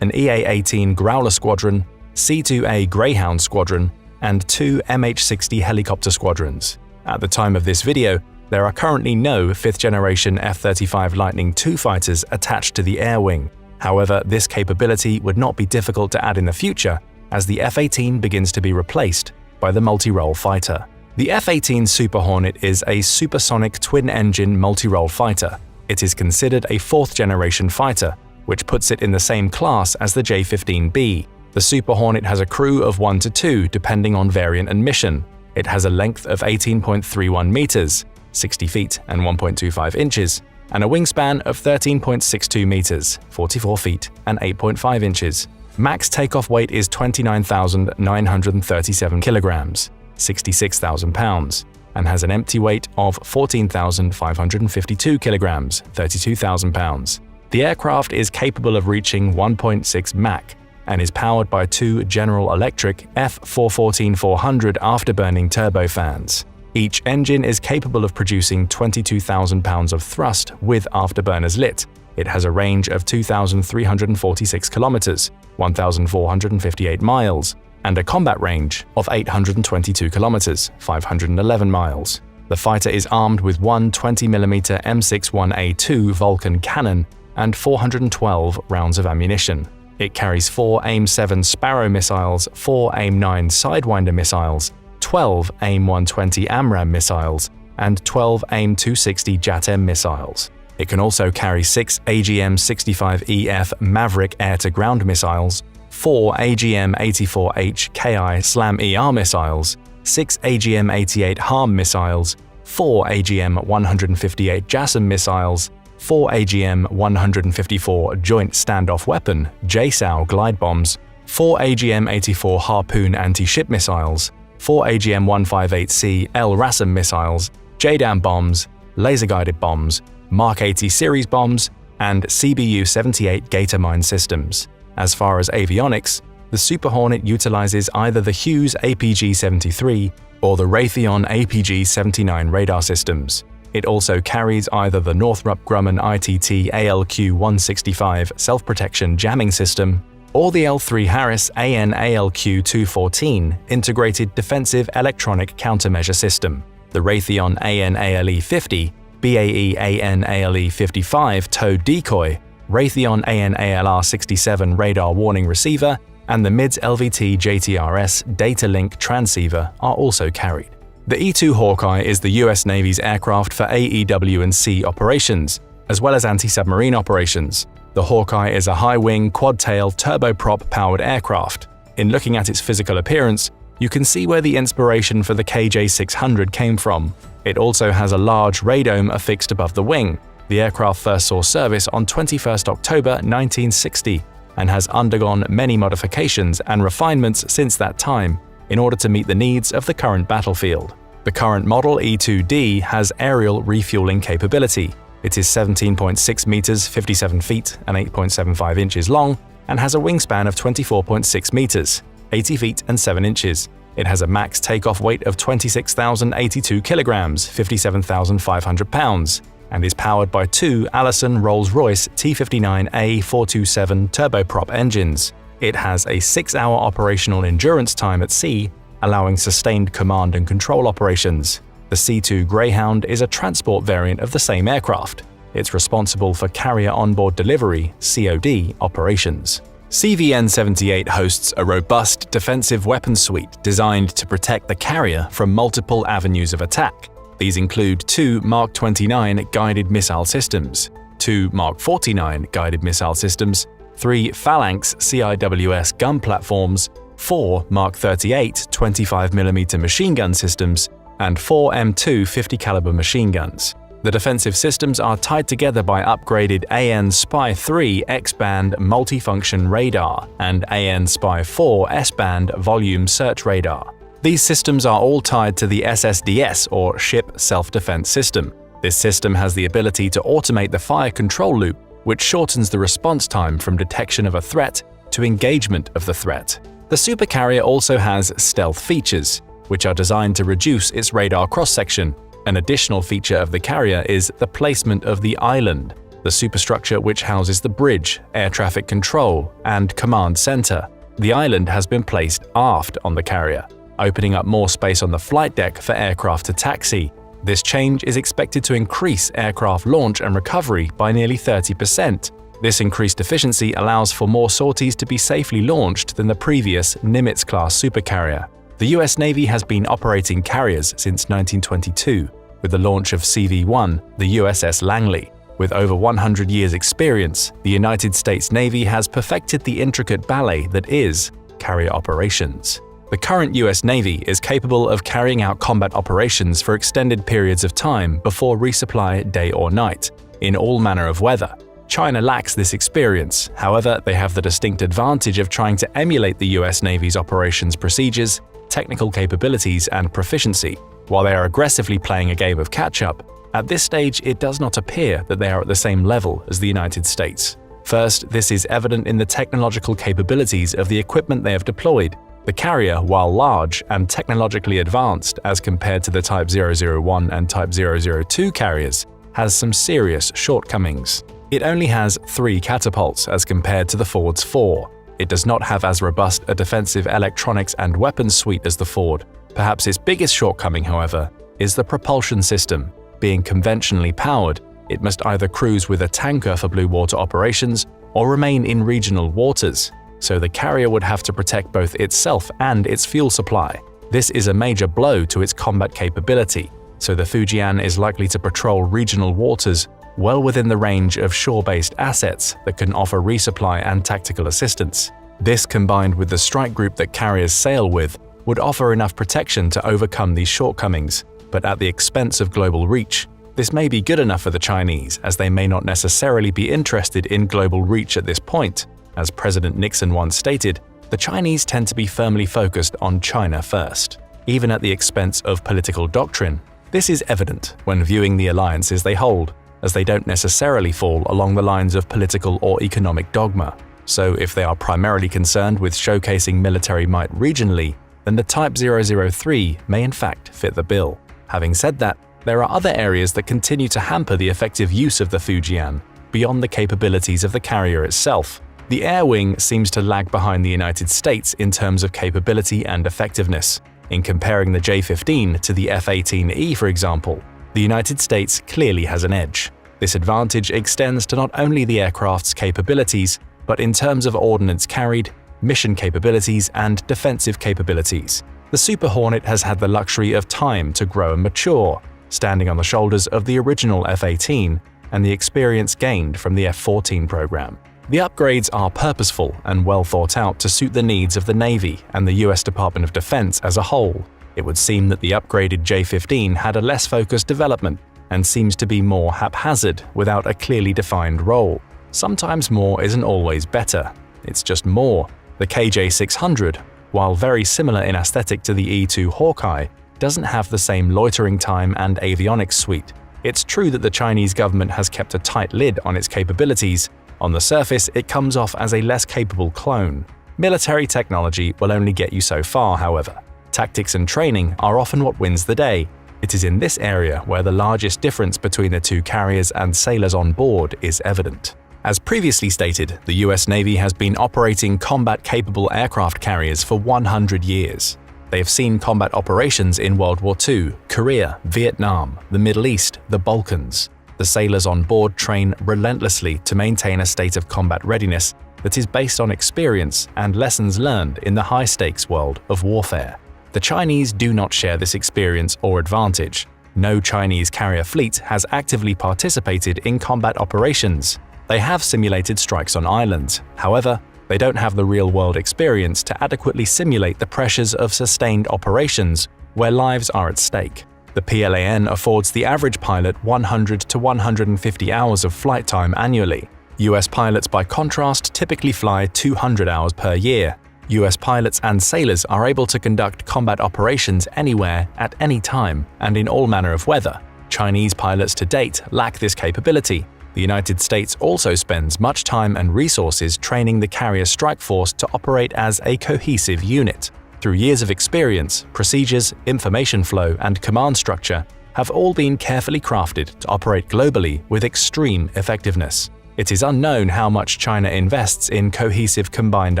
an EA-18 Growler squadron, C-2A Greyhound squadron, and 2 MH-60 helicopter squadrons. At the time of this video, there are currently no 5th-generation F-35 Lightning II fighters attached to the air wing. However, this capability would not be difficult to add in the future as the F-18 begins to be replaced by the multi-role fighter. The F-18 Super Hornet is a supersonic twin-engine multi-role fighter. It is considered a 4th-generation fighter, which puts it in the same class as the J-15B. The Super Hornet has a crew of 1 to 2 depending on variant and mission. It has a length of 18.31 meters, 60 feet and 1.25 inches, and a wingspan of 13.62 meters, 44 feet and 8.5 inches. Max takeoff weight is 29,937 kilograms, 66,000 pounds, and has an empty weight of 14,552 kilograms, 32,000 pounds. The aircraft is capable of reaching 1.6 Mach and is powered by 2 General Electric F414-400 afterburning turbofans. Each engine is capable of producing 22,000 pounds of thrust with afterburners lit. It has a range of 2,346 kilometers, 1,458 miles, and a combat range of 822 kilometers, 511 miles. The fighter is armed with one 20mm M61A2 Vulcan cannon and 412 rounds of ammunition. It carries 4 AIM-7 Sparrow missiles, 4 AIM-9 Sidewinder missiles, 12 AIM-120 AMRAAM missiles, and 12 AIM-260 JAT-M missiles. It can also carry 6 AGM-65EF Maverick air-to-ground missiles, 4 AGM-84H Ki SLAM-ER missiles, 6 AGM-88 HARM missiles, 4 AGM-158 JASSM missiles, 4 AGM-154 Joint Standoff Weapon JSOW glide bombs, 4 AGM-84 Harpoon anti-ship missiles, 4 AGM-158C LRASM missiles, JDAM bombs, laser-guided bombs, Mark 80 series bombs, and CBU-78 Gator mine systems. As far as avionics, The Super Hornet utilizes either the Hughes APG-73 or the Raytheon APG-79 radar systems. It also carries either the Northrop Grumman ITT ALQ-165 self-protection jamming system or the L3 Harris AN/ALQ-214 integrated defensive electronic countermeasure system. The Raytheon AN/ALE-50, BAE AN/ALE-55 towed decoy, Raytheon AN/ALR-67 radar warning receiver, and the MIDS LVT JTRS data link transceiver are also carried. The E-2 Hawkeye is the US Navy's aircraft for AEW&C operations, as well as anti-submarine operations. The Hawkeye is a high-wing, quad-tail, turboprop-powered aircraft. In looking at its physical appearance, you can see where the inspiration for the KJ-600 came from. It also has a large radome affixed above the wing. The aircraft first saw service on 21 October 1960 and has undergone many modifications and refinements since that time in order to meet the needs of the current battlefield. The current model E-2D has aerial refueling capability. It is 17.6 meters, 57 feet, and 8.75 inches long, and has a wingspan of 24.6 meters, 80 feet and 7 inches. It has a max takeoff weight of 26,082 kilograms, 57,500 pounds, and is powered by two Allison Rolls-Royce T59A427 turboprop engines. It has a 6-hour operational endurance time at sea, allowing sustained command and control operations. The C-2 Greyhound is a transport variant of the same aircraft. It's responsible for Carrier Onboard Delivery (COD) operations. CVN-78 hosts a robust defensive weapons suite designed to protect the carrier from multiple avenues of attack. These include 2 Mark 29 guided missile systems, 2 Mark 49 guided missile systems, 3 Phalanx CIWS gun platforms, 4 Mark 38 25mm machine gun systems, and 4 M2 50 caliber machine guns. The defensive systems are tied together by upgraded AN Spy-3 X-band multifunction radar and AN Spy-4 S-band volume search radar. These systems are all tied to the SSDS or Ship Self-Defense System. This system has the ability to automate the fire control loop, which shortens the response time from detection of a threat to engagement of the threat. The Supercarrier also has stealth features, which are designed to reduce its radar cross-section. An additional feature of the carrier is the placement of the island, the superstructure which houses the bridge, air traffic control, and command center. The island has been placed aft on the carrier, opening up more space on the flight deck for aircraft to taxi. This change is expected to increase aircraft launch and recovery by nearly 30%. This increased efficiency allows for more sorties to be safely launched than the previous Nimitz-class supercarrier. The US Navy has been operating carriers since 1922, with the launch of CV-1, the USS Langley. With over 100 years' experience, the United States Navy has perfected the intricate ballet that is carrier operations. The current US Navy is capable of carrying out combat operations for extended periods of time before resupply day or night, in all manner of weather. China lacks this experience, however, they have the distinct advantage of trying to emulate the US Navy's operations procedures, technical capabilities, and proficiency. While they are aggressively playing a game of catch-up, at this stage it does not appear that they are at the same level as the United States. First, this is evident in the technological capabilities of the equipment they have deployed. The carrier, while large and technologically advanced as compared to the Type 001 and Type 002 carriers, has some serious shortcomings. It only has 3 catapults as compared to the Ford's 4. It does not have as robust a defensive electronics and weapons suite as the Ford. Perhaps its biggest shortcoming, however, is the propulsion system. Being conventionally powered, it must either cruise with a tanker for blue water operations or remain in regional waters, so the carrier would have to protect both itself and its fuel supply. This is a major blow to its combat capability, so the Fujian is likely to patrol regional waters well within the range of shore-based assets that can offer resupply and tactical assistance. This, combined with the strike group that carriers sail with, would offer enough protection to overcome these shortcomings, but at the expense of global reach. This may be good enough for the Chinese, as they may not necessarily be interested in global reach at this point. As President Nixon once stated, the Chinese tend to be firmly focused on China first, even at the expense of political doctrine. This is evident when viewing the alliances they hold, as they don't necessarily fall along the lines of political or economic dogma. So if they are primarily concerned with showcasing military might regionally, then the Type 003 may in fact fit the bill. Having said that, there are other areas that continue to hamper the effective use of the Fujian, beyond the capabilities of the carrier itself. The air wing seems to lag behind the United States in terms of capability and effectiveness. In comparing the J-15 to the F-18E, for example, the United States clearly has an edge. This advantage extends to not only the aircraft's capabilities, but in terms of ordnance carried, mission capabilities, and defensive capabilities. The Super Hornet has had the luxury of time to grow and mature, standing on the shoulders of the original F-18 and the experience gained from the F-14 program. The upgrades are purposeful and well thought out to suit the needs of the Navy and the US Department of Defense as a whole. It would seem that the upgraded J-15 had a less focused development and seems to be more haphazard without a clearly defined role. Sometimes more isn't always better, it's just more. The KJ-600, while very similar in aesthetic to the E-2 Hawkeye, doesn't have the same loitering time and avionics suite. It's true that the Chinese government has kept a tight lid on its capabilities. On the surface, it comes off as a less capable clone. Military technology will only get you so far, however. Tactics and training are often what wins the day. It is in this area where the largest difference between the two carriers and sailors on board is evident. As previously stated, the US Navy has been operating combat-capable aircraft carriers for 100 years. They have seen combat operations in World War II, Korea, Vietnam, the Middle East, the Balkans. The sailors on board train relentlessly to maintain a state of combat readiness that is based on experience and lessons learned in the high-stakes world of warfare. The Chinese do not share this experience or advantage. No Chinese carrier fleet has actively participated in combat operations. They have simulated strikes on islands. However, they don't have the real-world experience to adequately simulate the pressures of sustained operations where lives are at stake. The PLAN affords the average pilot 100 to 150 hours of flight time annually. US pilots, by contrast, typically fly 200 hours per year. US pilots and sailors are able to conduct combat operations anywhere, at any time, and in all manner of weather. Chinese pilots to date lack this capability. The United States also spends much time and resources training the carrier strike force to operate as a cohesive unit. Through years of experience, procedures, information flow, and command structure have all been carefully crafted to operate globally with extreme effectiveness. It is unknown how much China invests in cohesive combined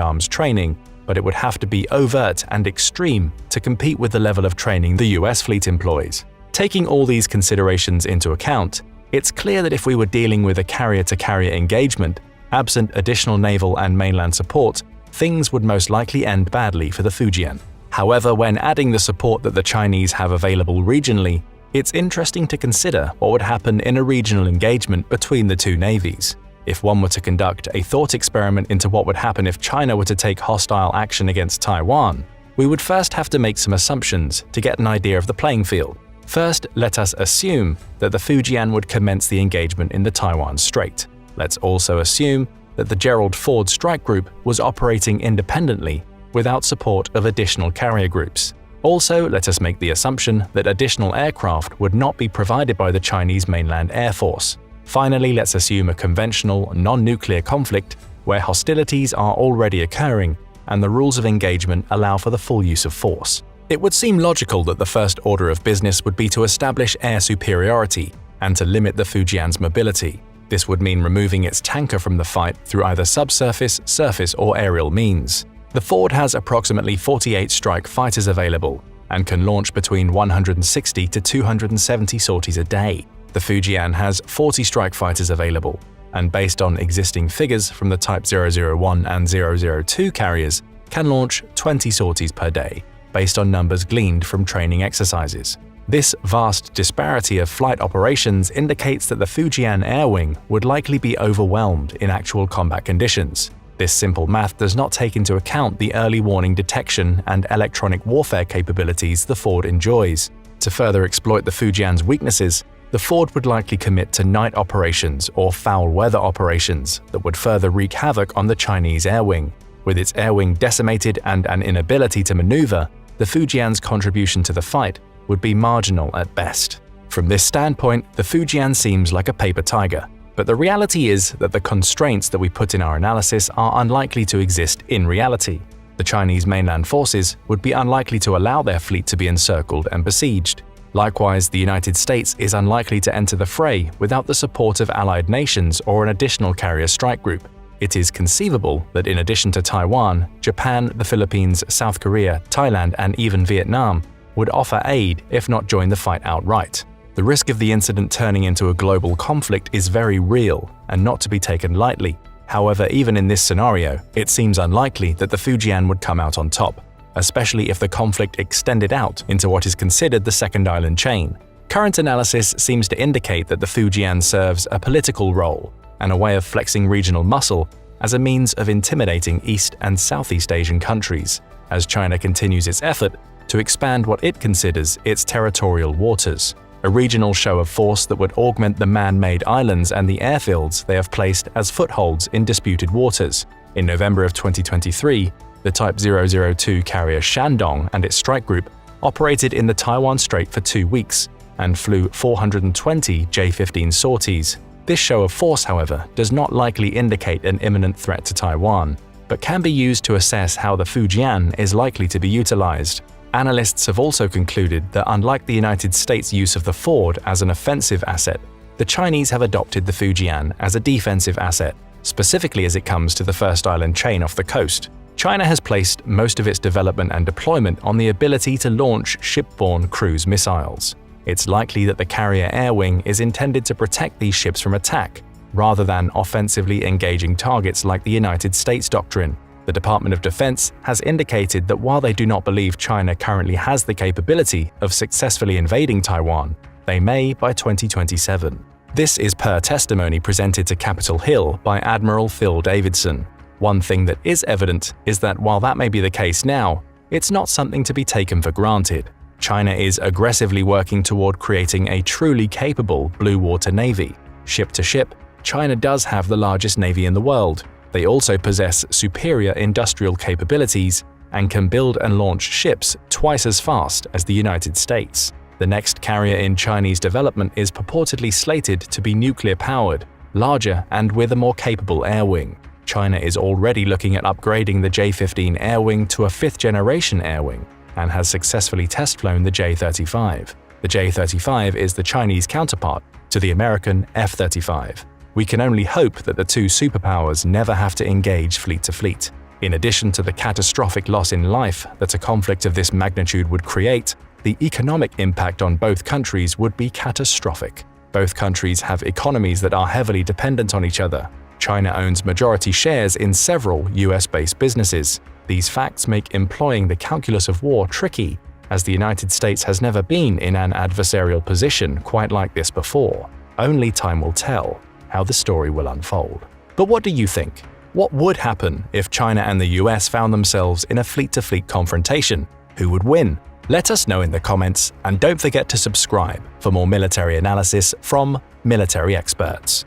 arms training, but it would have to be overt and extreme to compete with the level of training the US fleet employs. Taking all these considerations into account, it's clear that if we were dealing with a carrier-to-carrier engagement, absent additional naval and mainland support, things would most likely end badly for the Fujian. However, when adding the support that the Chinese have available regionally, it's interesting to consider what would happen in a regional engagement between the two navies. If one were to conduct a thought experiment into what would happen if China were to take hostile action against Taiwan, we would first have to make some assumptions to get an idea of the playing field. First, let us assume that the Fujian would commence the engagement in the Taiwan Strait. Let's also assume that the Gerald Ford strike group was operating independently without support of additional carrier groups. Also, let us make the assumption that additional aircraft would not be provided by the Chinese mainland Air Force. Finally, let's assume a conventional, non-nuclear conflict where hostilities are already occurring and the rules of engagement allow for the full use of force. It would seem logical that the first order of business would be to establish air superiority and to limit the Fujian's mobility. This would mean removing its tanker from the fight through either subsurface, surface, or aerial means. The Ford has approximately 48 strike fighters available and can launch between 160 to 270 sorties a day. The Fujian has 40 strike fighters available, and based on existing figures from the Type 001 and 002 carriers, can launch 20 sorties per day, based on numbers gleaned from training exercises. This vast disparity of flight operations indicates that the Fujian Air Wing would likely be overwhelmed in actual combat conditions. This simple math does not take into account the early warning detection and electronic warfare capabilities the Ford enjoys. To further exploit the Fujian's weaknesses, the Ford would likely commit to night operations or foul weather operations that would further wreak havoc on the Chinese air wing. With its air wing decimated and an inability to maneuver, the Fujian's contribution to the fight would be marginal at best. From this standpoint, the Fujian seems like a paper tiger, But the reality is that the constraints that we put in our analysis are unlikely to exist in reality. The Chinese mainland forces would be unlikely to allow their fleet to be encircled and besieged. Likewise, the United States is unlikely to enter the fray without the support of allied nations or an additional carrier strike group. It is conceivable that in addition to Taiwan, Japan, the Philippines, South Korea, Thailand, and even Vietnam would offer aid if not join the fight outright. The risk of the incident turning into a global conflict is very real and not to be taken lightly. However, even in this scenario, it seems unlikely that the Fujian would come out on top, especially if the conflict extended out into what is considered the second island chain. Current analysis seems to indicate that the Fujian serves a political role and a way of flexing regional muscle as a means of intimidating East and Southeast Asian countries, as China continues its effort to expand what it considers its territorial waters, a regional show of force that would augment the man-made islands and the airfields they have placed as footholds in disputed waters. In November of 2023, the Type 002 carrier Shandong and its strike group operated in the Taiwan Strait for 2 weeks and flew 420 J-15 sorties. This show of force, however, does not likely indicate an imminent threat to Taiwan, but can be used to assess how the Fujian is likely to be utilized. Analysts have also concluded that unlike the United States' use of the Ford as an offensive asset, the Chinese have adopted the Fujian as a defensive asset, specifically as it comes to the first island chain off the coast. China has placed most of its development and deployment on the ability to launch shipborne cruise missiles. It's likely that the carrier air wing is intended to protect these ships from attack, rather than offensively engaging targets like the United States doctrine. The Department of Defense has indicated that while they do not believe China currently has the capability of successfully invading Taiwan, they may by 2027. This is per testimony presented to Capitol Hill by Admiral Phil Davidson. One thing that is evident is that while that may be the case now, it's not something to be taken for granted. China is aggressively working toward creating a truly capable blue water navy. Ship to ship, China does have the largest navy in the world. They also possess superior industrial capabilities and can build and launch ships twice as fast as the United States. The next carrier in Chinese development is purportedly slated to be nuclear-powered, larger and with a more capable air wing. China is already looking at upgrading the J-15 air wing to a fifth-generation air wing and has successfully test-flown the J-35. The J-35 is the Chinese counterpart to the American F-35. We can only hope that the two superpowers never have to engage fleet to fleet. In addition to the catastrophic loss in life that a conflict of this magnitude would create, the economic impact on both countries would be catastrophic. Both countries have economies that are heavily dependent on each other. China owns majority shares in several US-based businesses. These facts make employing the calculus of war tricky, as the United States has never been in an adversarial position quite like this before. Only time will tell how the story will unfold. But what do you think? What would happen if China and the US found themselves in a fleet-to-fleet confrontation? Who would win? Let us know in the comments, and don't forget to subscribe for more military analysis from military experts.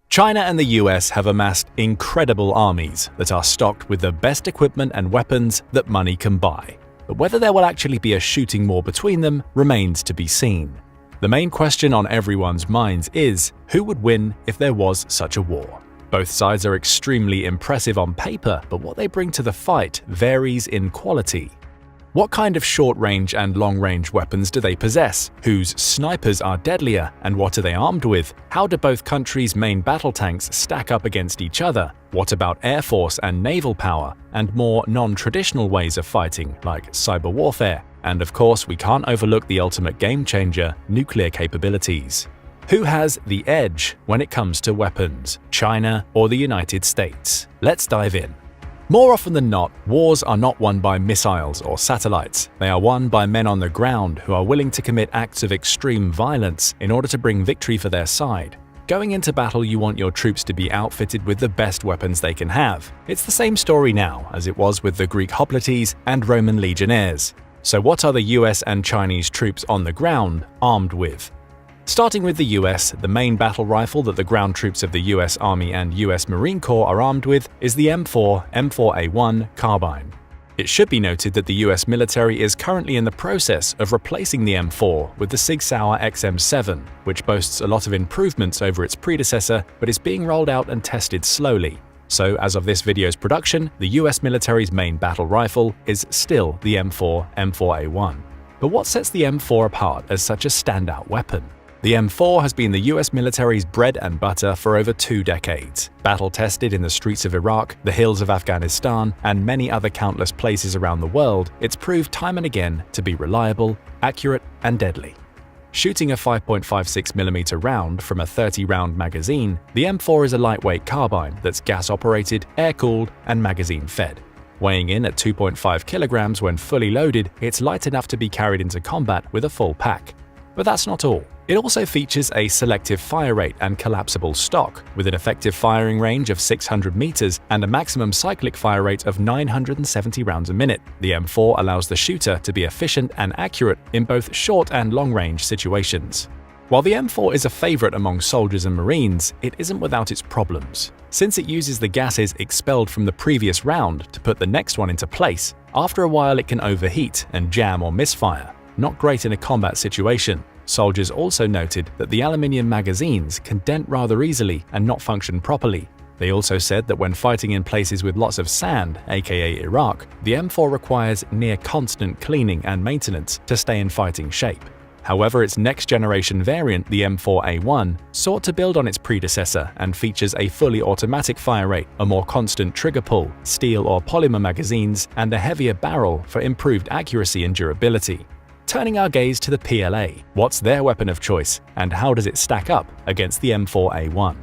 China and the US have amassed incredible armies that are stocked with the best equipment and weapons that money can buy. But whether there will actually be a shooting war between them remains to be seen. The main question on everyone's minds is, who would win if there was such a war? Both sides are extremely impressive on paper, but what they bring to the fight varies in quality. What kind of short-range and long-range weapons do they possess? Whose snipers are deadlier, and what are they armed with? How do both countries' main battle tanks stack up against each other? What about air force and naval power, and more non-traditional ways of fighting, like cyber warfare? And of course, we can't overlook the ultimate game-changer, nuclear capabilities. Who has the edge when it comes to weapons, China or the United States? Let's dive in. More often than not, wars are not won by missiles or satellites. They are won by men on the ground who are willing to commit acts of extreme violence in order to bring victory for their side. Going into battle, you want your troops to be outfitted with the best weapons they can have. It's the same story now as it was with the Greek hoplites and Roman legionnaires. So what are the US and Chinese troops on the ground armed with? Starting with the US, the main battle rifle that the ground troops of the US Army and US Marine Corps are armed with is the M4 M4A1 carbine. It should be noted that the US military is currently in the process of replacing the M4 with the Sig Sauer XM7, which boasts a lot of improvements over its predecessor but is being rolled out and tested slowly. So as of this video's production, the US military's main battle rifle is still the M4 M4A1. But what sets the M4 apart as such a standout weapon? The M4 has been the US military's bread and butter for over 2 decades. Battle-tested in the streets of Iraq, the hills of Afghanistan, and many other countless places around the world, it's proved time and again to be reliable, accurate, and deadly. Shooting a 5.56mm round from a 30-round magazine, the M4 is a lightweight carbine that's gas-operated, air-cooled, and magazine-fed. Weighing in at 2.5 kilograms when fully loaded, it's light enough to be carried into combat with a full pack. But that's not all. It also features a selective fire rate and collapsible stock, with an effective firing range of 600 meters and a maximum cyclic fire rate of 970 rounds a minute. The M4 allows the shooter to be efficient and accurate in both short and long-range situations. While the M4 is a favorite among soldiers and Marines, it isn't without its problems. Since it uses the gases expelled from the previous round to put the next one into place, after a while it can overheat and jam or misfire. Not great in a combat situation. Soldiers also noted that the aluminium magazines can dent rather easily and not function properly. They also said that when fighting in places with lots of sand, aka Iraq, the M4 requires near constant cleaning and maintenance to stay in fighting shape. However, its next-generation variant, the M4A1, sought to build on its predecessor and features a fully automatic fire rate, a more constant trigger pull, steel or polymer magazines, and a heavier barrel for improved accuracy and durability. Turning our gaze to the PLA, what's their weapon of choice, and how does it stack up against the M4A1?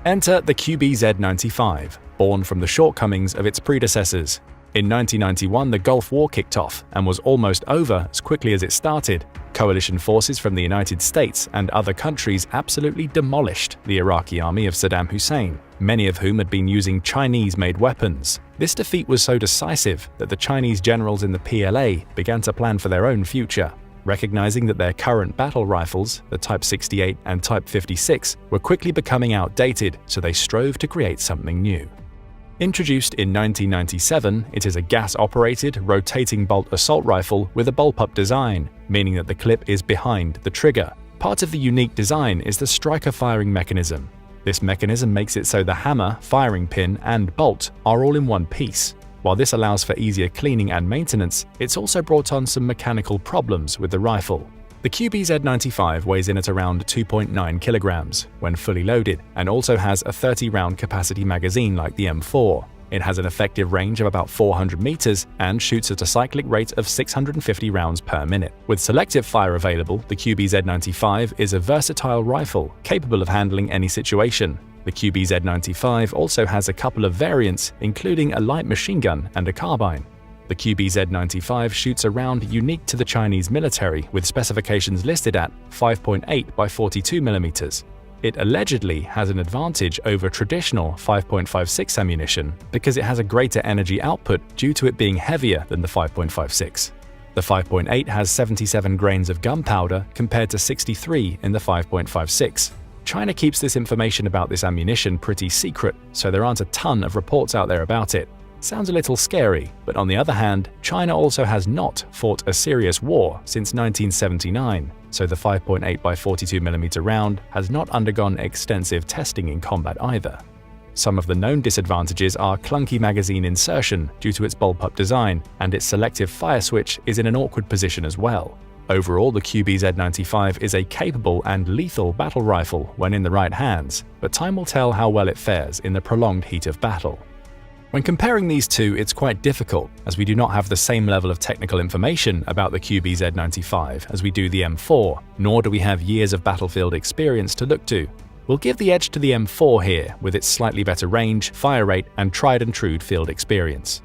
Enter the QBZ-95, born from the shortcomings of its predecessors. In 1991, the Gulf War kicked off and was almost over as quickly as it started. Coalition forces from the United States and other countries absolutely demolished the Iraqi army of Saddam Hussein, many of whom had been using Chinese-made weapons. This defeat was so decisive that the Chinese generals in the PLA began to plan for their own future. Recognizing that their current battle rifles, the Type 68 and Type 56, were quickly becoming outdated, so they strove to create something new. Introduced in 1997, it is a gas-operated, rotating bolt assault rifle with a bullpup design, meaning that the clip is behind the trigger. Part of the unique design is the striker firing mechanism. This mechanism makes it so the hammer, firing pin, and bolt are all in one piece. While this allows for easier cleaning and maintenance, it's also brought on some mechanical problems with the rifle. The QBZ-95 weighs in at around 2.9 kilograms when fully loaded and also has a 30-round capacity magazine like the M4. It has an effective range of about 400 meters and shoots at a cyclic rate of 650 rounds per minute. With selective fire available, the QBZ-95 is a versatile rifle capable of handling any situation. The QBZ-95 also has a couple of variants, including a light machine gun and a carbine. The QBZ-95 shoots a round unique to the Chinese military with specifications listed at 5.8 by 42mm. It allegedly has an advantage over traditional 5.56 ammunition because it has a greater energy output due to it being heavier than the 5.56. The 5.8 has 77 grains of gunpowder compared to 63 in the 5.56. China keeps this information about this ammunition pretty secret, so there aren't a ton of reports out there about it. Sounds a little scary, but on the other hand, China also has not fought a serious war since 1979, so the 5.8 by 42mm round has not undergone extensive testing in combat either. Some of the known disadvantages are clunky magazine insertion due to its bullpup design, and its selective fire switch is in an awkward position as well. Overall, the QBZ-95 is a capable and lethal battle rifle when in the right hands, but time will tell how well it fares in the prolonged heat of battle. When comparing these two, it's quite difficult, as we do not have the same level of technical information about the QBZ-95 as we do the M4, nor do we have years of battlefield experience to look to. We'll give the edge to the M4 here, with its slightly better range, fire rate, and tried-and-true field experience.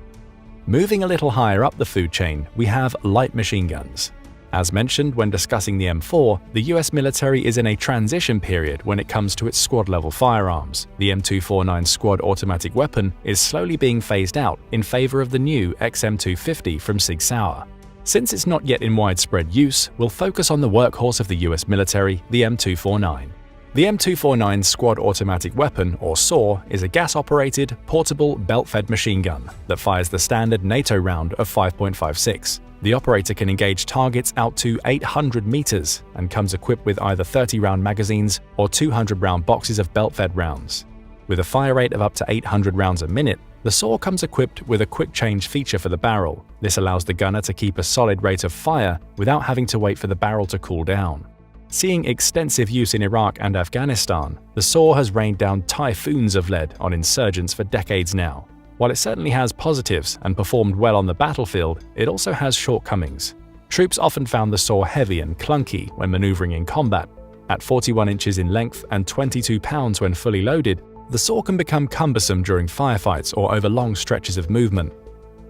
Moving a little higher up the food chain, we have light machine guns. As mentioned when discussing the M4, the US military is in a transition period when it comes to its squad-level firearms. The M249 squad automatic weapon is slowly being phased out in favor of the new XM250 from Sig Sauer. Since it's not yet in widespread use, we'll focus on the workhorse of the US military, the M249. The M249 Squad Automatic Weapon, or SAW, is a gas-operated, portable, belt-fed machine gun that fires the standard NATO round of 5.56. The operator can engage targets out to 800 meters and comes equipped with either 30-round magazines or 200-round boxes of belt-fed rounds. With a fire rate of up to 800 rounds a minute, the SAW comes equipped with a quick change feature for the barrel. This allows the gunner to keep a solid rate of fire without having to wait for the barrel to cool down. Seeing extensive use in Iraq and Afghanistan, the SAW has rained down typhoons of lead on insurgents for decades now. While it certainly has positives and performed well on the battlefield, it also has shortcomings. Troops often found the SAW heavy and clunky when maneuvering in combat. At 41 inches in length and 22 pounds when fully loaded, the SAW can become cumbersome during firefights or over long stretches of movement.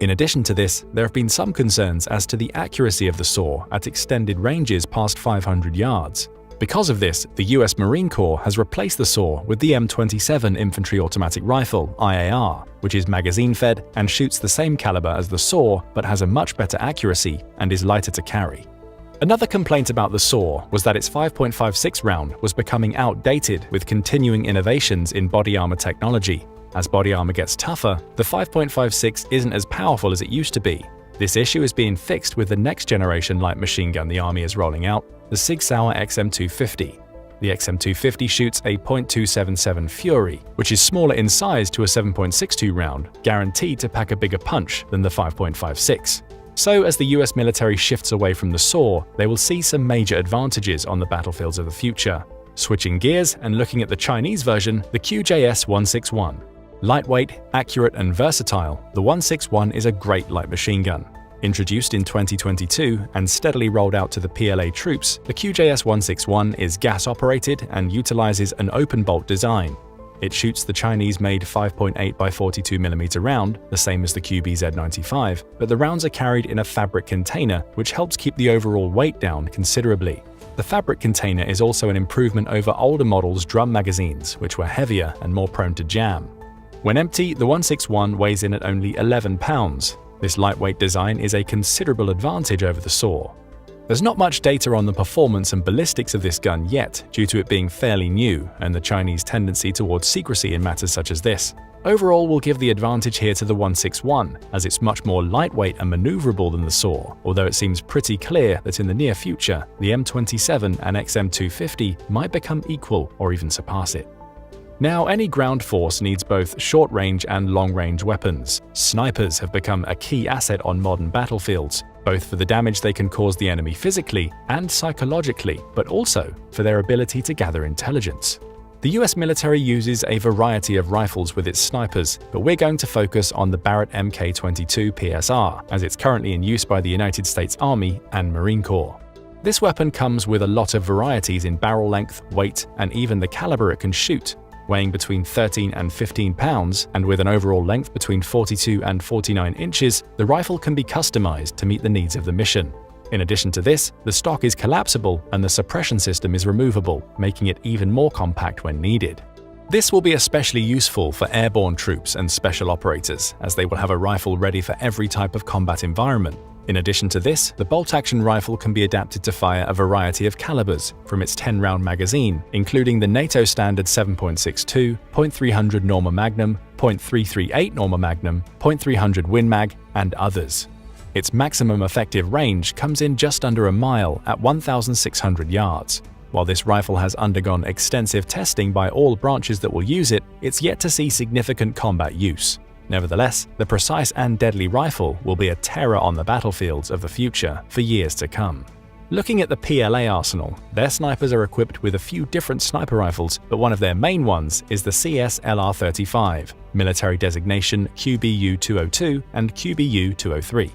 In addition to this, there have been some concerns as to the accuracy of the SAW at extended ranges past 500 yards. Because of this, the US Marine Corps has replaced the SAW with the M27 Infantry Automatic Rifle (IAR), which is magazine-fed and shoots the same caliber as the SAW but has a much better accuracy and is lighter to carry. Another complaint about the SAW was that its 5.56 round was becoming outdated with continuing innovations in body armor technology. As body armor gets tougher, the 5.56 isn't as powerful as it used to be. This issue is being fixed with the next generation light machine gun the Army is rolling out, the Sig Sauer XM250. The XM250 shoots a .277 Fury, which is smaller in size to a 7.62 round, guaranteed to pack a bigger punch than the 5.56. So as the US military shifts away from the SAW, they will see some major advantages on the battlefields of the future. Switching gears and looking at the Chinese version, the QJS-161. Lightweight, accurate, and versatile, the 161 is a great light machine gun. Introduced in 2022 and steadily rolled out to the PLA troops, the QJS-161 is gas-operated and utilizes an open-bolt design. It shoots the Chinese-made 5.8 by 42mm round, the same as the QBZ-95, but the rounds are carried in a fabric container, which helps keep the overall weight down considerably. The fabric container is also an improvement over older models' drum magazines, which were heavier and more prone to jam. When empty, the 161 weighs in at only 11 pounds. This lightweight design is a considerable advantage over the SAW. There's not much data on the performance and ballistics of this gun yet, due to it being fairly new and the Chinese tendency towards secrecy in matters such as this. Overall, we'll give the advantage here to the 161, as it's much more lightweight and maneuverable than the SAW, although it seems pretty clear that in the near future, the M27 and XM250 might become equal or even surpass it. Now, any ground force needs both short-range and long-range weapons. Snipers have become a key asset on modern battlefields, both for the damage they can cause the enemy physically and psychologically, but also for their ability to gather intelligence. The US military uses a variety of rifles with its snipers, but we're going to focus on the Barrett Mk22 PSR, as it's currently in use by the United States Army and Marine Corps. This weapon comes with a lot of varieties in barrel length, weight, and even the caliber it can shoot. Weighing between 13 and 15 pounds, and with an overall length between 42 and 49 inches, the rifle can be customized to meet the needs of the mission. In addition to this, the stock is collapsible and the suppression system is removable, making it even more compact when needed. This will be especially useful for airborne troops and special operators, as they will have a rifle ready for every type of combat environment. In addition to this, the bolt-action rifle can be adapted to fire a variety of calibers from its 10-round magazine, including the NATO standard 7.62, .300 Norma Magnum, .338 Norma Magnum, .300 Win Mag, and others. Its maximum effective range comes in just under a mile at 1,600 yards. While this rifle has undergone extensive testing by all branches that will use it, it's yet to see significant combat use. Nevertheless, the precise and deadly rifle will be a terror on the battlefields of the future for years to come. Looking at the PLA arsenal, their snipers are equipped with a few different sniper rifles, but one of their main ones is the CS-LR-35, military designation QBU-202 and QBU-203.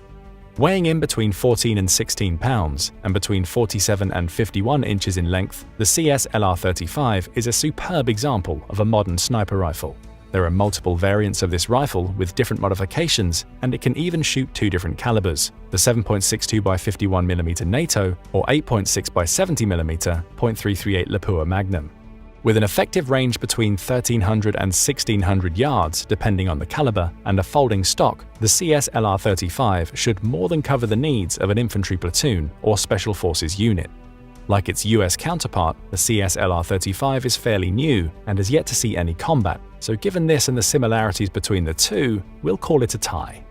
Weighing in between 14 and 16 pounds and between 47 and 51 inches in length, the CS-LR-35 is a superb example of a modern sniper rifle. There are multiple variants of this rifle with different modifications, and it can even shoot two different calibers, the 7.62 by 51mm NATO or 8.6 by 70mm .338 Lapua Magnum. With an effective range between 1,300 and 1,600 yards depending on the caliber and a folding stock, the CS-LR-35 should more than cover the needs of an infantry platoon or special forces unit. Like its US counterpart, the CSLR-35 is fairly new and has yet to see any combat, so given this and the similarities between the two, we'll call it a tie.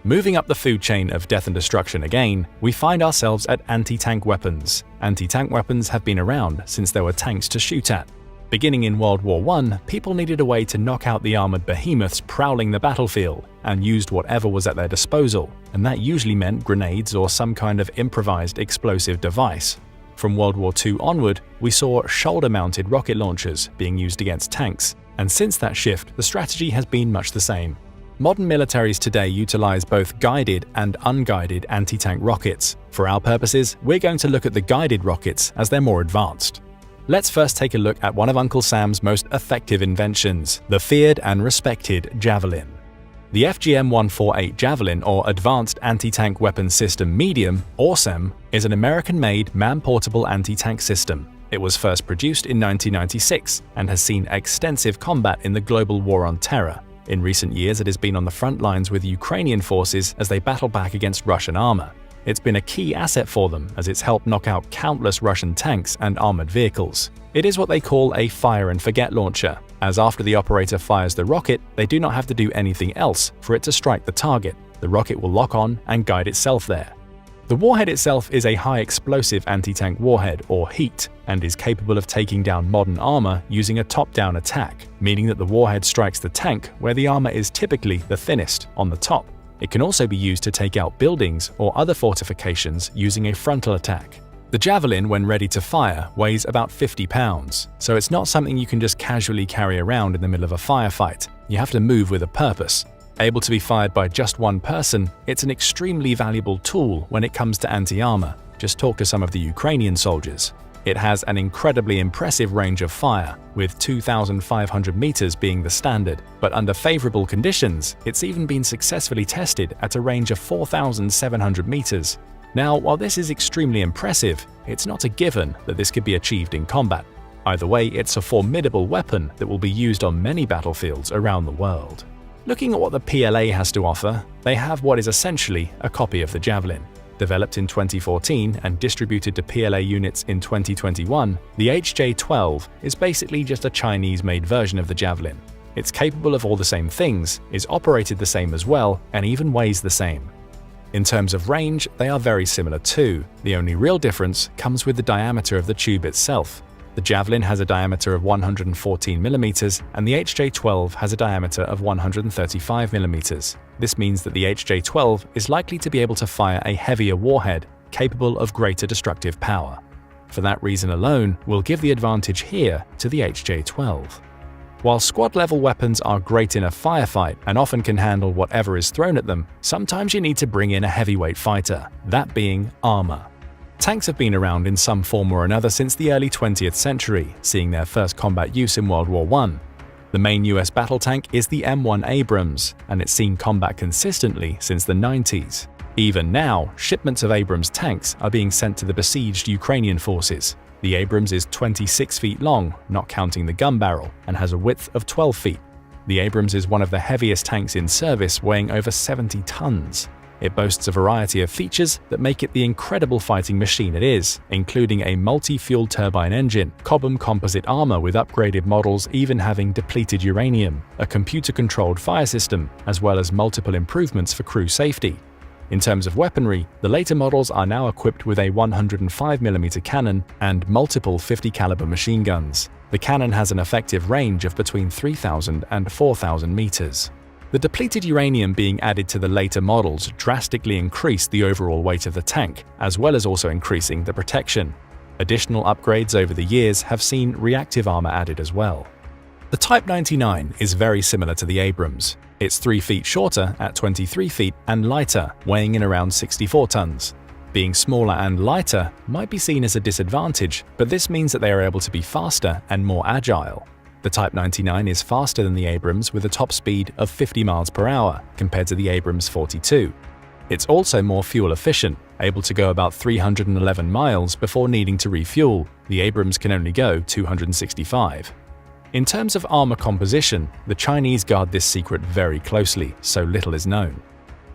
Moving up the food chain of death and destruction again, we find ourselves at anti-tank weapons. Anti-tank weapons have been around since there were tanks to shoot at. Beginning in World War I, people needed a way to knock out the armored behemoths prowling the battlefield and used whatever was at their disposal, and that usually meant grenades or some kind of improvised explosive device. From World War II onward, we saw shoulder-mounted rocket launchers being used against tanks, and since that shift, the strategy has been much the same. Modern militaries today utilize both guided and unguided anti-tank rockets. For our purposes, we're going to look at the guided rockets as they're more advanced. Let's first take a look at one of Uncle Sam's most effective inventions, the feared and respected Javelin. The FGM-148 Javelin, or Advanced Anti-Tank Weapons System Medium, AWSEM, is an American-made man-portable anti-tank system. It was first produced in 1996 and has seen extensive combat in the global war on terror. In recent years, it has been on the front lines with Ukrainian forces as they battle back against Russian armor. It's been a key asset for them as it's helped knock out countless Russian tanks and armored vehicles. It is what they call a fire-and-forget launcher, as after the operator fires the rocket, they do not have to do anything else for it to strike the target. The rocket will lock on and guide itself there. The warhead itself is a high-explosive anti-tank warhead, or HEAT, and is capable of taking down modern armor using a top-down attack, meaning that the warhead strikes the tank where the armor is typically the thinnest, on the top. It can also be used to take out buildings or other fortifications using a frontal attack. The Javelin, when ready to fire, weighs about 50 pounds, so it's not something you can just casually carry around in the middle of a firefight. You have to move with a purpose. Able to be fired by just one person, it's an extremely valuable tool when it comes to anti-armor. Just talk to some of the Ukrainian soldiers. It has an incredibly impressive range of fire, with 2,500 meters being the standard, but under favorable conditions, it's even been successfully tested at a range of 4,700 meters. Now, while this is extremely impressive, it's not a given that this could be achieved in combat. Either way, it's a formidable weapon that will be used on many battlefields around the world. Looking at what the PLA has to offer, they have what is essentially a copy of the Javelin. Developed in 2014 and distributed to PLA units in 2021, the HJ-12 is basically just a Chinese-made version of the Javelin. It's capable of all the same things, is operated the same as well, and even weighs the same. In terms of range, they are very similar too. The only real difference comes with the diameter of the tube itself. The Javelin has a diameter of 114 mm and the HJ-12 has a diameter of 135 mm. This means that the HJ-12 is likely to be able to fire a heavier warhead capable of greater destructive power. For that reason alone, we'll give the advantage here to the HJ-12. While squad-level weapons are great in a firefight and often can handle whatever is thrown at them, sometimes you need to bring in a heavyweight fighter, that being armor. Tanks have been around in some form or another since the early 20th century, seeing their first combat use in World War I. The main US battle tank is the M1 Abrams, and it's seen combat consistently since the 90s. Even now, shipments of Abrams tanks are being sent to the besieged Ukrainian forces. The Abrams is 26 feet long, not counting the gun barrel, and has a width of 12 feet. The Abrams is one of the heaviest tanks in service, weighing over 70 tons. It boasts a variety of features that make it the incredible fighting machine it is, including a multi-fuel turbine engine, Cobham composite armor with upgraded models even having depleted uranium, a computer-controlled fire system, as well as multiple improvements for crew safety. In terms of weaponry, the later models are now equipped with a 105mm cannon and multiple 50 caliber machine guns. The cannon has an effective range of between 3,000 and 4,000 meters. The depleted uranium being added to the later models drastically increased the overall weight of the tank, as well as also increasing the protection. Additional upgrades over the years have seen reactive armor added as well. The Type 99 is very similar to the Abrams. It's 3 feet shorter at 23 feet and lighter, weighing in around 64 tons. Being smaller and lighter might be seen as a disadvantage, but this means that they are able to be faster and more agile. The Type 99 is faster than the Abrams with a top speed of 50 miles per hour compared to the Abrams 42. It's also more fuel efficient, able to go about 311 miles before needing to refuel. The Abrams can only go 265. In terms of armor composition, the Chinese guard this secret very closely, so little is known.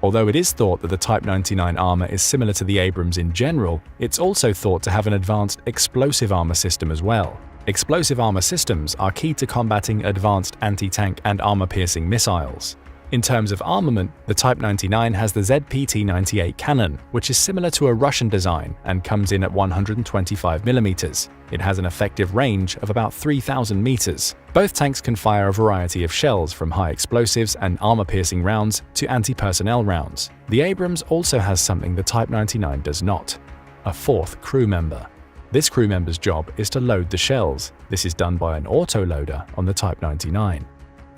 Although it is thought that the Type 99 armor is similar to the Abrams in general, it's also thought to have an advanced explosive armor system as well. Explosive armor systems are key to combating advanced anti-tank and armor-piercing missiles. In terms of armament, the Type 99 has the ZPT-98 cannon, which is similar to a Russian design and comes in at 125mm. It has an effective range of about 3,000 meters. Both tanks can fire a variety of shells, from high explosives and armor-piercing rounds to anti-personnel rounds. The Abrams also has something the Type 99 does not: a fourth crew member. This crew member's job is to load the shells. This is done by an autoloader on the Type 99.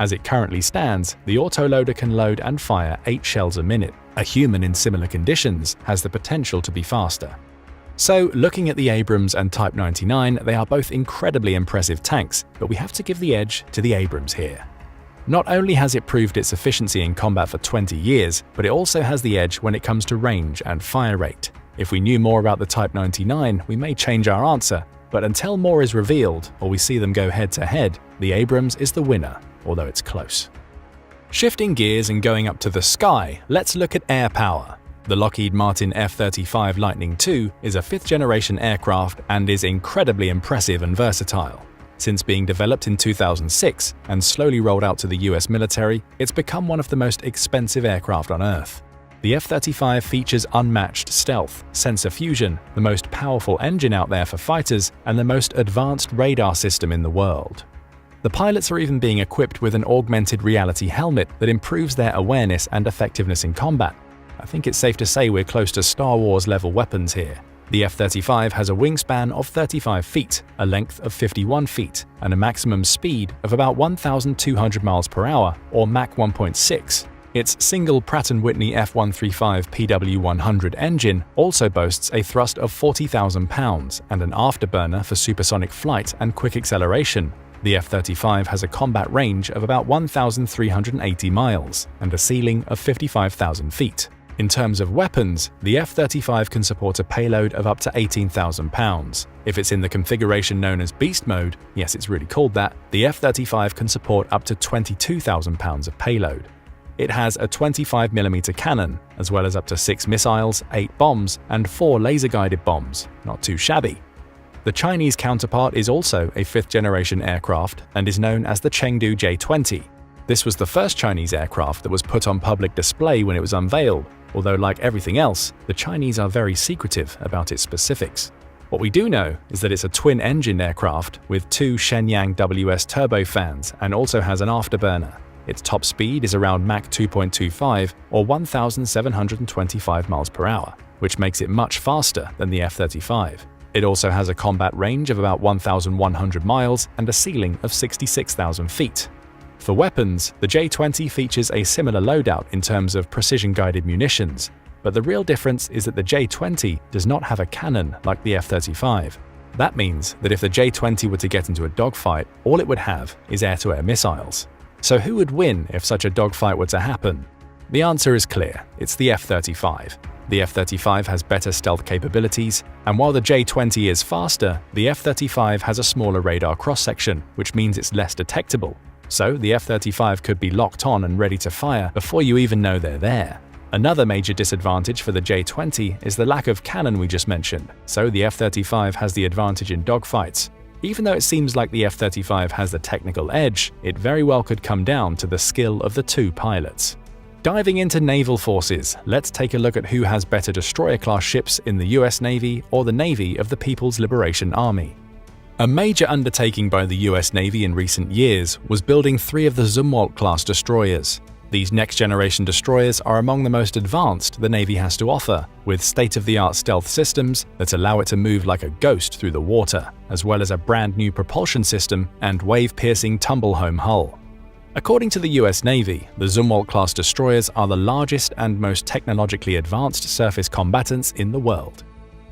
As it currently stands, the autoloader can load and fire 8 shells a minute. A human in similar conditions has the potential to be faster. So, looking at the Abrams and Type 99, they are both incredibly impressive tanks, but we have to give the edge to the Abrams here. Not only has it proved its efficiency in combat for 20 years, but it also has the edge when it comes to range and fire rate. If we knew more about the Type 99, we may change our answer, but until more is revealed or we see them go head-to-head, the Abrams is the winner, although it's close. Shifting gears and going up to the sky, let's look at air power. The Lockheed Martin F-35 Lightning II is a 5th-generation aircraft and is incredibly impressive and versatile. Since being developed in 2006 and slowly rolled out to the US military, it's become one of the most expensive aircraft on Earth. The F-35 features unmatched stealth, sensor fusion, the most powerful engine out there for fighters, and the most advanced radar system in the world. The pilots are even being equipped with an augmented reality helmet that improves their awareness and effectiveness in combat. I think it's safe to say we're close to Star Wars-level weapons here. The F-35 has a wingspan of 35 feet, a length of 51 feet, and a maximum speed of about 1,200 miles per hour, or Mach 1.6. Its single Pratt & Whitney F135 PW100 engine also boasts a thrust of 40,000 pounds and an afterburner for supersonic flight and quick acceleration. The F-35 has a combat range of about 1,380 miles and a ceiling of 55,000 feet. In terms of weapons, the F-35 can support a payload of up to 18,000 pounds. If it's in the configuration known as Beast Mode, yes, it's really called that, the F-35 can support up to 22,000 pounds of payload. It has a 25mm cannon, as well as up to 6 missiles, 8 bombs, and 4 laser-guided bombs. Not too shabby. The Chinese counterpart is also a 5th-generation aircraft and is known as the Chengdu J-20. This was the first Chinese aircraft that was put on public display when it was unveiled, although like everything else, the Chinese are very secretive about its specifics. What we do know is that it's a twin-engine aircraft with 2 Shenyang WS turbofans and also has an afterburner. Its top speed is around Mach 2.25 or 1,725 miles per hour, which makes it much faster than the F-35. It also has a combat range of about 1,100 miles and a ceiling of 66,000 feet. For weapons, the J-20 features a similar loadout in terms of precision-guided munitions, but the real difference is that the J-20 does not have a cannon like the F-35. That means that if the J-20 were to get into a dogfight, all it would have is air-to-air missiles. So who would win if such a dogfight were to happen? The answer is clear, it's the F-35. The F-35 has better stealth capabilities, and while the J-20 is faster, the F-35 has a smaller radar cross-section, which means it's less detectable. So the F-35 could be locked on and ready to fire before you even know they're there. Another major disadvantage for the J-20 is the lack of cannon we just mentioned, so the F-35 has the advantage in dogfights. Even though it seems like the F-35 has the technical edge, it very well could come down to the skill of the 2 pilots. Diving into naval forces, let's take a look at who has better destroyer-class ships in the US Navy or the Navy of the People's Liberation Army. A major undertaking by the US Navy in recent years was building 3 of the Zumwalt-class destroyers. These next-generation destroyers are among the most advanced the Navy has to offer, with state-of-the-art stealth systems that allow it to move like a ghost through the water, as well as a brand-new propulsion system and wave-piercing tumble-home hull. According to the US Navy, the Zumwalt-class destroyers are the largest and most technologically advanced surface combatants in the world.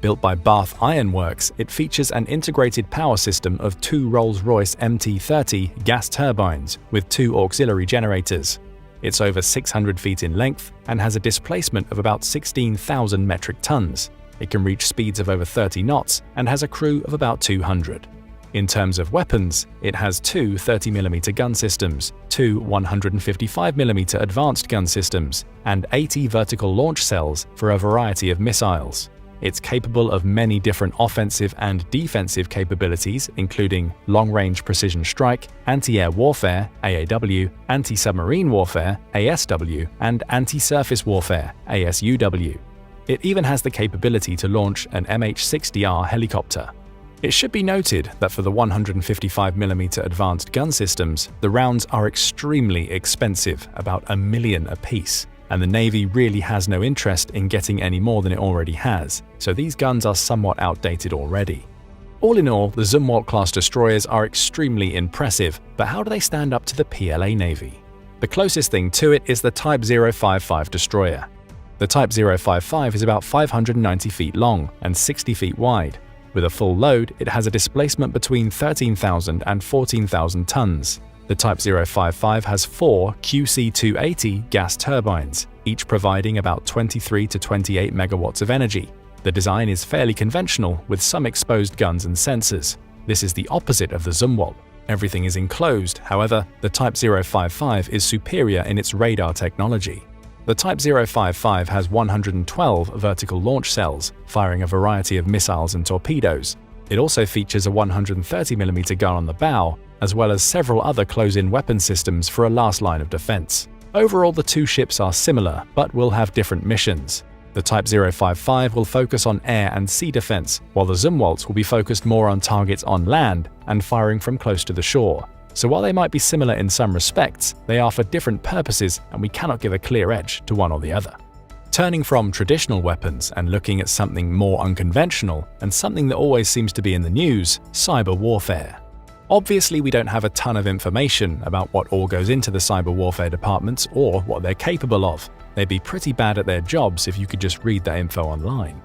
Built by Bath Iron Works, it features an integrated power system of 2 Rolls-Royce MT-30 gas turbines with 2 auxiliary generators. It's over 600 feet in length and has a displacement of about 16,000 metric tons. It can reach speeds of over 30 knots and has a crew of about 200. In terms of weapons, it has two 30mm gun systems, two 155mm advanced gun systems, and 80 vertical launch cells for a variety of missiles. It's capable of many different offensive and defensive capabilities, including long-range precision strike, anti-air warfare (AAW), anti-submarine warfare (ASW), and anti-surface warfare (ASUW). It even has the capability to launch an MH-60R helicopter. It should be noted that for the 155mm advanced gun systems, the rounds are extremely expensive, about $1 million apiece, and the Navy really has no interest in getting any more than it already has, so these guns are somewhat outdated already. All in all, the Zumwalt-class destroyers are extremely impressive, but how do they stand up to the PLA Navy? The closest thing to it is the Type 055 destroyer. The Type 055 is about 590 feet long and 60 feet wide. With a full load, it has a displacement between 13,000 and 14,000 tons. The Type 055 has 4 QC-280 gas turbines, each providing about 23 to 28 megawatts of energy. The design is fairly conventional, with some exposed guns and sensors. This is the opposite of the Zumwalt. Everything is enclosed, however, the Type 055 is superior in its radar technology. The Type 055 has 112 vertical launch cells, firing a variety of missiles and torpedoes. It also features a 130mm gun on the bow, as well as several other close-in weapon systems for a last line of defense. Overall, the two ships are similar, but will have different missions. The Type 055 will focus on air and sea defense, while the Zumwalts will be focused more on targets on land and firing from close to the shore. So while they might be similar in some respects, they are for different purposes, and we cannot give a clear edge to one or the other. Turning from traditional weapons and looking at something more unconventional, and something that always seems to be in the news, cyber warfare. Obviously, we don't have a ton of information about what all goes into the cyber warfare departments or what they're capable of. They'd be pretty bad at their jobs if you could just read that info online.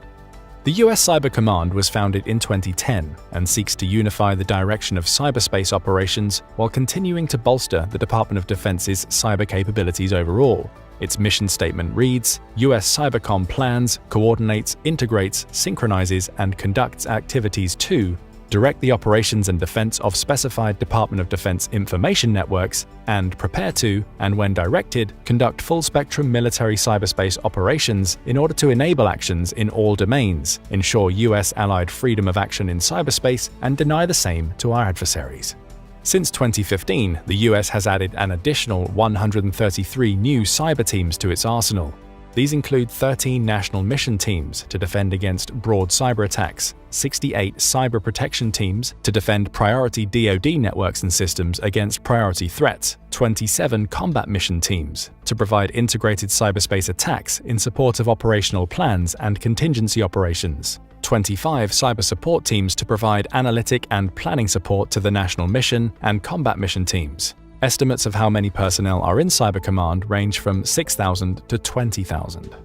The US Cyber Command was founded in 2010 and seeks to unify the direction of cyberspace operations while continuing to bolster the Department of Defense's cyber capabilities overall. Its mission statement reads, US Cybercom plans, coordinates, integrates, synchronizes, and conducts activities to direct the operations and defense of specified Department of Defense information networks, and prepare to, and when directed, conduct full-spectrum military cyberspace operations in order to enable actions in all domains, ensure US allied freedom of action in cyberspace, and deny the same to our adversaries. Since 2015, the US has added an additional 133 new cyber teams to its arsenal. These include 13 national mission teams to defend against broad cyber attacks, 68 cyber protection teams to defend priority DoD networks and systems against priority threats, 27 combat mission teams to provide integrated cyberspace attacks in support of operational plans and contingency operations, 25 cyber support teams to provide analytic and planning support to the national mission and combat mission teams. Estimates of how many personnel are in Cyber Command range from 6,000 to 20,000.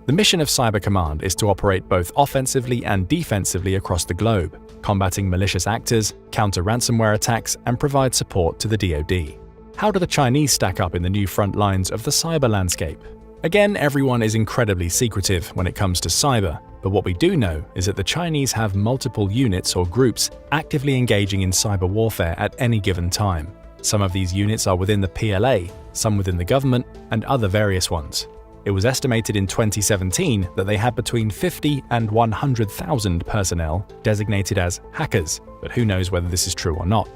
The mission of Cyber Command is to operate both offensively and defensively across the globe, combating malicious actors, counter ransomware attacks, and provide support to the DoD. How do the Chinese stack up in the new front lines of the cyber landscape? Again, everyone is incredibly secretive when it comes to cyber, but what we do know is that the Chinese have multiple units or groups actively engaging in cyber warfare at any given time. Some of these units are within the PLA, some within the government, and other various ones. It was estimated in 2017 that they had between 50 and 100,000 personnel designated as hackers, but who knows whether this is true or not.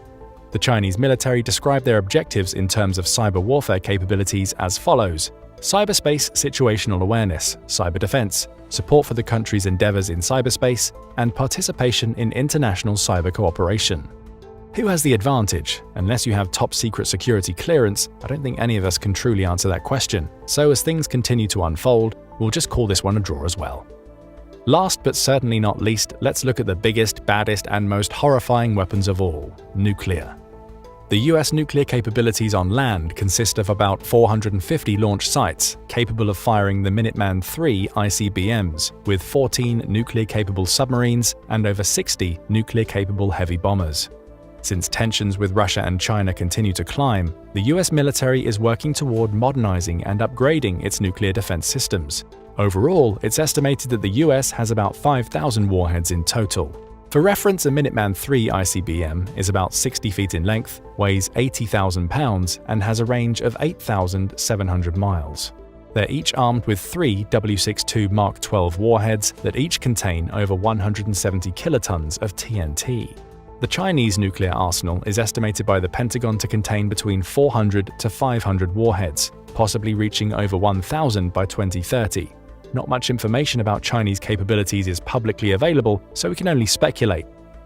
The Chinese military described their objectives in terms of cyber warfare capabilities as follows: cyberspace situational awareness, cyber defense, support for the country's endeavors in cyberspace, and participation in international cyber cooperation. Who has the advantage? Unless you have top-secret security clearance, I don't think any of us can truly answer that question. So as things continue to unfold, we'll just call this one a draw as well. Last but certainly not least, let's look at the biggest, baddest, and most horrifying weapons of all: nuclear. The US nuclear capabilities on land consist of about 450 launch sites, capable of firing the Minuteman III ICBMs, with 14 nuclear-capable submarines and over 60 nuclear-capable heavy bombers. Since tensions with Russia and China continue to climb, the US military is working toward modernizing and upgrading its nuclear defense systems. Overall, it's estimated that the US has about 5,000 warheads in total. For reference, a Minuteman III ICBM is about 60 feet in length, weighs 80,000 pounds, and has a range of 8,700 miles. They're each armed with 3 W62 Mark 12 warheads that each contain over 170 kilotons of TNT. The Chinese nuclear arsenal is estimated by the Pentagon to contain between 400 to 500 warheads, possibly reaching over 1,000 by 2030. Not much information about Chinese capabilities is publicly available, so we can only speculate.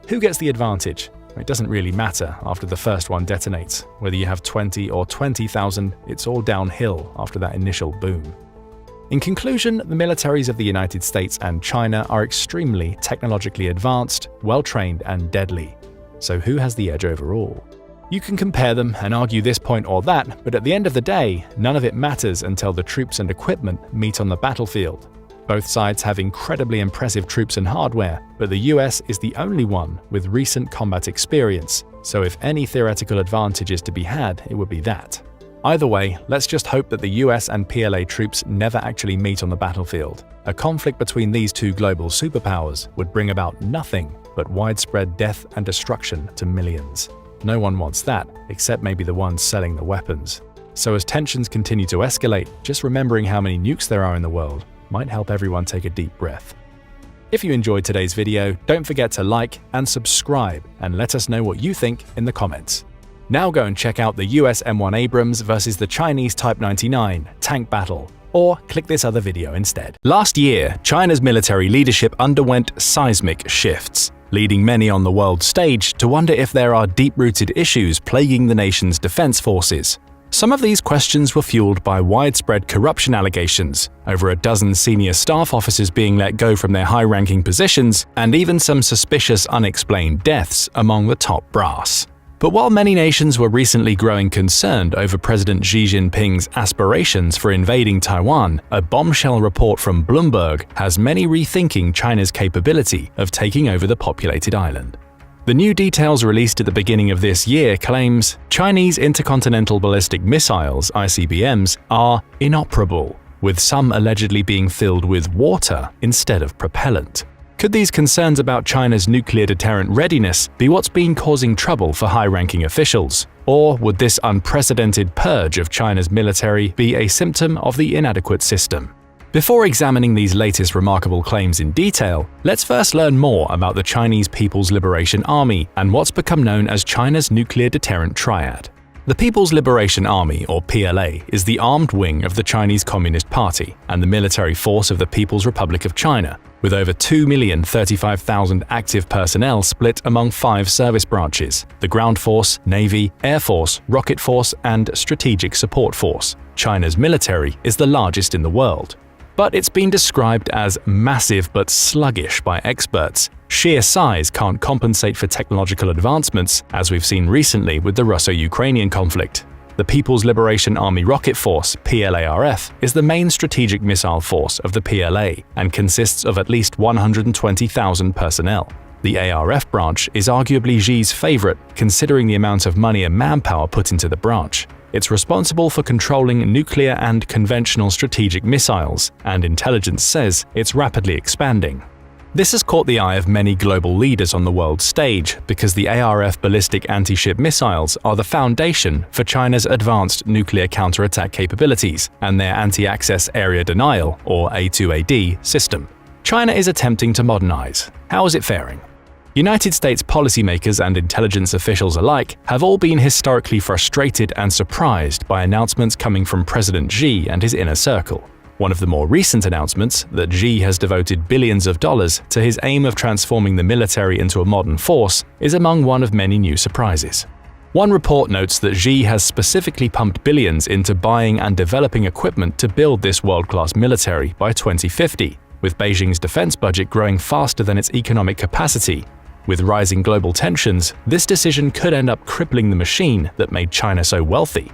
Who gets the advantage? It doesn't really matter after the first one detonates. Whether you have 20 or 20,000, it's all downhill after that initial boom. In conclusion, the militaries of the United States and China are extremely technologically advanced, well-trained, and deadly. So who has the edge overall? You can compare them and argue this point or that, but at the end of the day, none of it matters until the troops and equipment meet on the battlefield. Both sides have incredibly impressive troops and hardware, but the US is the only one with recent combat experience, so if any theoretical advantage is to be had, it would be that. Either way, let's just hope that the US and PLA troops never actually meet on the battlefield. A conflict between these two global superpowers would bring about nothing but widespread death and destruction to millions. No one wants that, except maybe the ones selling the weapons. So as tensions continue to escalate, just remembering how many nukes there are in the world might help everyone take a deep breath. If you enjoyed today's video, don't forget to like and subscribe, and let us know what you think in the comments. Now go and check out the US M1 Abrams versus the Chinese Type 99 tank battle, or click this other video instead. Last year, China's military leadership underwent seismic shifts, leading many on the world stage to wonder if there are deep-rooted issues plaguing the nation's defense forces. Some of these questions were fueled by widespread corruption allegations, over a dozen senior staff officers being let go from their high-ranking positions, and even some suspicious unexplained deaths among the top brass. But while many nations were recently growing concerned over President Xi Jinping's aspirations for invading Taiwan, a bombshell report from Bloomberg has many rethinking China's capability of taking over the populated island. The new details released at the beginning of this year claims Chinese intercontinental ballistic missiles (ICBMs) are inoperable, with some allegedly being filled with water instead of propellant. Could these concerns about China's nuclear deterrent readiness be what's been causing trouble for high-ranking officials? Or would this unprecedented purge of China's military be a symptom of the inadequate system? Before examining these latest remarkable claims in detail, let's first learn more about the Chinese People's Liberation Army and what's become known as China's nuclear deterrent triad. The People's Liberation Army, or PLA, is the armed wing of the Chinese Communist Party and the military force of the People's Republic of China, with over 2,035,000 active personnel split among 5 service branches: the Ground Force, Navy, Air Force, Rocket Force, and Strategic Support Force. China's military is the largest in the world. But it's been described as massive but sluggish by experts. Sheer size can't compensate for technological advancements, as we've seen recently with the Russo-Ukrainian conflict. The People's Liberation Army Rocket Force, PLARF, is the main strategic missile force of the PLA and consists of at least 120,000 personnel. The ARF branch is arguably Xi's favorite, considering the amount of money and manpower put into the branch. It's responsible for controlling nuclear and conventional strategic missiles, and intelligence says it's rapidly expanding. This has caught the eye of many global leaders on the world stage because the ARF ballistic anti-ship missiles are the foundation for China's advanced nuclear counterattack capabilities and their anti-access area denial, or A2AD, system. China is attempting to modernize. How is it faring? United States policymakers and intelligence officials alike have all been historically frustrated and surprised by announcements coming from President Xi and his inner circle. One of the more recent announcements, that Xi has devoted billions of dollars to his aim of transforming the military into a modern force, is among one of many new surprises. One report notes that Xi has specifically pumped billions into buying and developing equipment to build this world-class military by 2050, with Beijing's defense budget growing faster than its economic capacity. With rising global tensions, this decision could end up crippling the machine that made China so wealthy.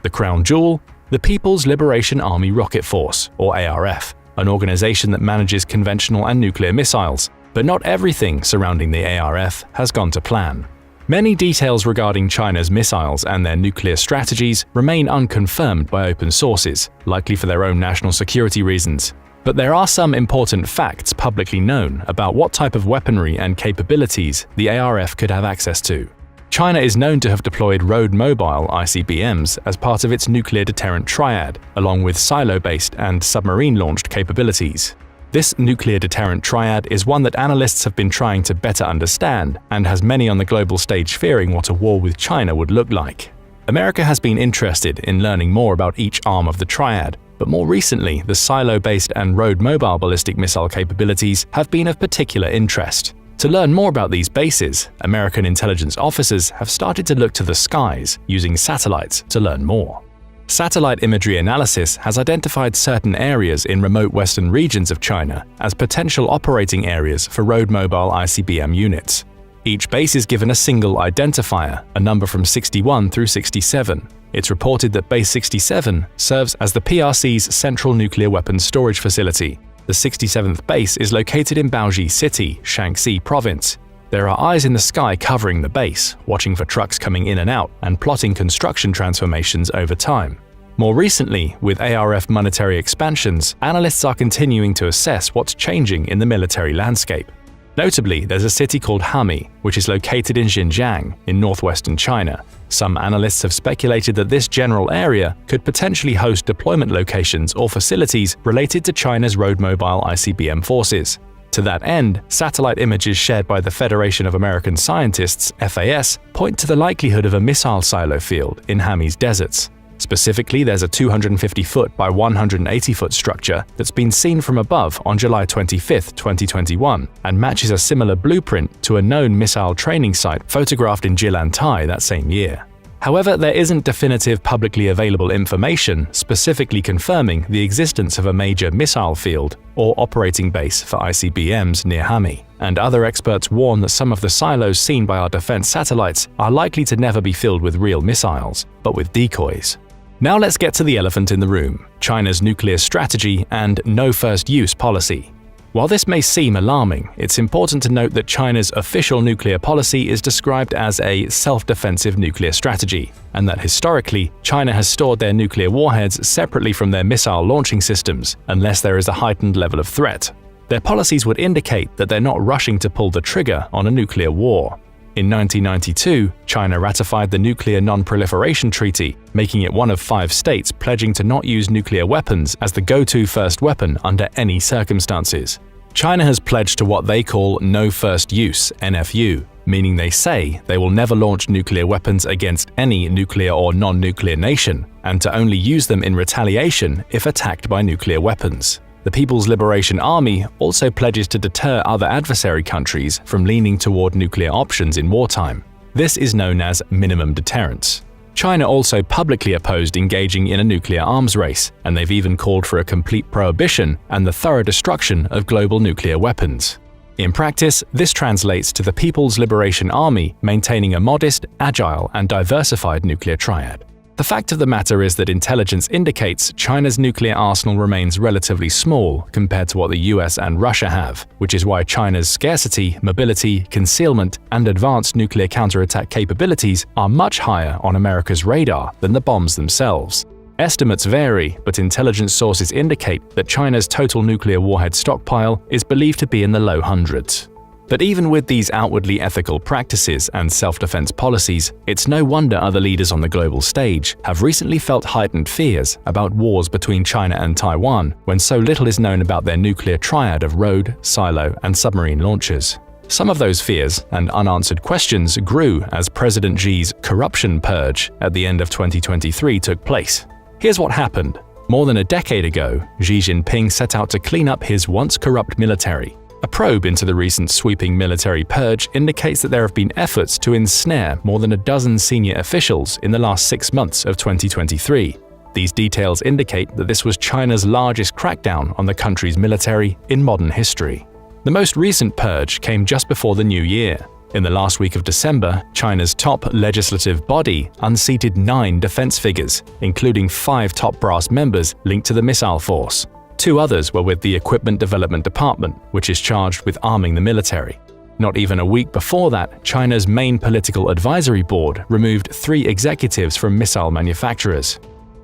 The crown jewel? The People's Liberation Army Rocket Force, or ARF, an organization that manages conventional and nuclear missiles. But not everything surrounding the ARF has gone to plan. Many details regarding China's missiles and their nuclear strategies remain unconfirmed by open sources, likely for their own national security reasons. But there are some important facts publicly known about what type of weaponry and capabilities the ARF could have access to. China is known to have deployed road-mobile ICBMs as part of its nuclear deterrent triad, along with silo-based and submarine-launched capabilities. This nuclear deterrent triad is one that analysts have been trying to better understand and has many on the global stage fearing what a war with China would look like. America has been interested in learning more about each arm of the triad, but more recently, the silo-based and road-mobile ballistic missile capabilities have been of particular interest. To learn more about these bases, American intelligence officers have started to look to the skies using satellites to learn more. Satellite imagery analysis has identified certain areas in remote western regions of China as potential operating areas for road-mobile ICBM units. Each base is given a single identifier, a number from 61 through 67. It's reported that Base 67 serves as the PRC's central nuclear weapons storage facility. The 67th base is located in Baoji City, Shaanxi Province. There are eyes in the sky covering the base, watching for trucks coming in and out and plotting construction transformations over time. More recently, with ARF monetary expansions, analysts are continuing to assess what's changing in the military landscape. Notably, there's a city called Hami, which is located in Xinjiang, in northwestern China. Some analysts have speculated that this general area could potentially host deployment locations or facilities related to China's road-mobile ICBM forces. To that end, satellite images shared by the Federation of American Scientists, FAS, point to the likelihood of a missile silo field in Hami's deserts. Specifically, there's a 250-foot by 180-foot structure that's been seen from above on July 25, 2021, and matches a similar blueprint to a known missile training site photographed in Jilantai that same year. However, there isn't definitive publicly available information specifically confirming the existence of a major missile field or operating base for ICBMs near Hami, and other experts warn that some of the silos seen by our defense satellites are likely to never be filled with real missiles, but with decoys. Now let's get to the elephant in the room: China's nuclear strategy and no first use policy. While this may seem alarming, it's important to note that China's official nuclear policy is described as a self-defensive nuclear strategy, and that historically, China has stored their nuclear warheads separately from their missile launching systems unless there is a heightened level of threat. Their policies would indicate that they're not rushing to pull the trigger on a nuclear war. In 1992, China ratified the Nuclear Non-Proliferation Treaty, making it one of 5 states pledging to not use nuclear weapons as the go-to first weapon under any circumstances. China has pledged to what they call No First Use (NFU), meaning they say they will never launch nuclear weapons against any nuclear or non-nuclear nation, and to only use them in retaliation if attacked by nuclear weapons. The People's Liberation Army also pledges to deter other adversary countries from leaning toward nuclear options in wartime. This is known as minimum deterrence. China also publicly opposed engaging in a nuclear arms race, and they've even called for a complete prohibition and the thorough destruction of global nuclear weapons. In practice, this translates to the People's Liberation Army maintaining a modest, agile, and diversified nuclear triad. The fact of the matter is that intelligence indicates China's nuclear arsenal remains relatively small compared to what the US and Russia have, which is why China's scarcity, mobility, concealment, and advanced nuclear counterattack capabilities are much higher on America's radar than the bombs themselves. Estimates vary, but intelligence sources indicate that China's total nuclear warhead stockpile is believed to be in the low hundreds. But even with these outwardly ethical practices and self-defense policies, it's no wonder other leaders on the global stage have recently felt heightened fears about wars between China and Taiwan when so little is known about their nuclear triad of road, silo, and submarine launchers. Some of those fears and unanswered questions grew as President Xi's corruption purge at the end of 2023 took place. Here's what happened. More than a decade ago, Xi Jinping set out to clean up his once corrupt military. A probe into the recent sweeping military purge indicates that there have been efforts to ensnare more than a dozen senior officials in the last 6 months of 2023. These details indicate that this was China's largest crackdown on the country's military in modern history. The most recent purge came just before the new year. In the last week of December, China's top legislative body unseated 9 defense figures, including 5 top brass members linked to the missile force. 2 others were with the Equipment Development Department, which is charged with arming the military. Not even a week before that, China's main political advisory board removed 3 executives from missile manufacturers.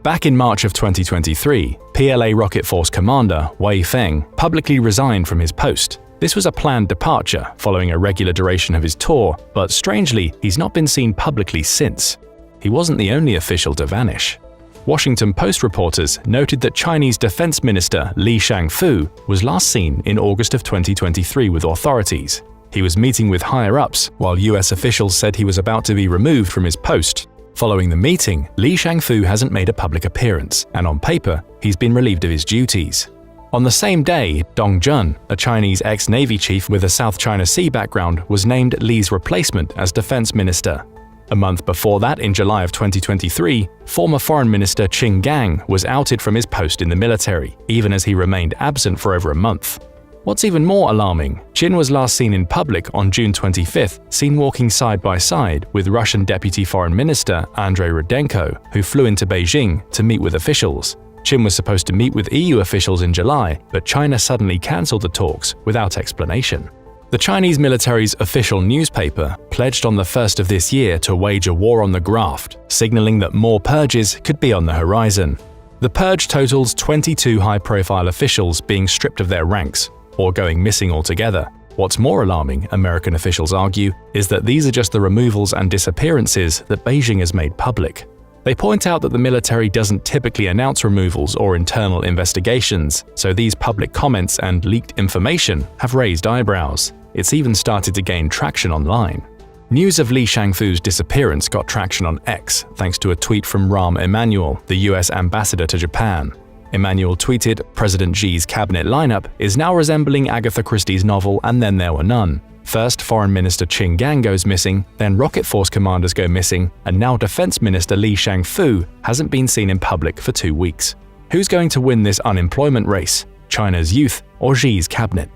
Back in March of 2023, PLA Rocket Force commander Wei Feng publicly resigned from his post. This was a planned departure following a regular duration of his tour, but strangely, he's not been seen publicly since. He wasn't the only official to vanish. Washington Post reporters noted that Chinese Defense Minister Li Shangfu was last seen in August of 2023 with authorities. He was meeting with higher-ups, while US officials said he was about to be removed from his post. Following the meeting, Li Shangfu hasn't made a public appearance, and on paper, he's been relieved of his duties. On the same day, Dong Jun, a Chinese ex-Navy chief with a South China Sea background, was named Li's replacement as defense minister. A month before that, in July of 2023, former Foreign Minister Qin Gang was outed from his post in the military, even as he remained absent for over a month. What's even more alarming, Qin was last seen in public on June 25th, seen walking side by side with Russian Deputy Foreign Minister Andrei Rudenko, who flew into Beijing to meet with officials. Qin was supposed to meet with EU officials in July, but China suddenly cancelled the talks without explanation. The Chinese military's official newspaper pledged on the 1st of this year to wage a war on the graft, signaling that more purges could be on the horizon. The purge totals 22 high-profile officials being stripped of their ranks, or going missing altogether. What's more alarming, American officials argue, is that these are just the removals and disappearances that Beijing has made public. They point out that the military doesn't typically announce removals or internal investigations, so these public comments and leaked information have raised eyebrows. It's even started to gain traction online. News of Li Shangfu's disappearance got traction on X thanks to a tweet from Rahm Emanuel, the US ambassador to Japan. Emanuel tweeted, "President Xi's cabinet lineup is now resembling Agatha Christie's novel And Then There Were None. First, Foreign Minister Qin Gang goes missing, then Rocket Force commanders go missing, and now Defense Minister Li Shangfu hasn't been seen in public for 2 weeks. Who's going to win this unemployment race? China's youth or Xi's cabinet?"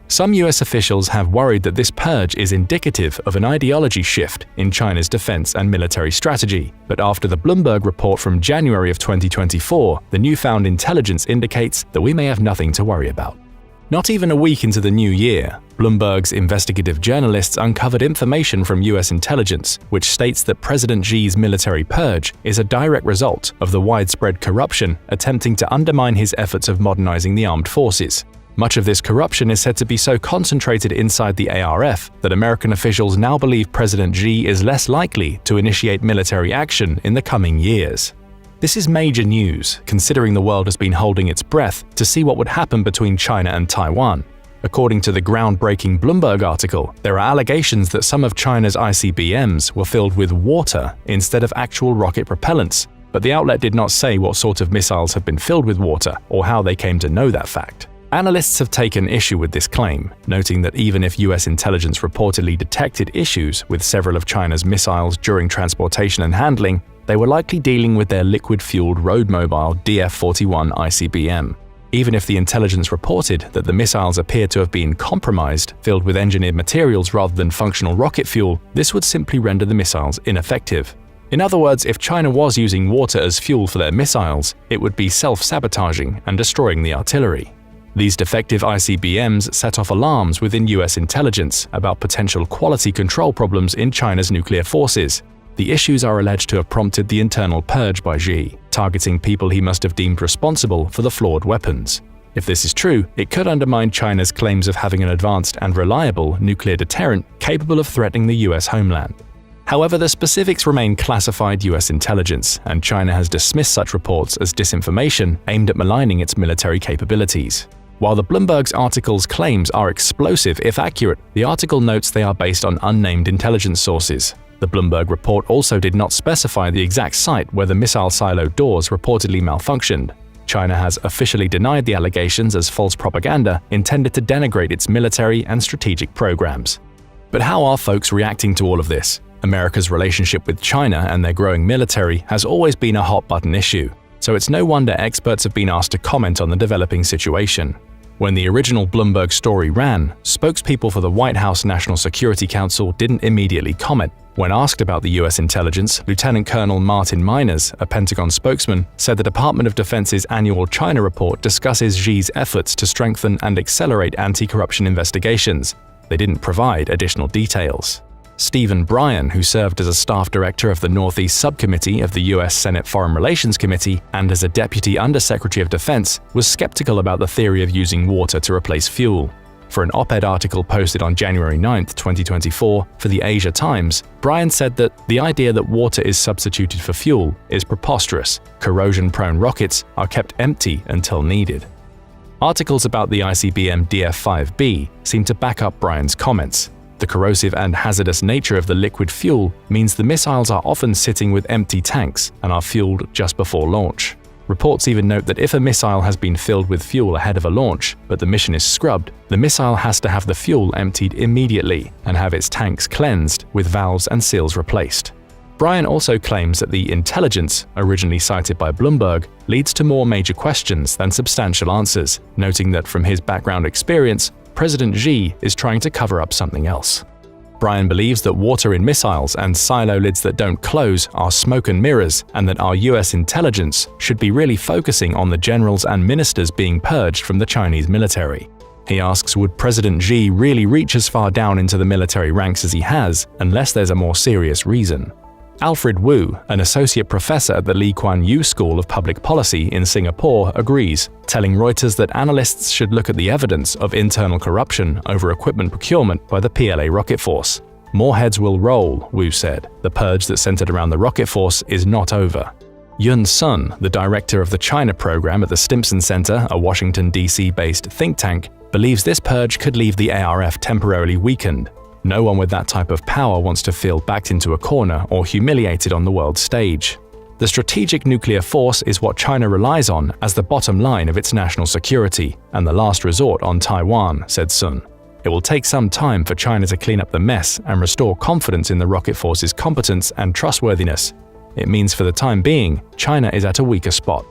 Some US officials have worried that this purge is indicative of an ideology shift in China's defense and military strategy, but after the Bloomberg report from January of 2024, the newfound intelligence indicates that we may have nothing to worry about. Not even a week into the new year, Bloomberg's investigative journalists uncovered information from US intelligence which states that President Xi's military purge is a direct result of the widespread corruption attempting to undermine his efforts of modernizing the armed forces. Much of this corruption is said to be so concentrated inside the ARF that American officials now believe President Xi is less likely to initiate military action in the coming years. This is major news, considering the world has been holding its breath to see what would happen between China and Taiwan. According to the groundbreaking Bloomberg article, there are allegations that some of China's ICBMs were filled with water instead of actual rocket propellants, but the outlet did not say what sort of missiles have been filled with water or how they came to know that fact. Analysts have taken issue with this claim, noting that even if US intelligence reportedly detected issues with several of China's missiles during transportation and handling, they were likely dealing with their liquid-fueled road-mobile DF-41 ICBM. Even if the intelligence reported that the missiles appear to have been compromised, filled with engineered materials rather than functional rocket fuel, this would simply render the missiles ineffective. In other words, if China was using water as fuel for their missiles, it would be self-sabotaging and destroying the artillery. These defective ICBMs set off alarms within US intelligence about potential quality control problems in China's nuclear forces. The issues are alleged to have prompted the internal purge by Xi, targeting people he must have deemed responsible for the flawed weapons. If this is true, it could undermine China's claims of having an advanced and reliable nuclear deterrent capable of threatening the US homeland. However, the specifics remain classified US intelligence, and China has dismissed such reports as disinformation aimed at maligning its military capabilities. While the Bloomberg's article's claims are explosive if accurate, the article notes they are based on unnamed intelligence sources. The Bloomberg report also did not specify the exact site where the missile silo doors reportedly malfunctioned. China has officially denied the allegations as false propaganda intended to denigrate its military and strategic programs. But how are folks reacting to all of this? America's relationship with China and their growing military has always been a hot-button issue, so it's no wonder experts have been asked to comment on the developing situation. When the original Bloomberg story ran, spokespeople for the White House National Security Council didn't immediately comment. When asked about the US intelligence, Lieutenant Colonel Martin Miners, a Pentagon spokesman, said the Department of Defense's annual China report discusses Xi's efforts to strengthen and accelerate anti-corruption investigations. They didn't provide additional details. Stephen Bryan, who served as a staff director of the Northeast Subcommittee of the U.S. Senate Foreign Relations Committee and as a Deputy Undersecretary of Defense, was skeptical about the theory of using water to replace fuel. For an op-ed article posted on January 9, 2024, for the Asia Times, Bryan said that the idea that water is substituted for fuel is preposterous. Corrosion-prone rockets are kept empty until needed. Articles about the ICBM DF-5B seem to back up Bryan's comments. The corrosive and hazardous nature of the liquid fuel means the missiles are often sitting with empty tanks and are fueled just before launch. Reports even note that if a missile has been filled with fuel ahead of a launch, but the mission is scrubbed, the missile has to have the fuel emptied immediately and have its tanks cleansed with valves and seals replaced. Bryan also claims that the intelligence, originally cited by Bloomberg, leads to more major questions than substantial answers, noting that from his background experience, President Xi is trying to cover up something else. Bryan believes that water in missiles and silo lids that don't close are smoke and mirrors, and that our US intelligence should be really focusing on the generals and ministers being purged from the Chinese military. He asks, would President Xi really reach as far down into the military ranks as he has, unless there's a more serious reason? Alfred Wu, an associate professor at the Lee Kuan Yew School of Public Policy in Singapore, agrees, telling Reuters that analysts should look at the evidence of internal corruption over equipment procurement by the PLA rocket force. More heads will roll, Wu said. The purge that centered around the rocket force is not over. Yun Sun, the director of the China program at the Stimson Center, a Washington, D.C.-based think tank, believes this purge could leave the ARF temporarily weakened. No one with that type of power wants to feel backed into a corner or humiliated on the world stage. The strategic nuclear force is what China relies on as the bottom line of its national security and the last resort on Taiwan, said Sun. It will take some time for China to clean up the mess and restore confidence in the rocket force's competence and trustworthiness. It means for the time being, China is at a weaker spot.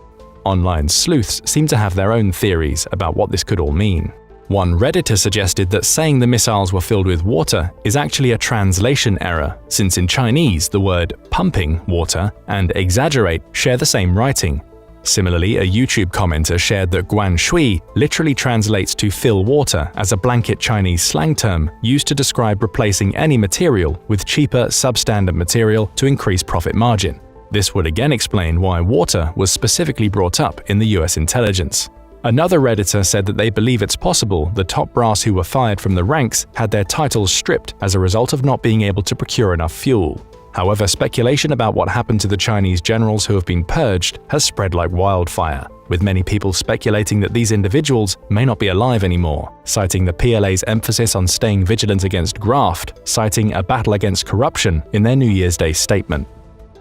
Online sleuths seem to have their own theories about what this could all mean. One Redditor suggested that saying the missiles were filled with water is actually a translation error, since in Chinese the word pumping water and exaggerate share the same writing. Similarly, a YouTube commenter shared that guan shui literally translates to fill water as a blanket Chinese slang term used to describe replacing any material with cheaper substandard material to increase profit margin. This would again explain why water was specifically brought up in the US intelligence. Another Redditor said that they believe it's possible the top brass who were fired from the ranks had their titles stripped as a result of not being able to procure enough fuel. However, speculation about what happened to the Chinese generals who have been purged has spread like wildfire, with many people speculating that these individuals may not be alive anymore, citing the PLA's emphasis on staying vigilant against graft, citing a battle against corruption in their New Year's Day statement.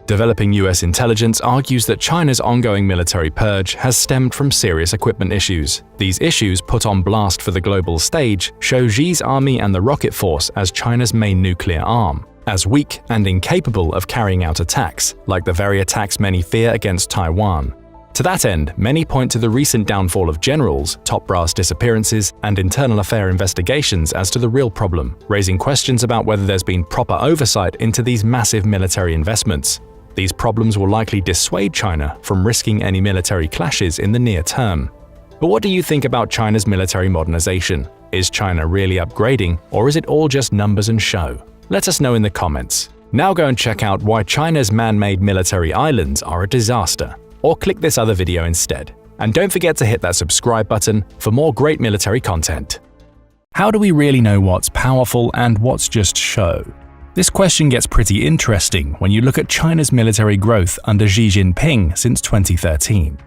Developing US intelligence argues that China's ongoing military purge has stemmed from serious equipment issues. These issues, put on blast for the global stage, show Xi's army and the rocket force as China's main nuclear arm, as weak and incapable of carrying out attacks, like the very attacks many fear against Taiwan. To that end, many point to the recent downfall of generals, top brass disappearances, and internal affair investigations as to the real problem, raising questions about whether there's been proper oversight into these massive military investments. These problems will likely dissuade China from risking any military clashes in the near term. But what do you think about China's military modernization? Is China really upgrading, or is it all just numbers and show? Let us know in the comments. Now go and check out why China's man-made military islands are a disaster, or click this other video instead. And don't forget to hit that subscribe button for more great military content. How do we really know what's powerful and what's just show? This question gets pretty interesting when you look at China's military growth under Xi Jinping since 2013.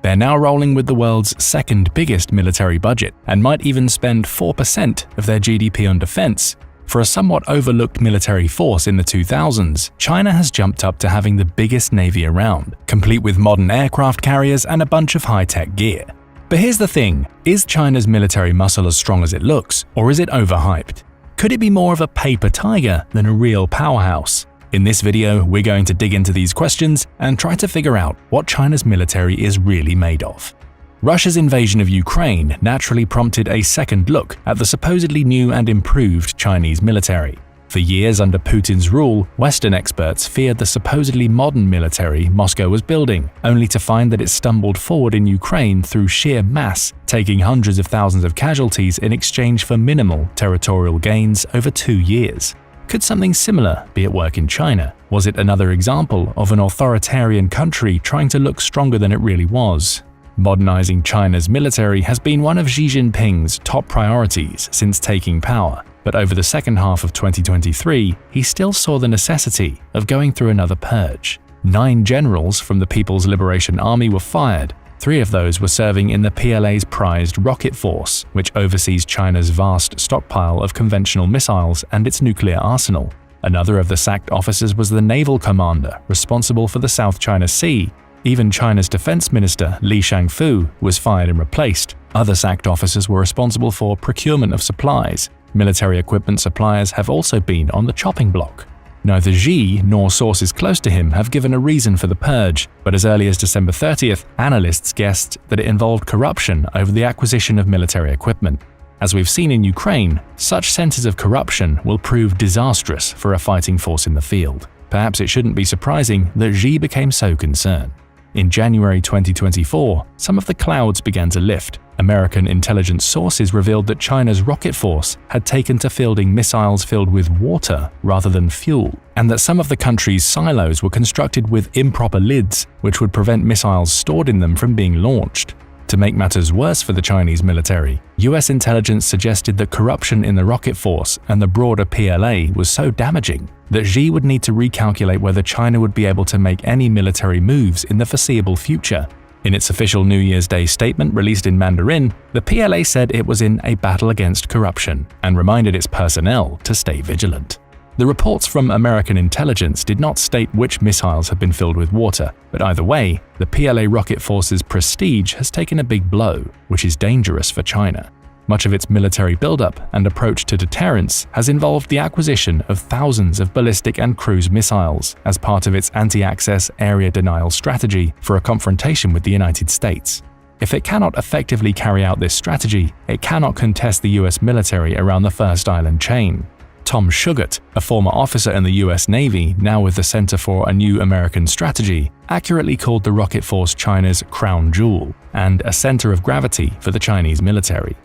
They're now rolling with the world's second biggest military budget and might even spend 4% of their GDP on defense. For a somewhat overlooked military force in the 2000s, China has jumped up to having the biggest navy around, complete with modern aircraft carriers and a bunch of high-tech gear. But here's the thing, is China's military muscle as strong as it looks, or is it overhyped? Could it be more of a paper tiger than a real powerhouse? In this video, we're going to dig into these questions and try to figure out what China's military is really made of. Russia's invasion of Ukraine naturally prompted a second look at the supposedly new and improved Chinese military. For years under Putin's rule, Western experts feared the supposedly modern military Moscow was building, only to find that it stumbled forward in Ukraine through sheer mass, taking hundreds of thousands of casualties in exchange for minimal territorial gains over 2 years. Could something similar be at work in China? Was it another example of an authoritarian country trying to look stronger than it really was? Modernizing China's military has been one of Xi Jinping's top priorities since taking power, but over the second half of 2023, he still saw the necessity of going through another purge. 9 generals from the People's Liberation Army were fired. 3 of those were serving in the PLA's prized rocket force, which oversees China's vast stockpile of conventional missiles and its nuclear arsenal. Another of the sacked officers was the naval commander responsible for the South China Sea. Even China's defense minister, Li Shangfu, was fired and replaced. Other sacked officers were responsible for procurement of supplies. Military equipment suppliers have also been on the chopping block. Neither Xi nor sources close to him have given a reason for the purge, but as early as December 30th, analysts guessed that it involved corruption over the acquisition of military equipment. As we've seen in Ukraine, such centers of corruption will prove disastrous for a fighting force in the field. Perhaps it shouldn't be surprising that Xi became so concerned. In January 2024, some of the clouds began to lift. American intelligence sources revealed that China's rocket force had taken to fielding missiles filled with water rather than fuel, and that some of the country's silos were constructed with improper lids, which would prevent missiles stored in them from being launched. To make matters worse for the Chinese military, US intelligence suggested that corruption in the rocket force and the broader PLA was so damaging that Xi would need to recalculate whether China would be able to make any military moves in the foreseeable future. In its official New Year's Day statement released in Mandarin, the PLA said it was in a battle against corruption and reminded its personnel to stay vigilant. The reports from American intelligence did not state which missiles had been filled with water, but either way, the PLA rocket force's prestige has taken a big blow, which is dangerous for China. Much of its military buildup and approach to deterrence has involved the acquisition of thousands of ballistic and cruise missiles as part of its anti-access area denial strategy for a confrontation with the United States. If it cannot effectively carry out this strategy, it cannot contest the US military around the First Island chain. Tom Shugart, a former officer in the US Navy, now with the Center for a New American Strategy, accurately called the rocket force China's crown jewel and a center of gravity for the Chinese military.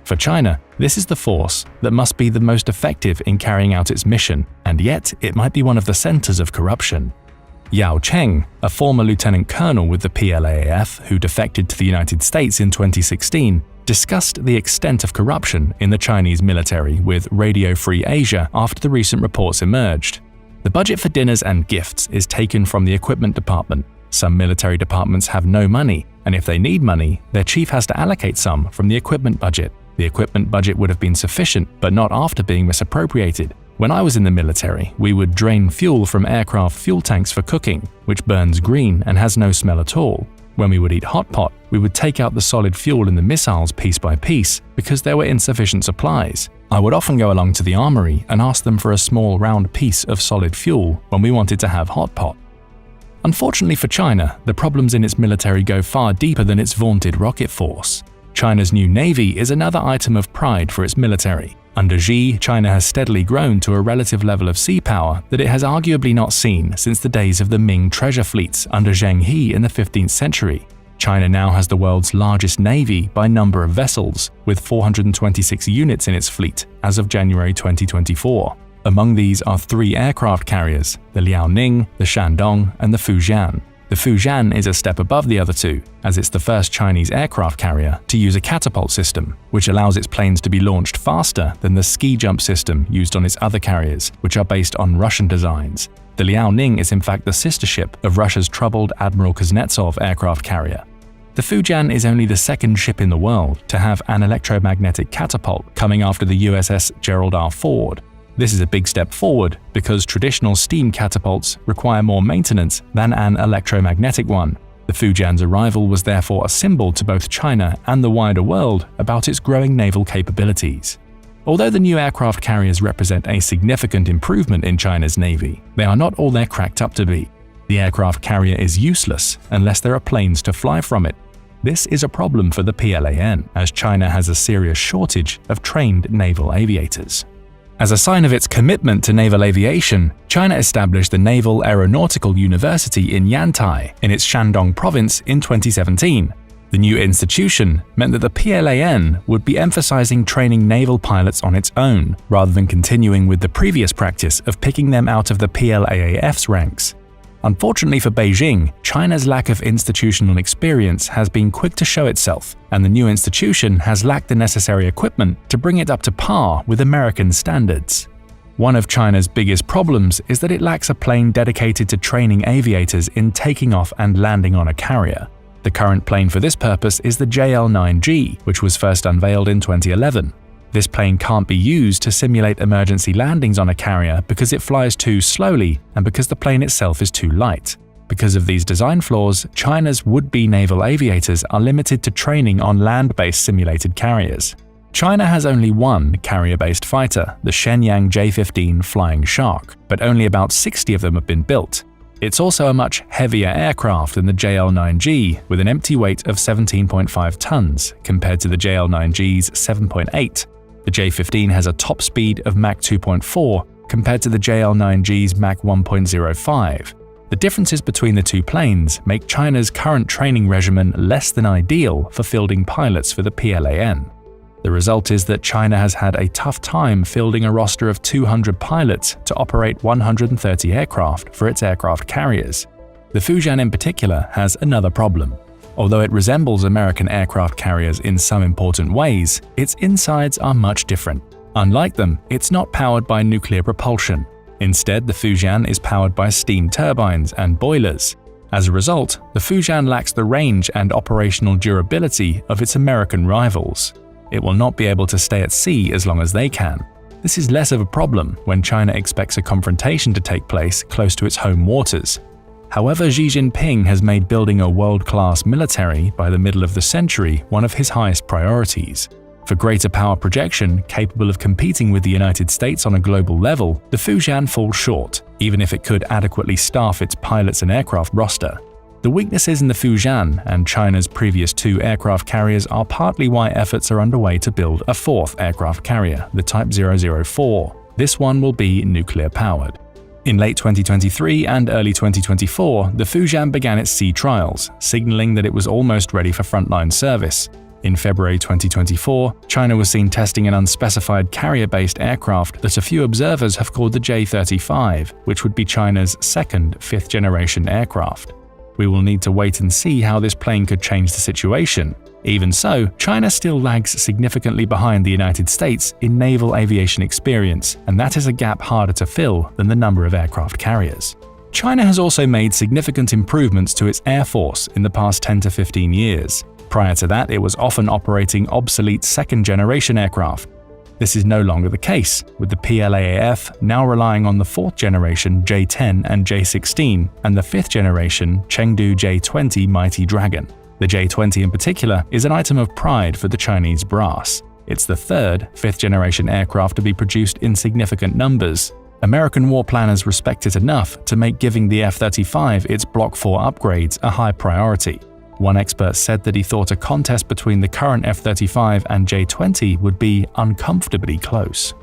For China, this is the force that must be the most effective in carrying out its mission, and yet it might be one of the centers of corruption. Yao Cheng, a former lieutenant colonel with the PLAAF who defected to the United States in 2016, discussed the extent of corruption in the Chinese military with Radio Free Asia after the recent reports emerged. The budget for dinners and gifts is taken from the equipment department. Some military departments have no money, and if they need money, their chief has to allocate some from the equipment budget. The equipment budget would have been sufficient, but not after being misappropriated. When I was in the military, we would drain fuel from aircraft fuel tanks for cooking, which burns green and has no smell at all. When we would eat hot pot, we would take out the solid fuel in the missiles piece by piece because there were insufficient supplies. I would often go along to the armory and ask them for a small round piece of solid fuel when we wanted to have hot pot. Unfortunately for China, the problems in its military go far deeper than its vaunted rocket force. China's new navy is another item of pride for its military. Under Xi, China has steadily grown to a relative level of sea power that it has arguably not seen since the days of the Ming treasure fleets under Zheng He in the 15th century. China now has the world's largest navy by number of vessels, with 426 units in its fleet as of January 2024. Among these are 3 aircraft carriers, the Liaoning, the Shandong, and the Fujian. The Fujian is a step above the other 2, as it's the first Chinese aircraft carrier to use a catapult system, which allows its planes to be launched faster than the ski jump system used on its other carriers, which are based on Russian designs. The Liaoning is in fact the sister ship of Russia's troubled Admiral Kuznetsov aircraft carrier. The Fujian is only the second ship in the world to have an electromagnetic catapult, coming after the USS Gerald R. Ford. This is a big step forward because traditional steam catapults require more maintenance than an electromagnetic one. The Fujian's arrival was therefore a symbol to both China and the wider world about its growing naval capabilities. Although the new aircraft carriers represent a significant improvement in China's navy, they are not all they're cracked up to be. The aircraft carrier is useless unless there are planes to fly from it. This is a problem for the PLAN, as China has a serious shortage of trained naval aviators. As a sign of its commitment to naval aviation, China established the Naval Aeronautical University in Yantai in its Shandong province in 2017. The new institution meant that the PLAN would be emphasizing training naval pilots on its own, rather than continuing with the previous practice of picking them out of the PLAAF's ranks. Unfortunately for Beijing, China's lack of institutional experience has been quick to show itself, and the new institution has lacked the necessary equipment to bring it up to par with American standards. One of China's biggest problems is that it lacks a plane dedicated to training aviators in taking off and landing on a carrier. The current plane for this purpose is the JL-9G, which was first unveiled in 2011. This plane can't be used to simulate emergency landings on a carrier because it flies too slowly and because the plane itself is too light. Because of these design flaws, China's would-be naval aviators are limited to training on land-based simulated carriers. China has only one carrier-based fighter, the Shenyang J-15 Flying Shark, but only about 60 of them have been built. It's also a much heavier aircraft than the JL-9G, with an empty weight of 17.5 tons, compared to the JL-9G's 7.8. The J-15 has a top speed of Mach 2.4, compared to the JL-9G's Mach 1.05. The differences between the two planes make China's current training regimen less than ideal for fielding pilots for the PLAN. The result is that China has had a tough time fielding a roster of 200 pilots to operate 130 aircraft for its aircraft carriers. The Fujian in particular has another problem. Although it resembles American aircraft carriers in some important ways, its insides are much different. Unlike them, it's not powered by nuclear propulsion. Instead, the Fujian is powered by steam turbines and boilers. As a result, the Fujian lacks the range and operational durability of its American rivals. It will not be able to stay at sea as long as they can. This is less of a problem when China expects a confrontation to take place close to its home waters. However, Xi Jinping has made building a world-class military by the middle of the century one of his highest priorities. For greater power projection capable of competing with the United States on a global level, the Fujian falls short, even if it could adequately staff its pilots and aircraft roster. The weaknesses in the Fujian and China's previous two aircraft carriers are partly why efforts are underway to build a fourth aircraft carrier, the Type 004. This one will be nuclear-powered. In late 2023 and early 2024, the Fujian began its sea trials, signaling that it was almost ready for frontline service. In February 2024, China was seen testing an unspecified carrier-based aircraft that a few observers have called the J-35, which would be China's second fifth-generation aircraft. We will need to wait and see how this plane could change the situation. Even so, China still lags significantly behind the United States in naval aviation experience, and that is a gap harder to fill than the number of aircraft carriers. China has also made significant improvements to its air force in the past 10 to 15 years. Prior to that, it was often operating obsolete second-generation aircraft. This is no longer the case, with the PLAAF now relying on the fourth-generation J-10 and J-16 and the fifth-generation Chengdu J-20 Mighty Dragon. The J-20 in particular is an item of pride for the Chinese brass. It's the third fifth-generation aircraft to be produced in significant numbers. American war planners respect it enough to make giving the F-35 its Block 4 upgrades a high priority. One expert said that he thought a contest between the current F-35 and J-20 would be uncomfortably close.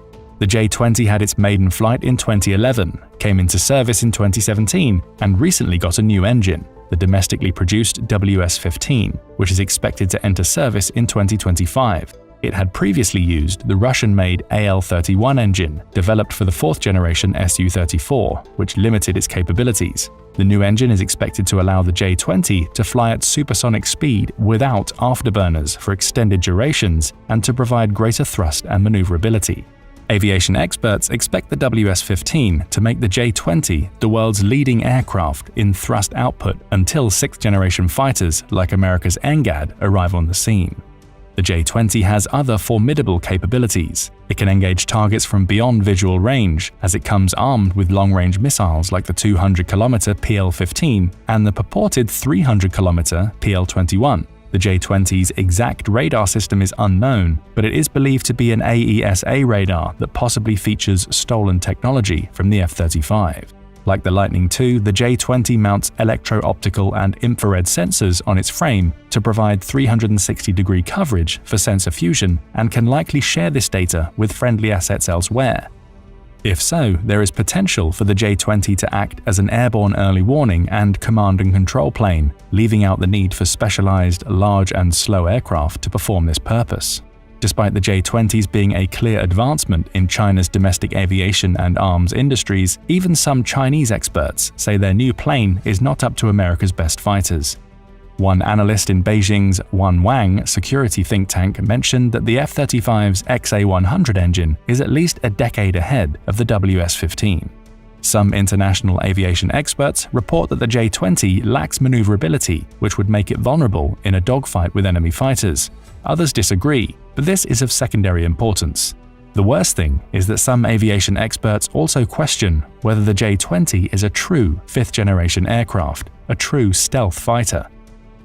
The J-20 had its maiden flight in 2011, came into service in 2017, and recently got a new engine, the domestically produced WS-15, which is expected to enter service in 2025. It had previously used the Russian-made AL-31 engine, developed for the fourth-generation Su-34, which limited its capabilities. The new engine is expected to allow the J-20 to fly at supersonic speed without afterburners for extended durations and to provide greater thrust and maneuverability. Aviation experts expect the WS-15 to make the J-20 the world's leading aircraft in thrust output until sixth-generation fighters like America's NGAD arrive on the scene. The J-20 has other formidable capabilities. It can engage targets from beyond visual range, as it comes armed with long-range missiles like the 200km PL-15 and the purported 300km PL-21. The J-20's exact radar system is unknown, but it is believed to be an AESA radar that possibly features stolen technology from the F-35. Like the Lightning II, the J-20 mounts electro-optical and infrared sensors on its frame to provide 360-degree coverage for sensor fusion and can likely share this data with friendly assets elsewhere. If so, there is potential for the J-20 to act as an airborne early warning and command and control plane, leaving out the need for specialized, large and slow aircraft to perform this purpose. Despite the J-20s being a clear advancement in China's domestic aviation and arms industries, even some Chinese experts say their new plane is not up to America's best fighters. One analyst in Beijing's Wang security think tank mentioned that the F-35's XA-100 engine is at least a decade ahead of the WS-15. Some international aviation experts report that the J-20 lacks maneuverability, which would make it vulnerable in a dogfight with enemy fighters. Others disagree, but this is of secondary importance. The worst thing is that some aviation experts also question whether the J-20 is a true fifth-generation aircraft, a true stealth fighter.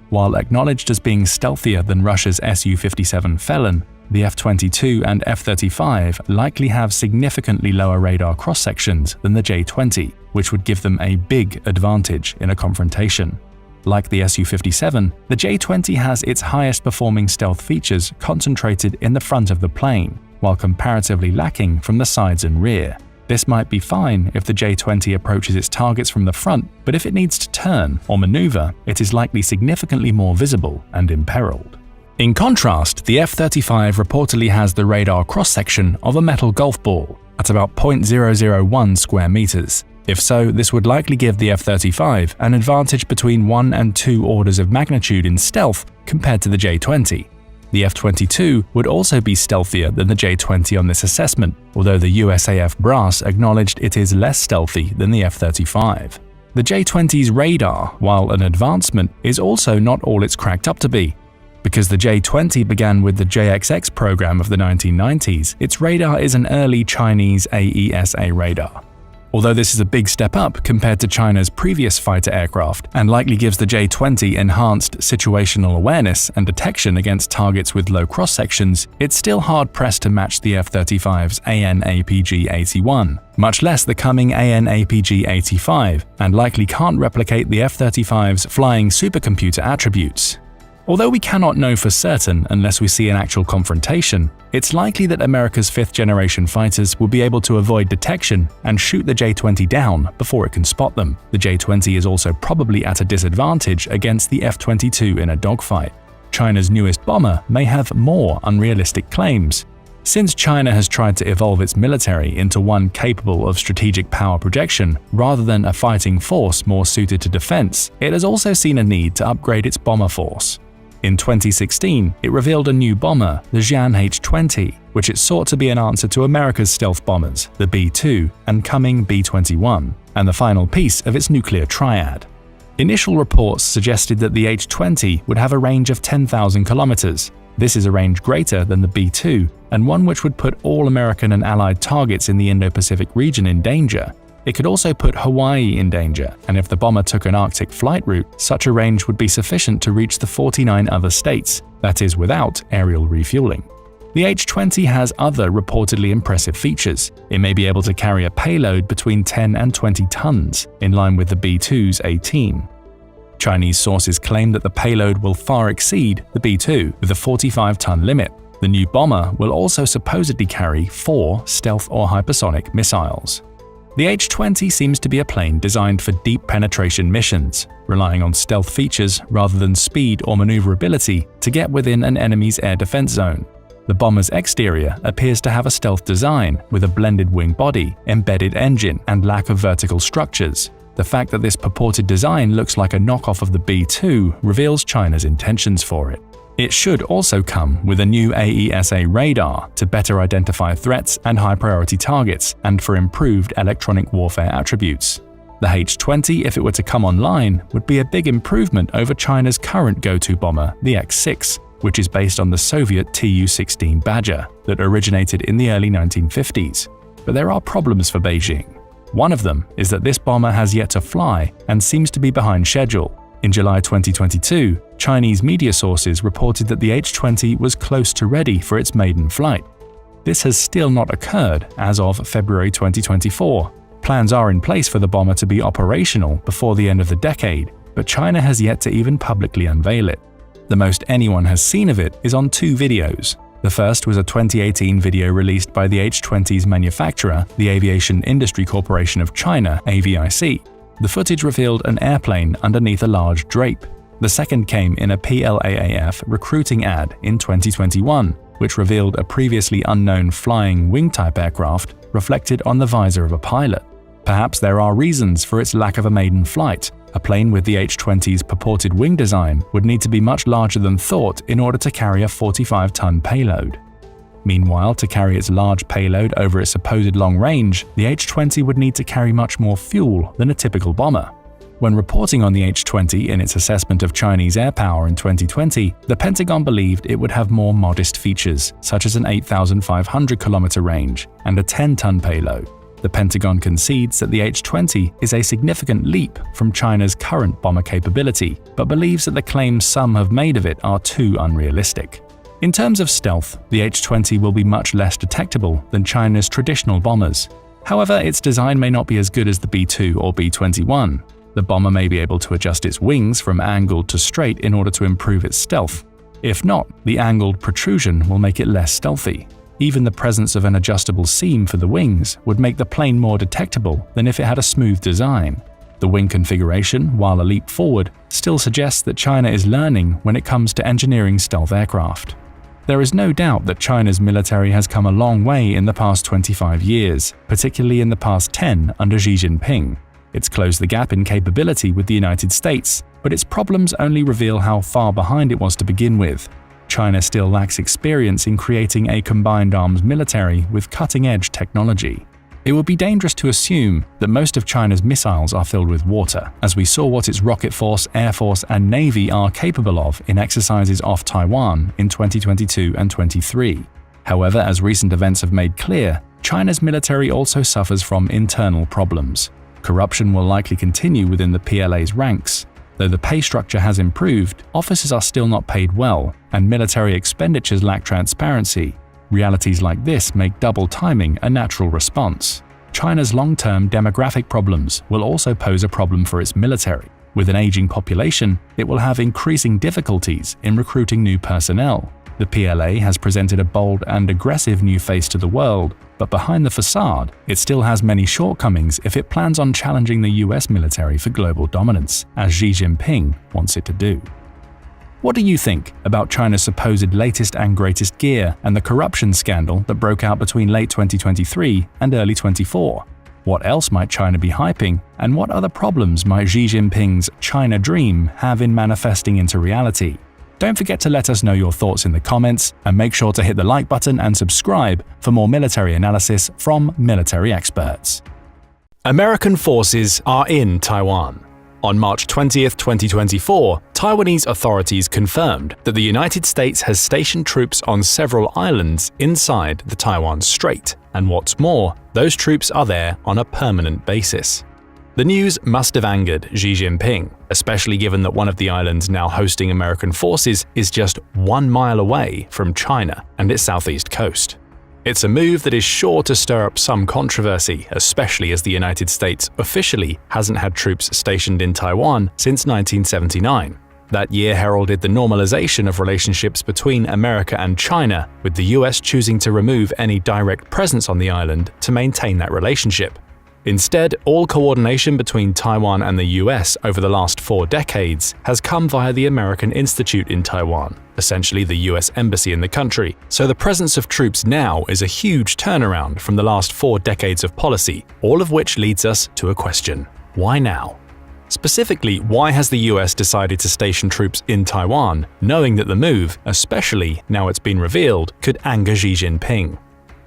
While acknowledged as being stealthier than Russia's Su-57 Felon, the F-22 and F-35 likely have significantly lower radar cross-sections than the J-20, which would give them a big advantage in a confrontation. Like the Su-57, the J-20 has its highest-performing stealth features concentrated in the front of the plane, while comparatively lacking from the sides and rear. This might be fine if the J-20 approaches its targets from the front, but if it needs to turn or maneuver, it is likely significantly more visible and imperiled. In contrast, the F-35 reportedly has the radar cross-section of a metal golf ball at about 0.001 square meters. If so, this would likely give the F-35 an advantage between 1 and 2 orders of magnitude in stealth compared to the J-20. The F-22 would also be stealthier than the J-20 on this assessment, although the USAF brass acknowledged it is less stealthy than the F-35. The J-20's radar, while an advancement, is also not all it's cracked up to be. Because the J-20 began with the JXX program of the 1990s, its radar is an early Chinese AESA radar. Although this is a big step up compared to China's previous fighter aircraft and likely gives the J-20 enhanced situational awareness and detection against targets with low cross-sections, it's still hard-pressed to match the F-35's AN/APG-81, much less the coming AN/APG-85, and likely can't replicate the F-35's flying supercomputer attributes. Although we cannot know for certain unless we see an actual confrontation, it's likely that America's fifth-generation fighters will be able to avoid detection and shoot the J-20 down before it can spot them. The J-20 is also probably at a disadvantage against the F-22 in a dogfight. China's newest bomber may have more unrealistic claims. Since China has tried to evolve its military into one capable of strategic power projection rather than a fighting force more suited to defense, it has also seen a need to upgrade its bomber force. In 2016, it revealed a new bomber, the Jian H-20, which it sought to be an answer to America's stealth bombers, the B-2 and coming B-21, and the final piece of its nuclear triad. Initial reports suggested that the H-20 would have a range of 10,000 kilometers. This is a range greater than the B-2, and one which would put all American and Allied targets in the Indo-Pacific region in danger. It could also put Hawaii in danger, and if the bomber took an Arctic flight route, such a range would be sufficient to reach the 49 other states, that is without aerial refueling. The H-20 has other reportedly impressive features. It may be able to carry a payload between 10 and 20 tons, in line with the B-2's 18. Chinese sources claim that the payload will far exceed the B-2 with a 45-ton limit. The new bomber will also supposedly carry 4 stealth or hypersonic missiles. The H-20 seems to be a plane designed for deep penetration missions, relying on stealth features rather than speed or maneuverability to get within an enemy's air defense zone. The bomber's exterior appears to have a stealth design with a blended wing body, embedded engine, and lack of vertical structures. The fact that this purported design looks like a knockoff of the B-2 reveals China's intentions for it. It should also come with a new AESA radar to better identify threats and high-priority targets, and for improved electronic warfare attributes. The H-20, if it were to come online, would be a big improvement over China's current go-to bomber, the X-6, which is based on the Soviet Tu-16 Badger that originated in the early 1950s. But there are problems for Beijing. One of them is that this bomber has yet to fly and seems to be behind schedule. In July 2022, Chinese media sources reported that the H-20 was close to ready for its maiden flight. This has still not occurred as of February 2024. Plans are in place for the bomber to be operational before the end of the decade, but China has yet to even publicly unveil it. The most anyone has seen of it is on 2 videos. The first was a 2018 video released by the H-20's manufacturer, the Aviation Industry Corporation of China (AVIC). The footage revealed an airplane underneath a large drape. The second came in a PLAAF recruiting ad in 2021, which revealed a previously unknown flying wing-type aircraft reflected on the visor of a pilot. Perhaps there are reasons for its lack of a maiden flight. A plane with the H-20's purported wing design would need to be much larger than thought in order to carry a 45-ton payload. Meanwhile, to carry its large payload over its supposed long range, the H-20 would need to carry much more fuel than a typical bomber. When reporting on the H-20 in its assessment of Chinese air power in 2020, the Pentagon believed it would have more modest features, such as an 8,500-kilometer range and a 10-ton payload. The Pentagon concedes that the H-20 is a significant leap from China's current bomber capability, but believes that the claims some have made of it are too unrealistic. In terms of stealth, the H-20 will be much less detectable than China's traditional bombers. However, its design may not be as good as the B-2 or B-21. The bomber may be able to adjust its wings from angled to straight in order to improve its stealth. If not, the angled protrusion will make it less stealthy. Even the presence of an adjustable seam for the wings would make the plane more detectable than if it had a smooth design. The wing configuration, while a leap forward, still suggests that China is learning when it comes to engineering stealth aircraft. There is no doubt that China's military has come a long way in the past 25 years, particularly in the past 10 under Xi Jinping. It's closed the gap in capability with the United States, but its problems only reveal how far behind it was to begin with. China still lacks experience in creating a combined arms military with cutting-edge technology. It would be dangerous to assume that most of China's missiles are filled with water, as we saw what its rocket force, air force, and navy are capable of in exercises off Taiwan in 2022 and 23. However, as recent events have made clear, China's military also suffers from internal problems. Corruption will likely continue within the PLA's ranks. Though the pay structure has improved, officers are still not paid well, and military expenditures lack transparency. Realities like this make double timing a natural response. China's long-term demographic problems will also pose a problem for its military. With an aging population, it will have increasing difficulties in recruiting new personnel. The PLA has presented a bold and aggressive new face to the world, but behind the facade, it still has many shortcomings if it plans on challenging the US military for global dominance, as Xi Jinping wants it to do. What do you think about China's supposed latest and greatest gear and the corruption scandal that broke out between late 2023 and early 24? What else might China be hyping, and what other problems might Xi Jinping's China dream have in manifesting into reality? Don't forget to let us know your thoughts in the comments, and make sure to hit the like button and subscribe for more military analysis from military experts. American forces are in Taiwan. On March 20, 2024, Taiwanese authorities confirmed that the United States has stationed troops on several islands inside the Taiwan Strait, and what's more, those troops are there on a permanent basis. The news must have angered Xi Jinping, especially given that one of the islands now hosting American forces is just 1 mile away from China and its southeast coast. It's a move that is sure to stir up some controversy, especially as the United States officially hasn't had troops stationed in Taiwan since 1979. That year heralded the normalization of relationships between America and China, with the US choosing to remove any direct presence on the island to maintain that relationship. Instead, all coordination between Taiwan and the US over the last 4 decades has come via the American Institute in Taiwan, essentially the US embassy in the country, so the presence of troops now is a huge turnaround from the last 4 decades of policy, all of which leads us to a question: why now? Specifically, why has the US decided to station troops in Taiwan, knowing that the move, especially now it's been revealed, could anger Xi Jinping?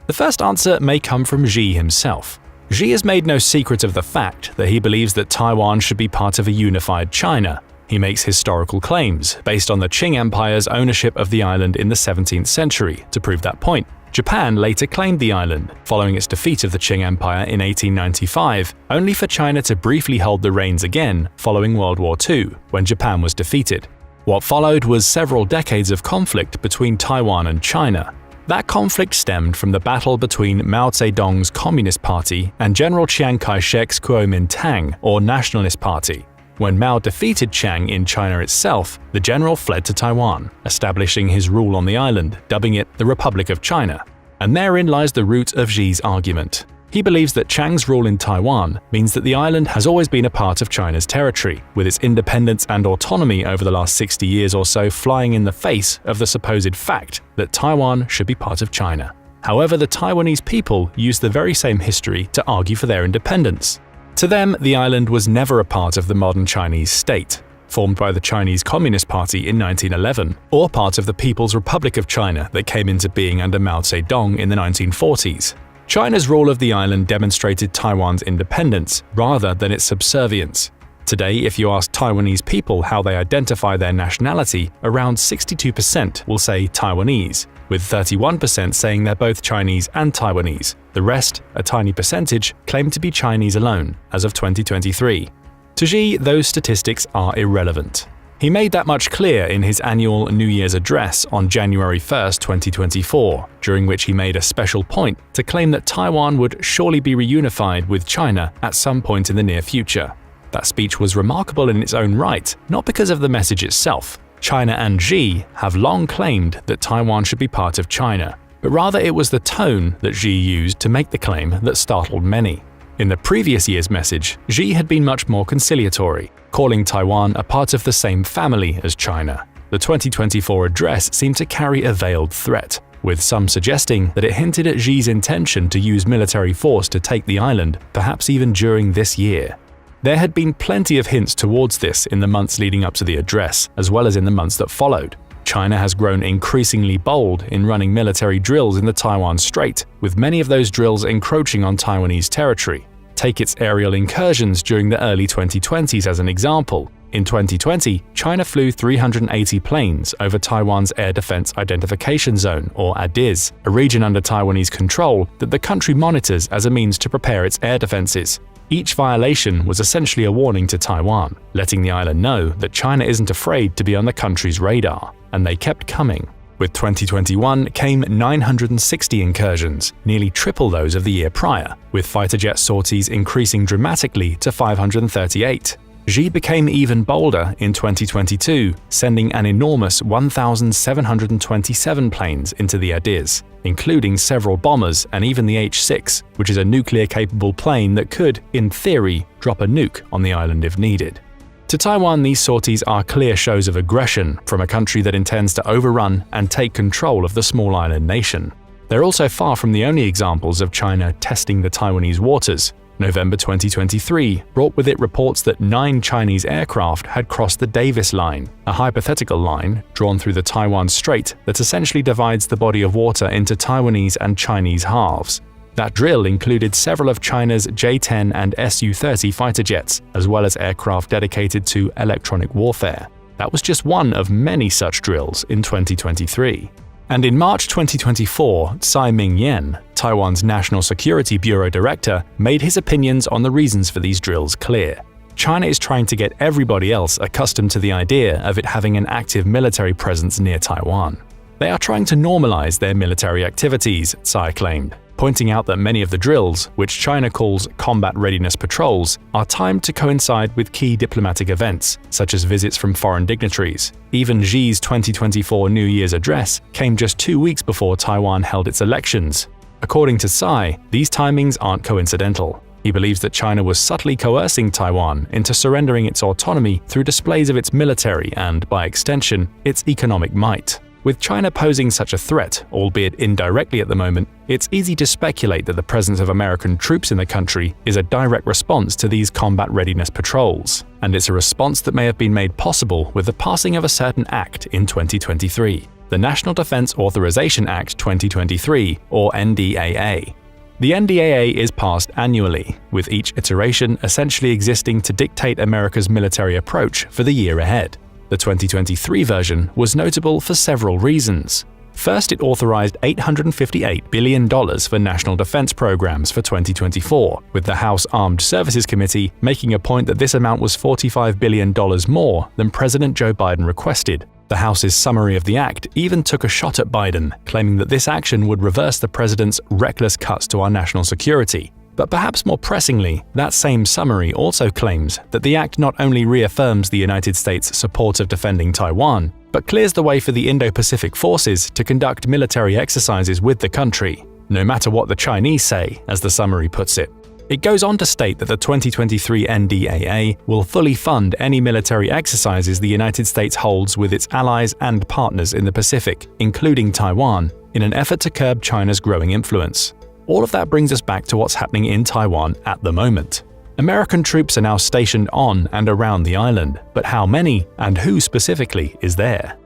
The first answer may come from Xi himself. Xi has made no secret of the fact that he believes that Taiwan should be part of a unified China. He makes historical claims based on the Qing Empire's ownership of the island in the 17th century to prove that point. Japan later claimed the island, following its defeat of the Qing Empire in 1895, only for China to briefly hold the reins again following World War II, when Japan was defeated. What followed was several decades of conflict between Taiwan and China. That conflict stemmed from the battle between Mao Zedong's Communist Party and General Chiang Kai-shek's Kuomintang, or Nationalist Party. When Mao defeated Chiang in China itself, the general fled to Taiwan, establishing his rule on the island, dubbing it the Republic of China. And therein lies the root of Xi's argument. He believes that Chiang's rule in Taiwan means that the island has always been a part of China's territory, with its independence and autonomy over the last 60 years or so flying in the face of the supposed fact that Taiwan should be part of China. However, the Taiwanese people use the very same history to argue for their independence. To them, the island was never a part of the modern Chinese state, formed by the Chinese Communist Party in 1911, or part of the People's Republic of China that came into being under Mao Zedong in the 1940s. China's rule of the island demonstrated Taiwan's independence rather than its subservience. Today, if you ask Taiwanese people how they identify their nationality, around 62% will say Taiwanese, with 31% saying they're both Chinese and Taiwanese. The rest, a tiny percentage, claim to be Chinese alone, as of 2023. To Xi, those statistics are irrelevant. He made that much clear in his annual New Year's address on January 1, 2024, during which he made a special point to claim that Taiwan would surely be reunified with China at some point in the near future. That speech was remarkable in its own right, not because of the message itself. China and Xi have long claimed that Taiwan should be part of China, but rather it was the tone that Xi used to make the claim that startled many. In the previous year's message, Xi had been much more conciliatory, calling Taiwan a part of the same family as China. The 2024 address seemed to carry a veiled threat, with some suggesting that it hinted at Xi's intention to use military force to take the island, perhaps even during this year. There had been plenty of hints towards this in the months leading up to the address, as well as in the months that followed. China has grown increasingly bold in running military drills in the Taiwan Strait, with many of those drills encroaching on Taiwanese territory. Take its aerial incursions during the early 2020s as an example. In 2020, China flew 380 planes over Taiwan's Air Defense Identification Zone, or ADIZ, a region under Taiwanese control that the country monitors as a means to prepare its air defenses. Each violation was essentially a warning to Taiwan, letting the island know that China isn't afraid to be on the country's radar, and they kept coming. With 2021 came 960 incursions, nearly triple those of the year prior, with fighter jet sorties increasing dramatically to 538. Xi became even bolder in 2022, sending an enormous 1,727 planes into the ADIZ, including several bombers and even the H-6, which is a nuclear-capable plane that could, in theory, drop a nuke on the island if needed. To Taiwan, these sorties are clear shows of aggression from a country that intends to overrun and take control of the small island nation. They're also far from the only examples of China testing the Taiwanese waters. November 2023 brought with it reports that 9 Chinese aircraft had crossed the Davis Line, a hypothetical line drawn through the Taiwan Strait that essentially divides the body of water into Taiwanese and Chinese halves. That drill included several of China's J-10 and Su-30 fighter jets, as well as aircraft dedicated to electronic warfare. That was just one of many such drills in 2023. And in March 2024, Tsai Ming-yen, Taiwan's National Security Bureau director, made his opinions on the reasons for these drills clear. China is trying to get everybody else accustomed to the idea of it having an active military presence near Taiwan. They are trying to normalize their military activities, Tsai claimed, pointing out that many of the drills, which China calls combat readiness patrols, are timed to coincide with key diplomatic events, such as visits from foreign dignitaries. Even Xi's 2024 New Year's address came just 2 weeks before Taiwan held its elections. According to Tsai, these timings aren't coincidental. He believes that China was subtly coercing Taiwan into surrendering its autonomy through displays of its military and, by extension, its economic might. With China posing such a threat, albeit indirectly at the moment, it's easy to speculate that the presence of American troops in the country is a direct response to these combat readiness patrols, and it's a response that may have been made possible with the passing of a certain act in 2023, the National Defense Authorization Act 2023, or NDAA. The NDAA is passed annually, with each iteration essentially existing to dictate America's military approach for the year ahead. The 2023 version was notable for several reasons. First, it authorized $858 billion for national defense programs for 2024, with the House Armed Services Committee making a point that this amount was $45 billion more than President Joe Biden requested. The House's summary of the act even took a shot at Biden, claiming that this action would reverse the president's reckless cuts to our national security. But perhaps more pressingly, that same summary also claims that the act not only reaffirms the United States' support of defending Taiwan, but clears the way for the Indo-Pacific forces to conduct military exercises with the country, no matter what the Chinese say, as the summary puts it. It goes on to state that the 2023 NDAA will fully fund any military exercises the United States holds with its allies and partners in the Pacific, including Taiwan, in an effort to curb China's growing influence. All of that brings us back to what's happening in Taiwan at the moment. American troops are now stationed on and around the island, but how many and who specifically is there?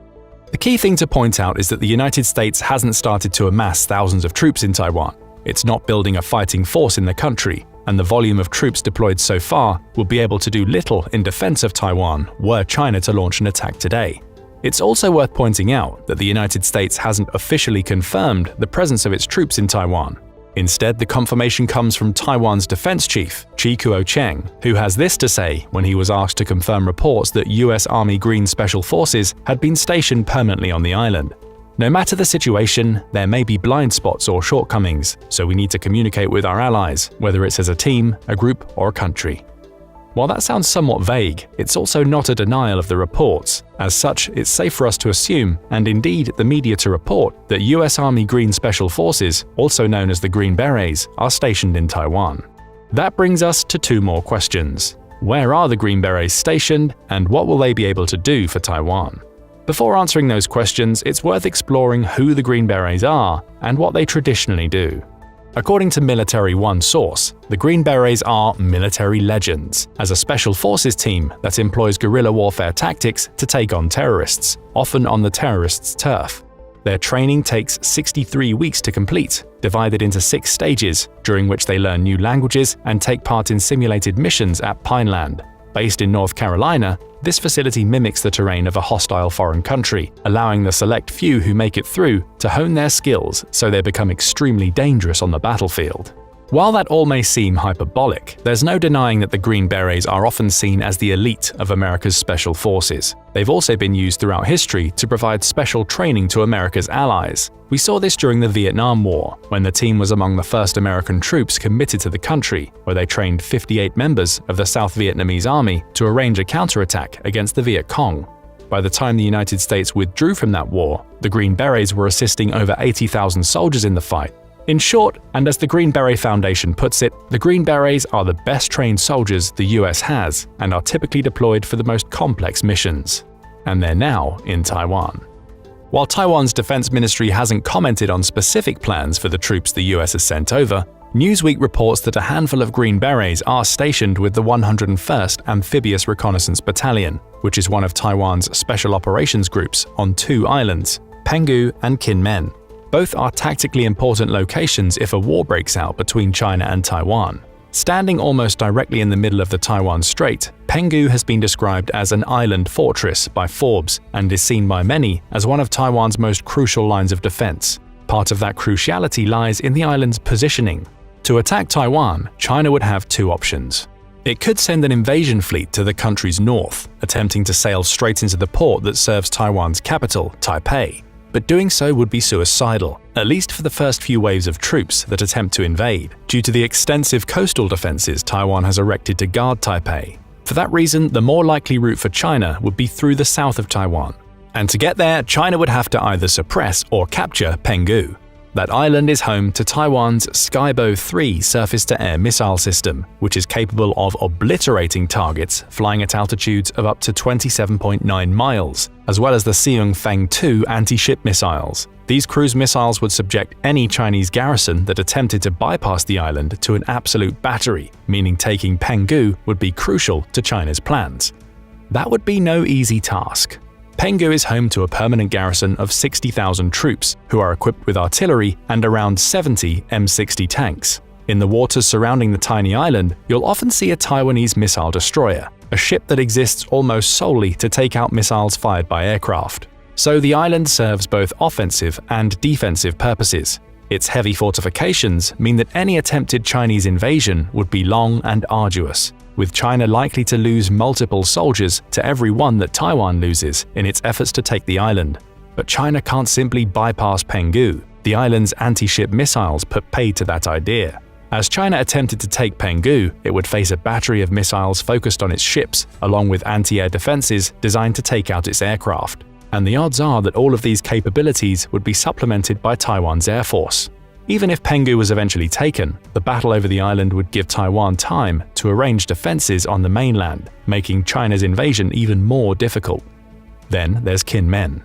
The key thing to point out is that the United States hasn't started to amass thousands of troops in Taiwan. It's not building a fighting force in the country, and the volume of troops deployed so far will be able to do little in defense of Taiwan were China to launch an attack today. It's also worth pointing out that the United States hasn't officially confirmed the presence of its troops in Taiwan. Instead, the confirmation comes from Taiwan's defense chief, Chi Kuo-cheng, who has this to say when he was asked to confirm reports that US Army Green Special Forces had been stationed permanently on the island. No matter the situation, there may be blind spots or shortcomings, so we need to communicate with our allies, whether it's as a team, a group, or a country. While that sounds somewhat vague, it's also not a denial of the reports. As such, it's safe for us to assume, and indeed the media to report, that US Army Green Special Forces, also known as the Green Berets, are stationed in Taiwan. That brings us to two more questions. Where are the Green Berets stationed, and what will they be able to do for Taiwan? Before answering those questions, it's worth exploring who the Green Berets are and what they traditionally do. According to Military One source, the Green Berets are military legends, as a special forces team that employs guerrilla warfare tactics to take on terrorists, often on the terrorists' turf. Their training takes 63 weeks to complete, divided into 6 stages, during which they learn new languages and take part in simulated missions at Pineland. Based in North Carolina, this facility mimics the terrain of a hostile foreign country, allowing the select few who make it through to hone their skills so they become extremely dangerous on the battlefield. While that all may seem hyperbolic, there's no denying that the Green Berets are often seen as the elite of America's special forces. They've also been used throughout history to provide special training to America's allies. We saw this during the Vietnam War, when the team was among the first American troops committed to the country, where they trained 58 members of the South Vietnamese Army to arrange a counterattack against the Viet Cong. By the time the United States withdrew from that war, the Green Berets were assisting over 80,000 soldiers in the fight. In short, and as the Green Beret Foundation puts it, the Green Berets are the best trained soldiers the US has and are typically deployed for the most complex missions. And they're now in Taiwan. While Taiwan's defense ministry hasn't commented on specific plans for the troops the US has sent over, Newsweek reports that a handful of Green Berets are stationed with the 101st Amphibious Reconnaissance Battalion, which is one of Taiwan's special operations groups on 2 islands, Penghu and Kinmen. Both are tactically important locations if a war breaks out between China and Taiwan. Standing almost directly in the middle of the Taiwan Strait, Penghu has been described as an island fortress by Forbes and is seen by many as one of Taiwan's most crucial lines of defense. Part of that cruciality lies in the island's positioning. To attack Taiwan, China would have 2 options. It could send an invasion fleet to the country's north, attempting to sail straight into the port that serves Taiwan's capital, Taipei. But doing so would be suicidal, at least for the first few waves of troops that attempt to invade, due to the extensive coastal defenses Taiwan has erected to guard Taipei. For that reason, the more likely route for China would be through the south of Taiwan. And to get there, China would have to either suppress or capture Penghu. That island is home to Taiwan's Skybow 3 surface-to-air missile system, which is capable of obliterating targets flying at altitudes of up to 27.9 miles, as well as the Seung-Fang 2 anti-ship missiles. These cruise missiles would subject any Chinese garrison that attempted to bypass the island to an absolute battery, meaning taking Penghu would be crucial to China's plans. That would be no easy task. Penghu is home to a permanent garrison of 60,000 troops who are equipped with artillery and around 70 M60 tanks. In the waters surrounding the tiny island, you'll often see a Taiwanese missile destroyer, a ship that exists almost solely to take out missiles fired by aircraft. So the island serves both offensive and defensive purposes. Its heavy fortifications mean that any attempted Chinese invasion would be long and arduous, with China likely to lose multiple soldiers to every one that Taiwan loses in its efforts to take the island. But China can't simply bypass Penghu. The island's anti-ship missiles put paid to that idea. As China attempted to take Penghu, it would face a battery of missiles focused on its ships, along with anti-air defenses designed to take out its aircraft. And the odds are that all of these capabilities would be supplemented by Taiwan's air force. Even if Penghu was eventually taken, the battle over the island would give Taiwan time to arrange defenses on the mainland, making China's invasion even more difficult. Then there's Kinmen.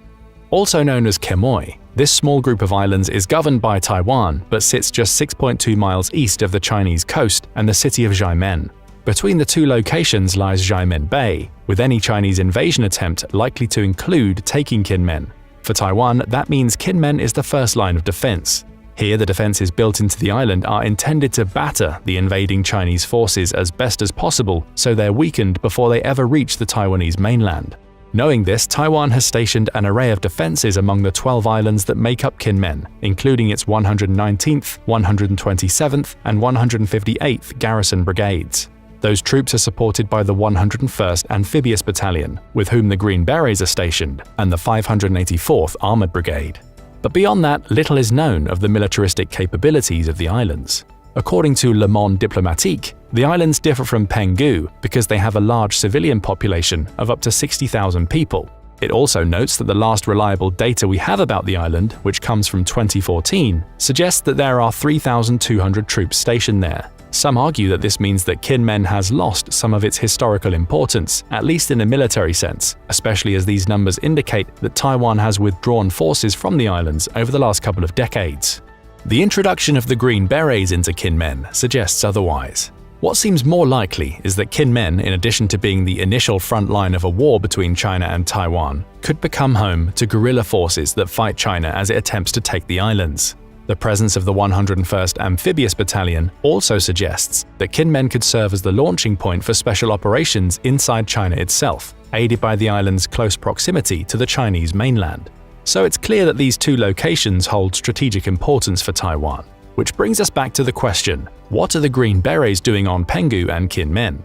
Also known as Quemoy, this small group of islands is governed by Taiwan but sits just 6.2 miles east of the Chinese coast and the city of Xiamen. Between the two locations lies Xiamen Bay, with any Chinese invasion attempt likely to include taking Kinmen. For Taiwan, that means Kinmen is the first line of defense. Here, the defenses built into the island are intended to batter the invading Chinese forces as best as possible so they're weakened before they ever reach the Taiwanese mainland. Knowing this, Taiwan has stationed an array of defenses among the 12 islands that make up Kinmen, including its 119th, 127th, and 158th Garrison Brigades. Those troops are supported by the 101st Amphibious Battalion, with whom the Green Berets are stationed, and the 584th Armored Brigade. But beyond that, little is known of the militaristic capabilities of the islands. According to Le Monde Diplomatique, the islands differ from Penghu because they have a large civilian population of up to 60,000 people. It also notes that the last reliable data we have about the island, which comes from 2014, suggests that there are 3,200 troops stationed there. Some argue that this means that Kinmen has lost some of its historical importance, at least in a military sense, especially as these numbers indicate that Taiwan has withdrawn forces from the islands over the last couple of decades. The introduction of the Green Berets into Kinmen suggests otherwise. What seems more likely is that Kinmen, in addition to being the initial front line of a war between China and Taiwan, could become home to guerrilla forces that fight China as it attempts to take the islands. The presence of the 101st Amphibious Battalion also suggests that Kinmen could serve as the launching point for special operations inside China itself, aided by the island's close proximity to the Chinese mainland. So it's clear that these two locations hold strategic importance for Taiwan. Which brings us back to the question, what are the Green Berets doing on Penghu and Kinmen?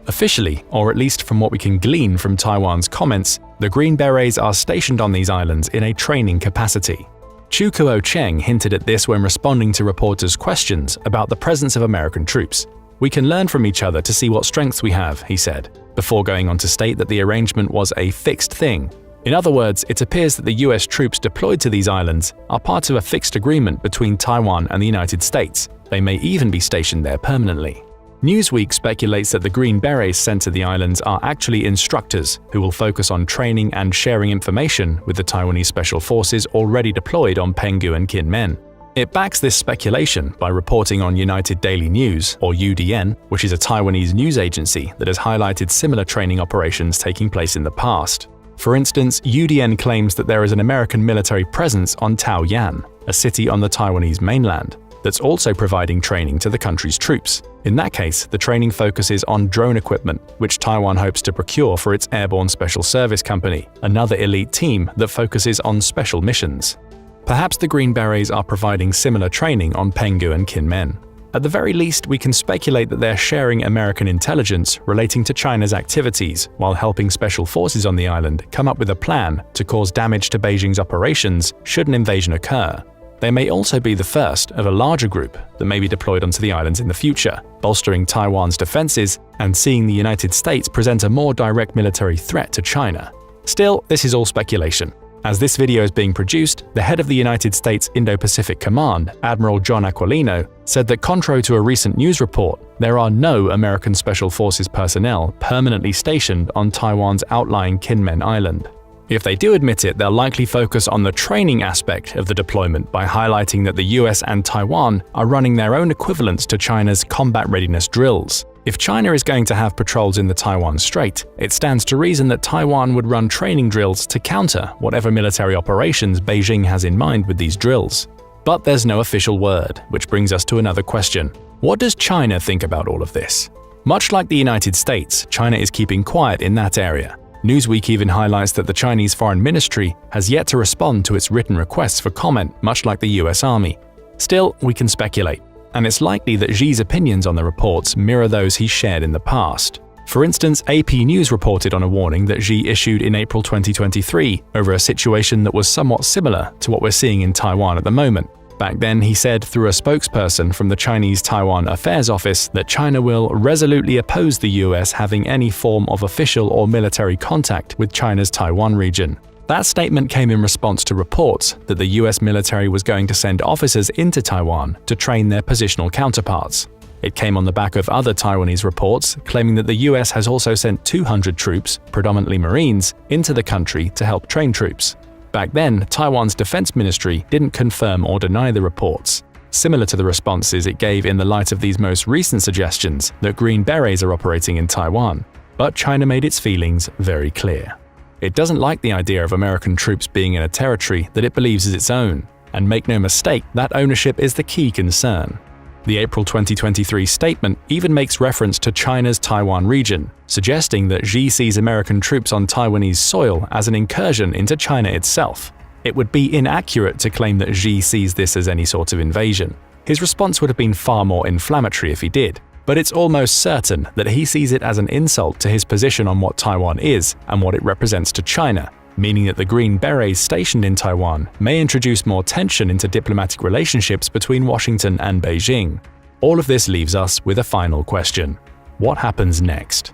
Officially, or at least from what we can glean from Taiwan's comments, the Green Berets are stationed on these islands in a training capacity. Chu Kuo-cheng hinted at this when responding to reporters' questions about the presence of American troops. "We can learn from each other to see what strengths we have," he said, before going on to state that the arrangement was a fixed thing. In other words, it appears that the US troops deployed to these islands are part of a fixed agreement between Taiwan and the United States. They may even be stationed there permanently. Newsweek speculates that the Green Berets sent to the islands are actually instructors who will focus on training and sharing information with the Taiwanese special forces already deployed on Penghu and Kinmen. It backs this speculation by reporting on United Daily News, or UDN, which is a Taiwanese news agency that has highlighted similar training operations taking place in the past. For instance, UDN claims that there is an American military presence on Taoyuan, a city on the Taiwanese mainland, that's also providing training to the country's troops. In that case, the training focuses on drone equipment, which Taiwan hopes to procure for its Airborne Special Service Company, another elite team that focuses on special missions. Perhaps the Green Berets are providing similar training on Penghu and Kinmen. At the very least, we can speculate that they're sharing American intelligence relating to China's activities while helping special forces on the island come up with a plan to cause damage to Beijing's operations should an invasion occur. They may also be the first of a larger group that may be deployed onto the islands in the future, bolstering Taiwan's defenses and seeing the United States present a more direct military threat to China. Still, this is all speculation. As this video is being produced, the head of the United States Indo-Pacific Command, Admiral John Aquilino, said that contrary to a recent news report, there are no American Special Forces personnel permanently stationed on Taiwan's outlying Kinmen Island. If they do admit it, they'll likely focus on the training aspect of the deployment by highlighting that the US and Taiwan are running their own equivalents to China's combat readiness drills. If China is going to have patrols in the Taiwan Strait, it stands to reason that Taiwan would run training drills to counter whatever military operations Beijing has in mind with these drills. But there's no official word, which brings us to another question. What does China think about all of this? Much like the United States, China is keeping quiet in that area. Newsweek even highlights that the Chinese Foreign Ministry has yet to respond to its written requests for comment, much like the US Army. Still, we can speculate, and it's likely that Xi's opinions on the reports mirror those he shared in the past. For instance, AP News reported on a warning that Xi issued in April 2023 over a situation that was somewhat similar to what we're seeing in Taiwan at the moment. Back then, he said through a spokesperson from the Chinese Taiwan Affairs Office that China will resolutely oppose the US having any form of official or military contact with China's Taiwan region. That statement came in response to reports that the US military was going to send officers into Taiwan to train their positional counterparts. It came on the back of other Taiwanese reports claiming that the US has also sent 200 troops, predominantly Marines, into the country to help train troops. Back then, Taiwan's defense ministry didn't confirm or deny the reports, similar to the responses it gave in the light of these most recent suggestions that Green Berets are operating in Taiwan. But China made its feelings very clear. It doesn't like the idea of American troops being in a territory that it believes is its own, and make no mistake, that ownership is the key concern. The April 2023 statement even makes reference to China's Taiwan region, suggesting that Xi sees American troops on Taiwanese soil as an incursion into China itself. It would be inaccurate to claim that Xi sees this as any sort of invasion. His response would have been far more inflammatory if he did, but it's almost certain that he sees it as an insult to his position on what Taiwan is and what it represents to China, meaning that the Green Berets stationed in Taiwan may introduce more tension into diplomatic relationships between Washington and Beijing. All of this leaves us with a final question. What happens next?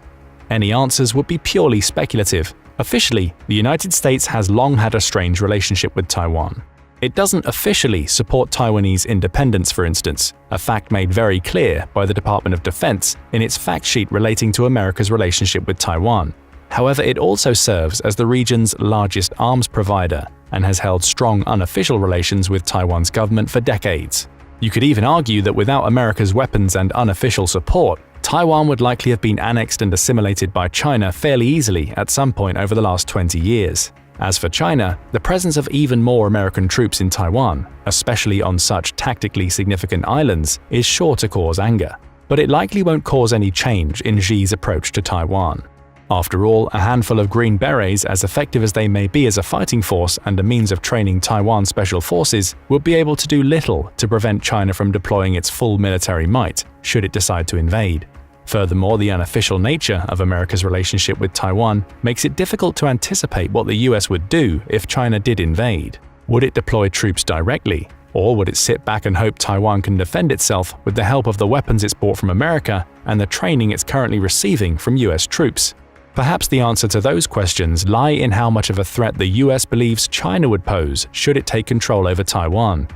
Any answers would be purely speculative. Officially, the United States has long had a strange relationship with Taiwan. It doesn't officially support Taiwanese independence, for instance, a fact made very clear by the Department of Defense in its fact sheet relating to America's relationship with Taiwan. However, it also serves as the region's largest arms provider and has held strong unofficial relations with Taiwan's government for decades. You could even argue that without America's weapons and unofficial support, Taiwan would likely have been annexed and assimilated by China fairly easily at some point over the last 20 years. As for China, the presence of even more American troops in Taiwan, especially on such tactically significant islands, is sure to cause anger. But it likely won't cause any change in Xi's approach to Taiwan. After all, a handful of Green Berets, as effective as they may be as a fighting force and a means of training Taiwan special forces, would be able to do little to prevent China from deploying its full military might, should it decide to invade. Furthermore, the unofficial nature of America's relationship with Taiwan makes it difficult to anticipate what the US would do if China did invade. Would it deploy troops directly? Or would it sit back and hope Taiwan can defend itself with the help of the weapons it's bought from America and the training it's currently receiving from US troops? Perhaps the answer to those questions lie in how much of a threat the US believes China would pose should it take control over Taiwan.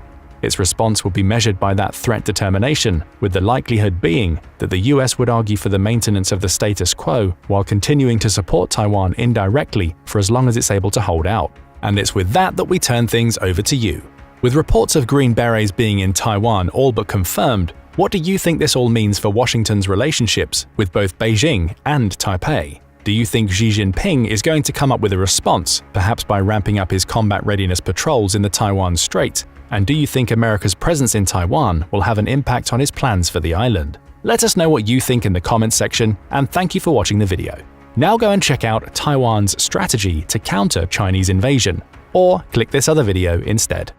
Its response will be measured by that threat determination, with the likelihood being that the US would argue for the maintenance of the status quo while continuing to support Taiwan indirectly for as long as it's able to hold out. And it's with that we turn things over to you. With reports of Green Berets being in Taiwan all but confirmed, what do you think this all means for Washington's relationships with both Beijing and Taipei? Do you think Xi Jinping is going to come up with a response, perhaps by ramping up his combat readiness patrols in the Taiwan Strait? And do you think America's presence in Taiwan will have an impact on his plans for the island? Let us know what you think in the comments section, and thank you for watching the video. Now go and check out Taiwan's strategy to counter Chinese invasion, or click this other video instead.